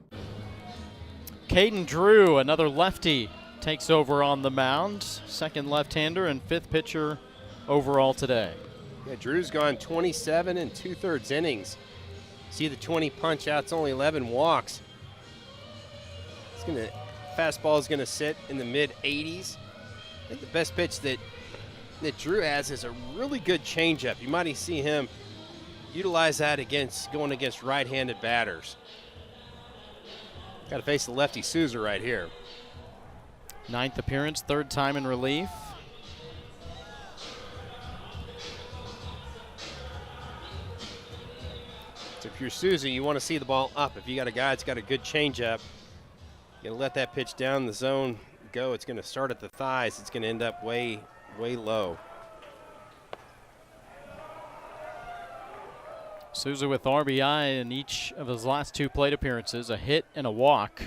Caden Drew, another lefty, takes over on the mound. Second left-hander and 5th pitcher overall today.
Yeah, Drew's gone 27 and 2/3 innings. See the 20 punch outs, only 11 walks. Fastball is gonna sit in the mid-80s. I think the best pitch that Drew has is a really good changeup. You might see him utilize that going against right-handed batters. Got to face the lefty Souza right here.
9th appearance, 3rd time in relief.
So if you're Souza, you want to see the ball up. If you got a guy that's got a good changeup, you're going to let that pitch down the zone go. It's going to start at the thighs. It's going to end up way low.
Souza with RBI in each of his last 2 plate appearances, a hit and a walk.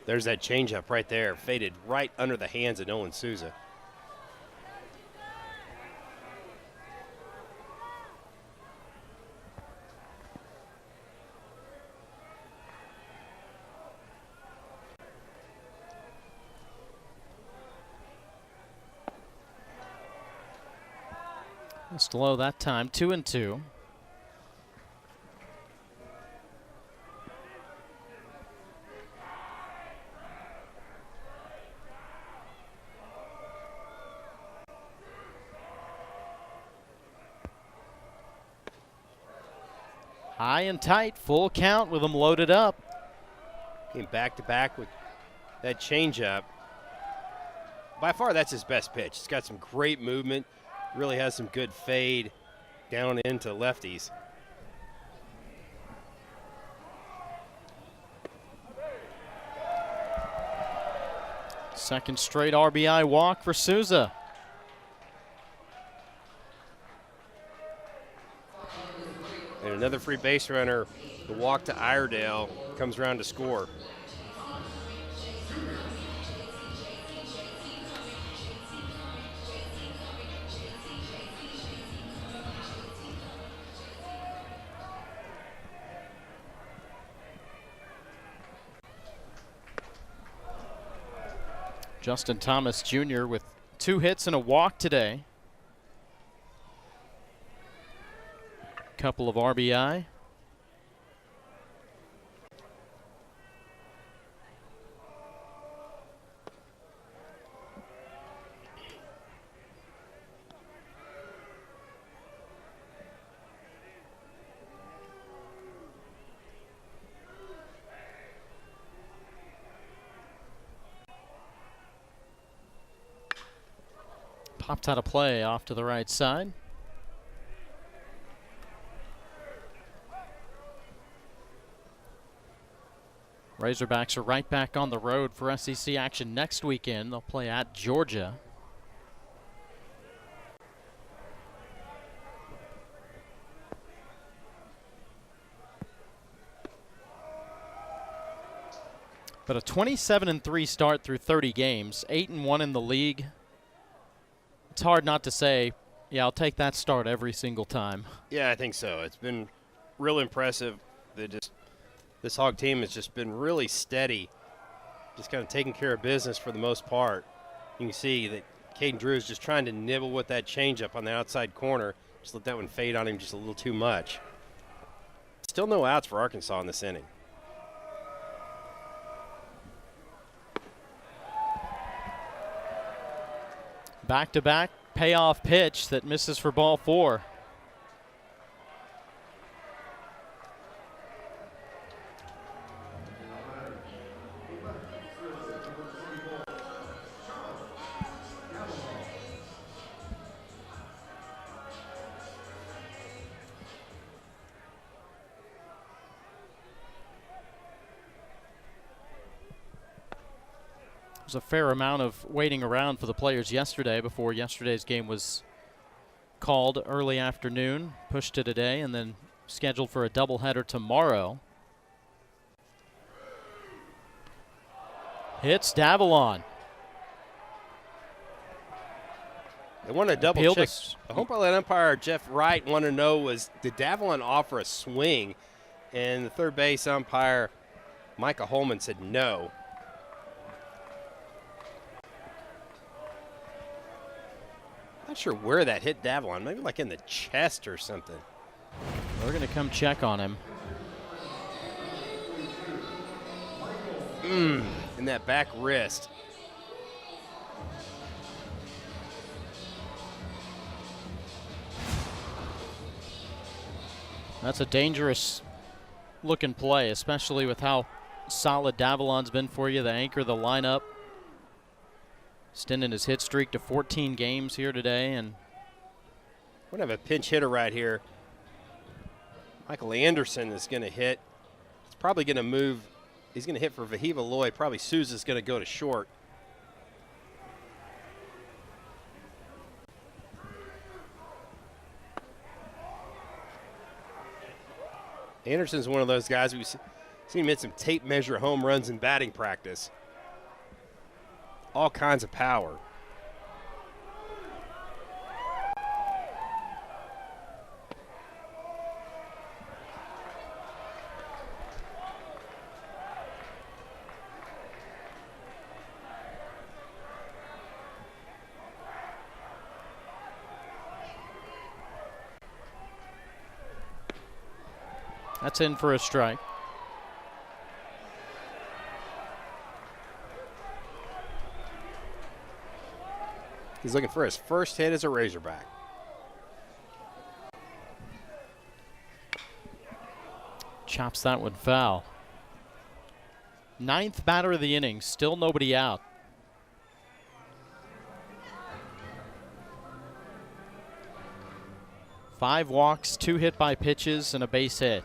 There's that changeup right there, faded right under the hands of Nolan Souza.
Just low that time, 2-2. High and tight, full count with them loaded up.
Came back to back with that changeup. By far, that's his best pitch. It's got some great movement, really has some good fade down into lefties.
Second straight RBI walk for Souza.
And another free base runner, the walk to Iredale, comes around to score.
Justin Thomas Jr. with 2 hits and a walk today. Couple of RBI. Popped out of play off to the right side. Razorbacks are right back on the road for SEC action next weekend. They'll play at Georgia. But a 27-3 start through 30 games, 8-1 in the league. It's hard not to say, yeah, I'll take that start every single time.
Yeah, I think so. It's been real impressive. This Hog team has just been really steady, just kind of taking care of business for the most part. You can see that Caden Drew is just trying to nibble with that changeup on the outside corner. Just let that one fade on him just a little too much. Still no outs for Arkansas in this inning.
Back-to-back payoff pitch that misses for ball 4. A fair amount of waiting around for the players yesterday before yesterday's game was called early afternoon, pushed to today, and then scheduled for a doubleheader tomorrow. Hits Davalon.
They want to double check. The home plate umpire Jeff Wright wanted to know did Davalon offer a swing, and the third base umpire Micah Holman said no. Not sure where that hit Davalon, maybe like in the chest or something.
We're going to come check on him.
In that back wrist.
That's a dangerous looking play, especially with how solid Davalon's been for you, the anchor of the lineup. Extending his hit streak to 14 games here today. And
we're going to have a pinch hitter right here. Michael Anderson is going to hit. It's probably going to move. He's going to hit for Vahiva Lloyd. Probably Sousa's going to go to short. Anderson's one of those guys we've seen him hit some tape measure home runs in batting practice. All kinds of power.
That's in for a strike.
He's looking for his first hit as a Razorback.
Chops that one foul. 9th batter of the inning, still nobody out. Five walks, 2 hit by pitches, and a base hit.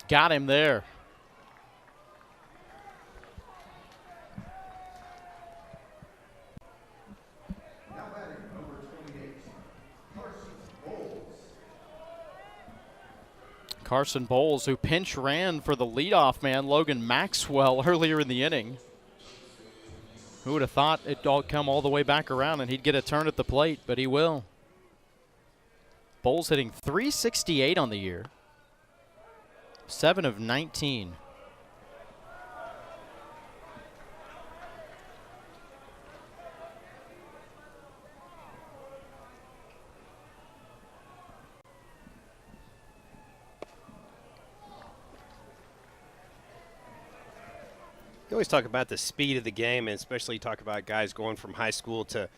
Got him there. Carson Bowles, who pinch ran for the leadoff man, Logan Maxwell, earlier in the inning. Who would have thought it'd all come all the way back around and he'd get a turn at the plate, but he will. Bowles hitting .368 on the year. 7 of 19.
You always talk about the speed of the game, and especially talk about guys going from high school to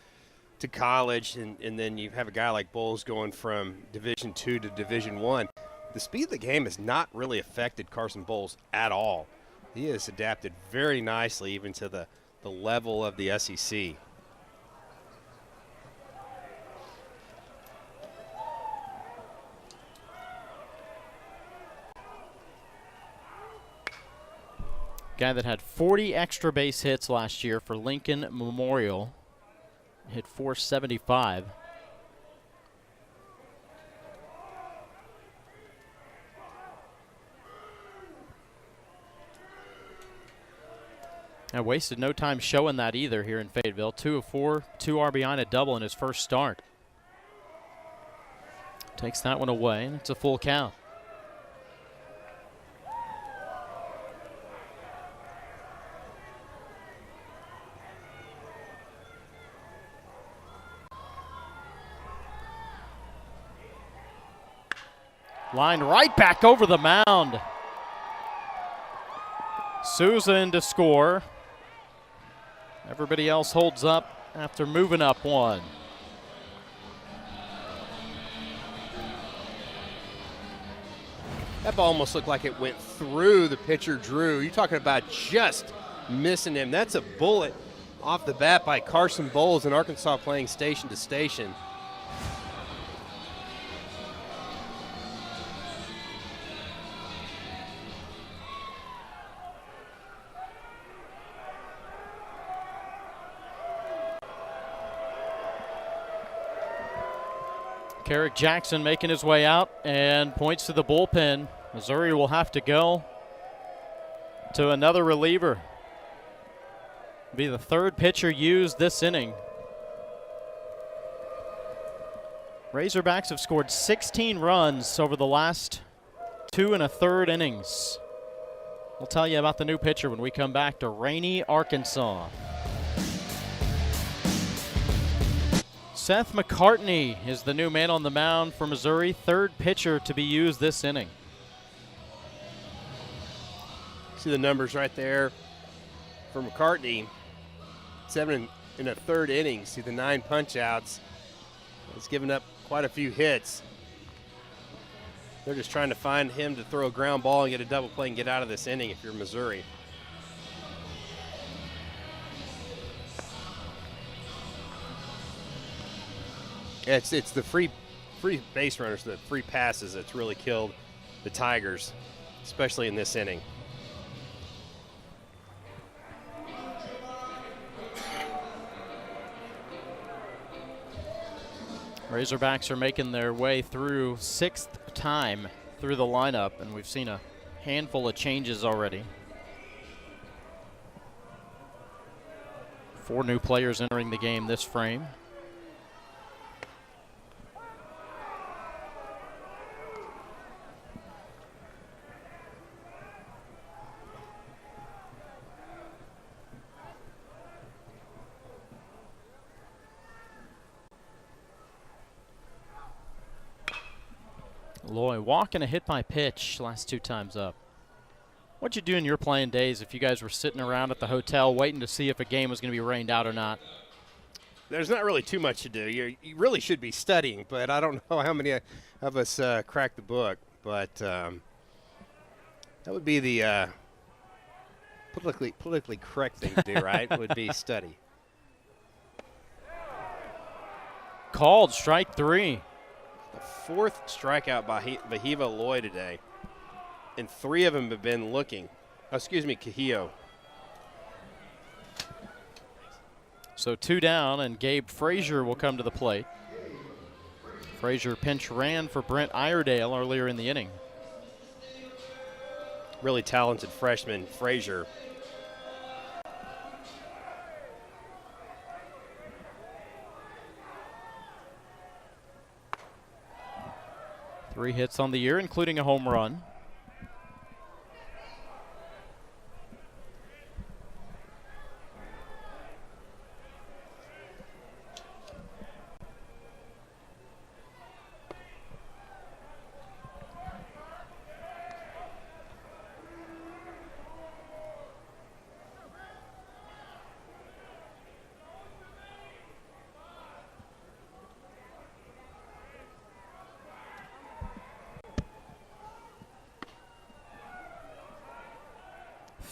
college, and then you have a guy like Bowles going from Division II to Division I. the speed of the game has not really affected Carson Bowles at all. He has adapted very nicely even to the level of the SEC.
Guy that had 40 extra base hits last year for Lincoln Memorial. Hit .475. And wasted no time showing that either here in Fayetteville. 2 of 4, 2 RBI and a double in his first start. Takes that one away, and it's a full count. Line right back over the mound. Souza in to score. Everybody else holds up after moving up one.
That ball almost looked like it went through the pitcher, Drew. You're talking about just missing him. That's a bullet off the bat by Carson Bowles in Arkansas, playing station to station.
Carrick Jackson making his way out and points to the bullpen. Missouri will have to go to another reliever. Be the third pitcher used this inning. Razorbacks have scored 16 runs over the last 2 1/3 innings. We'll tell you about the new pitcher when we come back to Rainy, Arkansas. Seth McCartney is the new man on the mound for Missouri, third pitcher to be used this inning.
See the numbers right there for McCartney. 7 1/3 innings. See the 9 punch-outs. He's given up quite a few hits. They're just trying to find him to throw a ground ball and get a double play and get out of this inning if you're Missouri. It's the free base runners, the free passes that's really killed the Tigers, especially in this inning.
Razorbacks are making their way through 6th time through the lineup, and we've seen a handful of changes already. 4 new players entering the game this frame. Loy walking a hit by pitch last 2 times up. What'd you do in your playing days if you guys were sitting around at the hotel waiting to see if a game was going to be rained out or not?
There's not really too much to do. You really should be studying, but I don't know how many of us crack the book. But that would be the politically correct thing to do, right? Would be study.
Called strike 3.
The 4th strikeout by Bahiva Loy today, and 3 of them have been looking. Kozeal.
So 2 down, and Gabe Frazier will come to the plate. Frazier pinch ran for Brent Iredale earlier in the inning.
Really talented freshman, Frazier.
Three hits on the year, including a home run.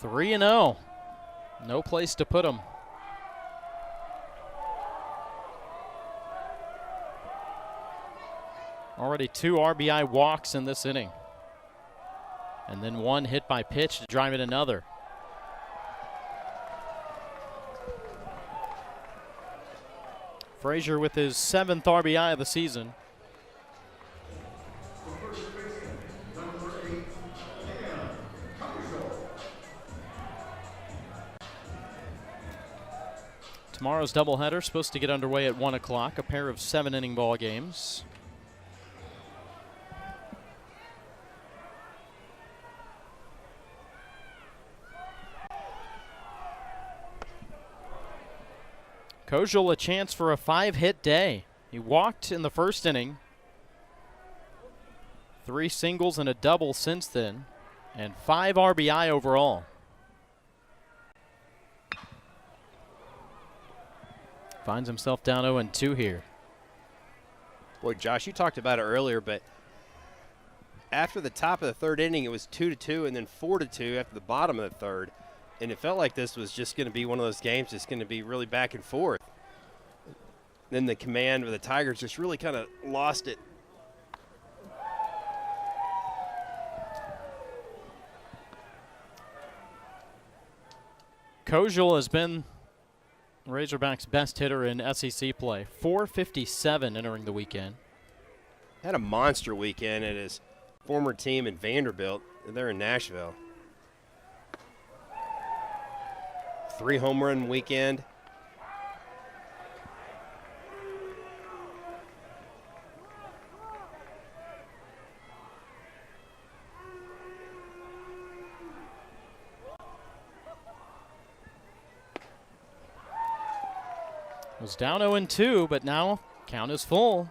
3-0. No place to put them. Already 2 RBI walks in this inning. And then 1 hit by pitch to drive in another. Frazier with his 7th RBI of the season. Tomorrow's doubleheader supposed to get underway at 1 o'clock, a pair of 7-inning ball games. Kozeal a chance for a 5-hit day. He walked in the first inning. 3 singles and a double since then, and 5 RBI overall. Finds himself down 0-2 here.
Boy, Josh, you talked about it earlier, but after the top of the 3rd inning, it was 2-2 and then 4-2 after the bottom of the 3rd. And it felt like this was just going to be one of those games that's going to be really back and forth. Then the command of the Tigers just really kind of lost it.
Kozeal has been Razorbacks' best hitter in SEC play. .457 entering the weekend.
Had a monster weekend at his former team in Vanderbilt. They're in Nashville. 3 home run weekend.
Was down 0-2, but now count is full.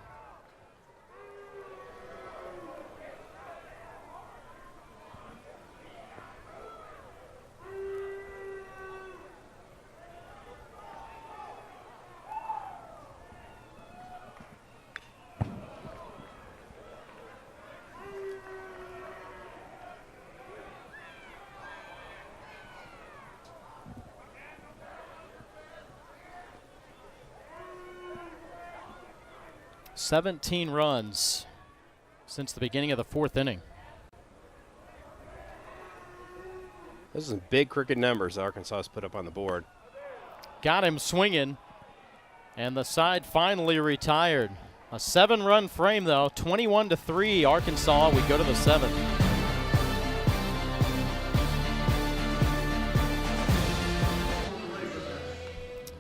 .17 runs since the beginning of the 4th inning.
Those are some big cricket numbers Arkansas has put up on the board.
Got him swinging, and the side finally retired. A 7-run frame, though, 21-3 Arkansas. We go to the 7th.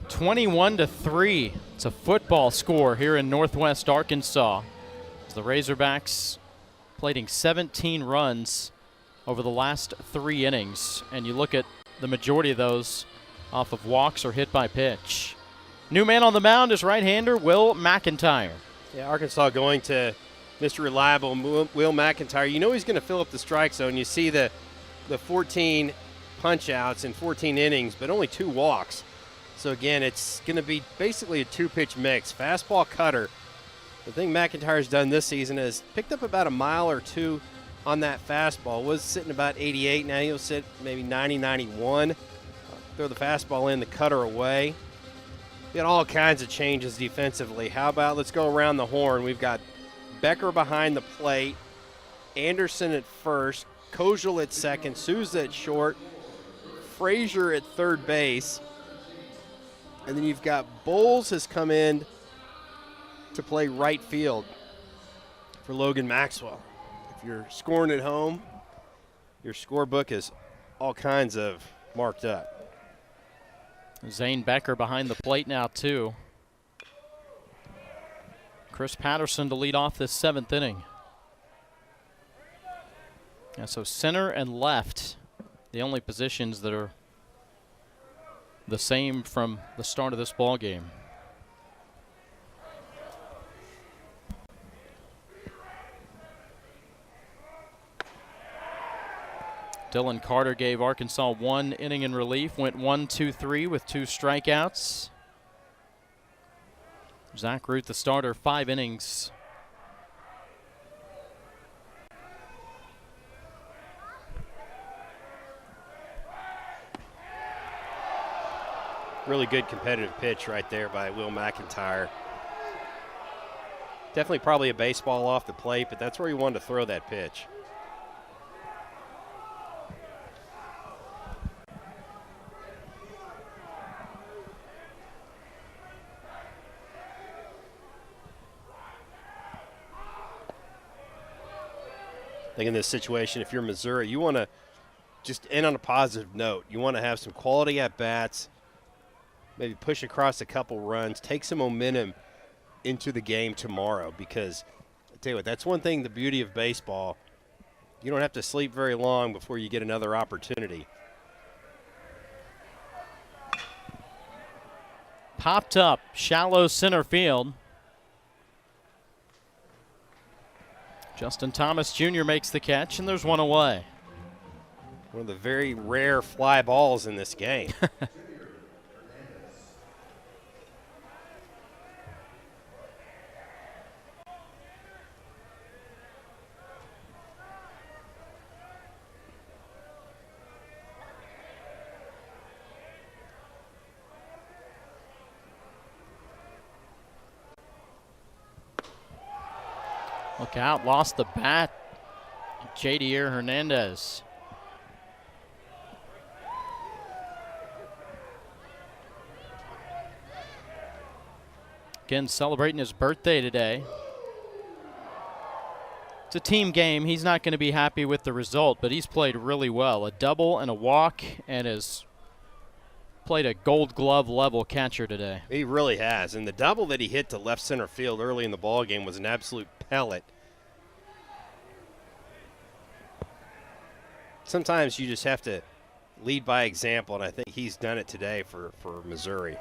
(21-3). It's a football score here in Northwest Arkansas. As the Razorbacks plating 17 runs over the last 3 innings, and you look at the majority of those off of walks or hit by pitch. New man on the mound is right-hander Will McIntyre.
Yeah, Arkansas going to Mr. Reliable Will McIntyre. You know he's going to fill up the strike zone. You see the 14 punch-outs in 14 innings, but only 2 walks. So again, it's going to be basically a 2-pitch mix, fastball cutter. The thing McIntyre's done this season is picked up about a mile or 2 on that fastball. Was sitting about 88, now he'll sit maybe 90, 91. Throw the fastball in, the cutter away. We got all kinds of changes defensively. How about let's go around the horn. We've got Becker behind the plate, Anderson at first, Kozeal at second, Souza at short, Frazier at third base. And then you've got Bowles has come in to play right field for Logan Maxwell. If you're scoring at home, your scorebook is all kinds of marked up.
Zane Becker behind the plate now, too. Chris Patterson to lead off this 7th inning. And so center and left, the only positions that are the same from the start of this ball game. Dylan Carter gave Arkansas 1 inning in relief, went 1-2-3 with 2 strikeouts. Zach Root, the starter, 5 innings.
Really good competitive pitch right there by Will McIntyre. Definitely probably a baseball off the plate, but that's where he wanted to throw that pitch. I think in this situation, if you're Missouri, you want to just end on a positive note. You want to have some quality at-bats, maybe push across a couple runs, take some momentum into the game tomorrow, because I tell you what, that's one thing, the beauty of baseball. You don't have to sleep very long before you get another opportunity.
Popped up, shallow center field. Justin Thomas Jr. makes the catch, and there's one away.
One of the very rare fly balls in this game.
Look out, lost the bat. Jadier Hernandez. Again, celebrating his birthday today. It's a team game. He's not going to be happy with the result, but he's played really well. A double and a walk, and has played a Gold Glove level catcher today.
He really has, and the double that he hit to left center field early in the ball game was an absolute pellet. Sometimes you just have to lead by example, and I think he's done it today for Missouri.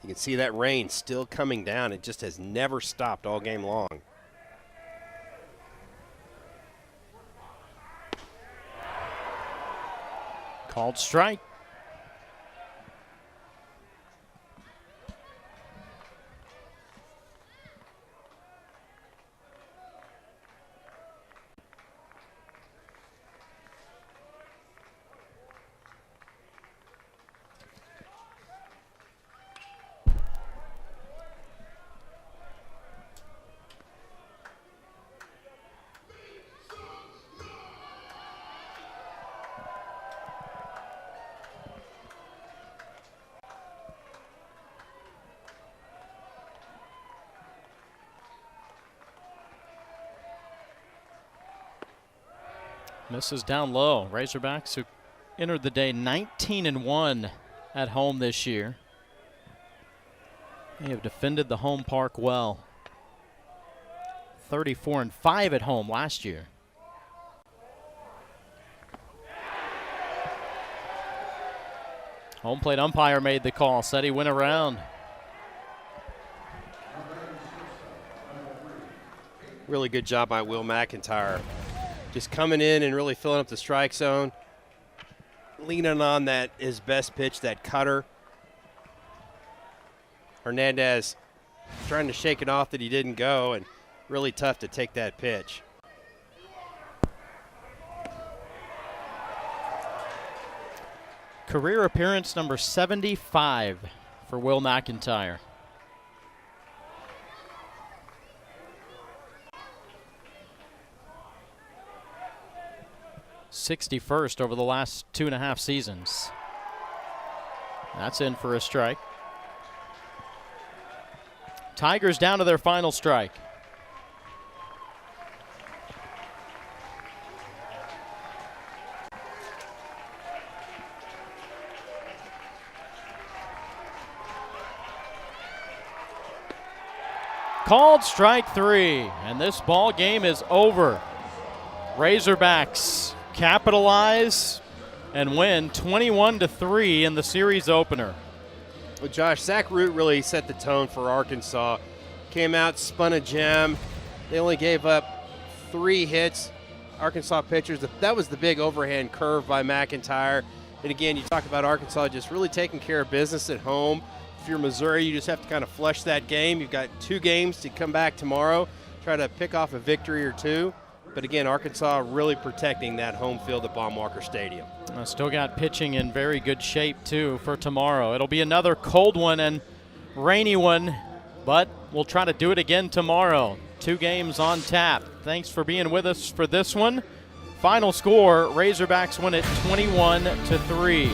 You can see that rain still coming down. It just has never stopped all game long.
Called strike. Misses down low. Razorbacks, who entered the day 19-1 at home this year. They have defended the home park well. 34-5 at home last year. Home plate umpire made the call, said he went around.
Really good job by Will McIntyre. Just coming in and really filling up the strike zone. Leaning on that his best pitch, that cutter. Hernandez trying to shake it off that he didn't go, and really tough to take that pitch.
Career appearance number 75 for Will McIntyre. 61st over the last 2.5 seasons. That's in for a strike. Tigers down to their final strike. Called strike 3, and this ball game is over. Razorbacks capitalize and win 21-3 in the series opener.
Well, Josh, Zach Root really set the tone for Arkansas. Came out, spun a gem. They only gave up 3 hits. Arkansas pitchers, that was the big overhand curve by McIntyre. And again, you talk about Arkansas just really taking care of business at home. If you're Missouri, you just have to kind of flush that game. You've got 2 games to come back tomorrow, try to pick off a victory or 2. But again, Arkansas really protecting that home field at Baum-Walker Stadium.
Still got pitching in very good shape, too, for tomorrow. It'll be another cold one and rainy one, but we'll try to do it again tomorrow. 2 games on tap. Thanks for being with us for this one. Final score, Razorbacks win it 21-3.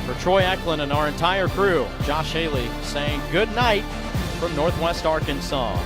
For Troy Eklund and our entire crew, Josh Haley saying good night from Northwest Arkansas.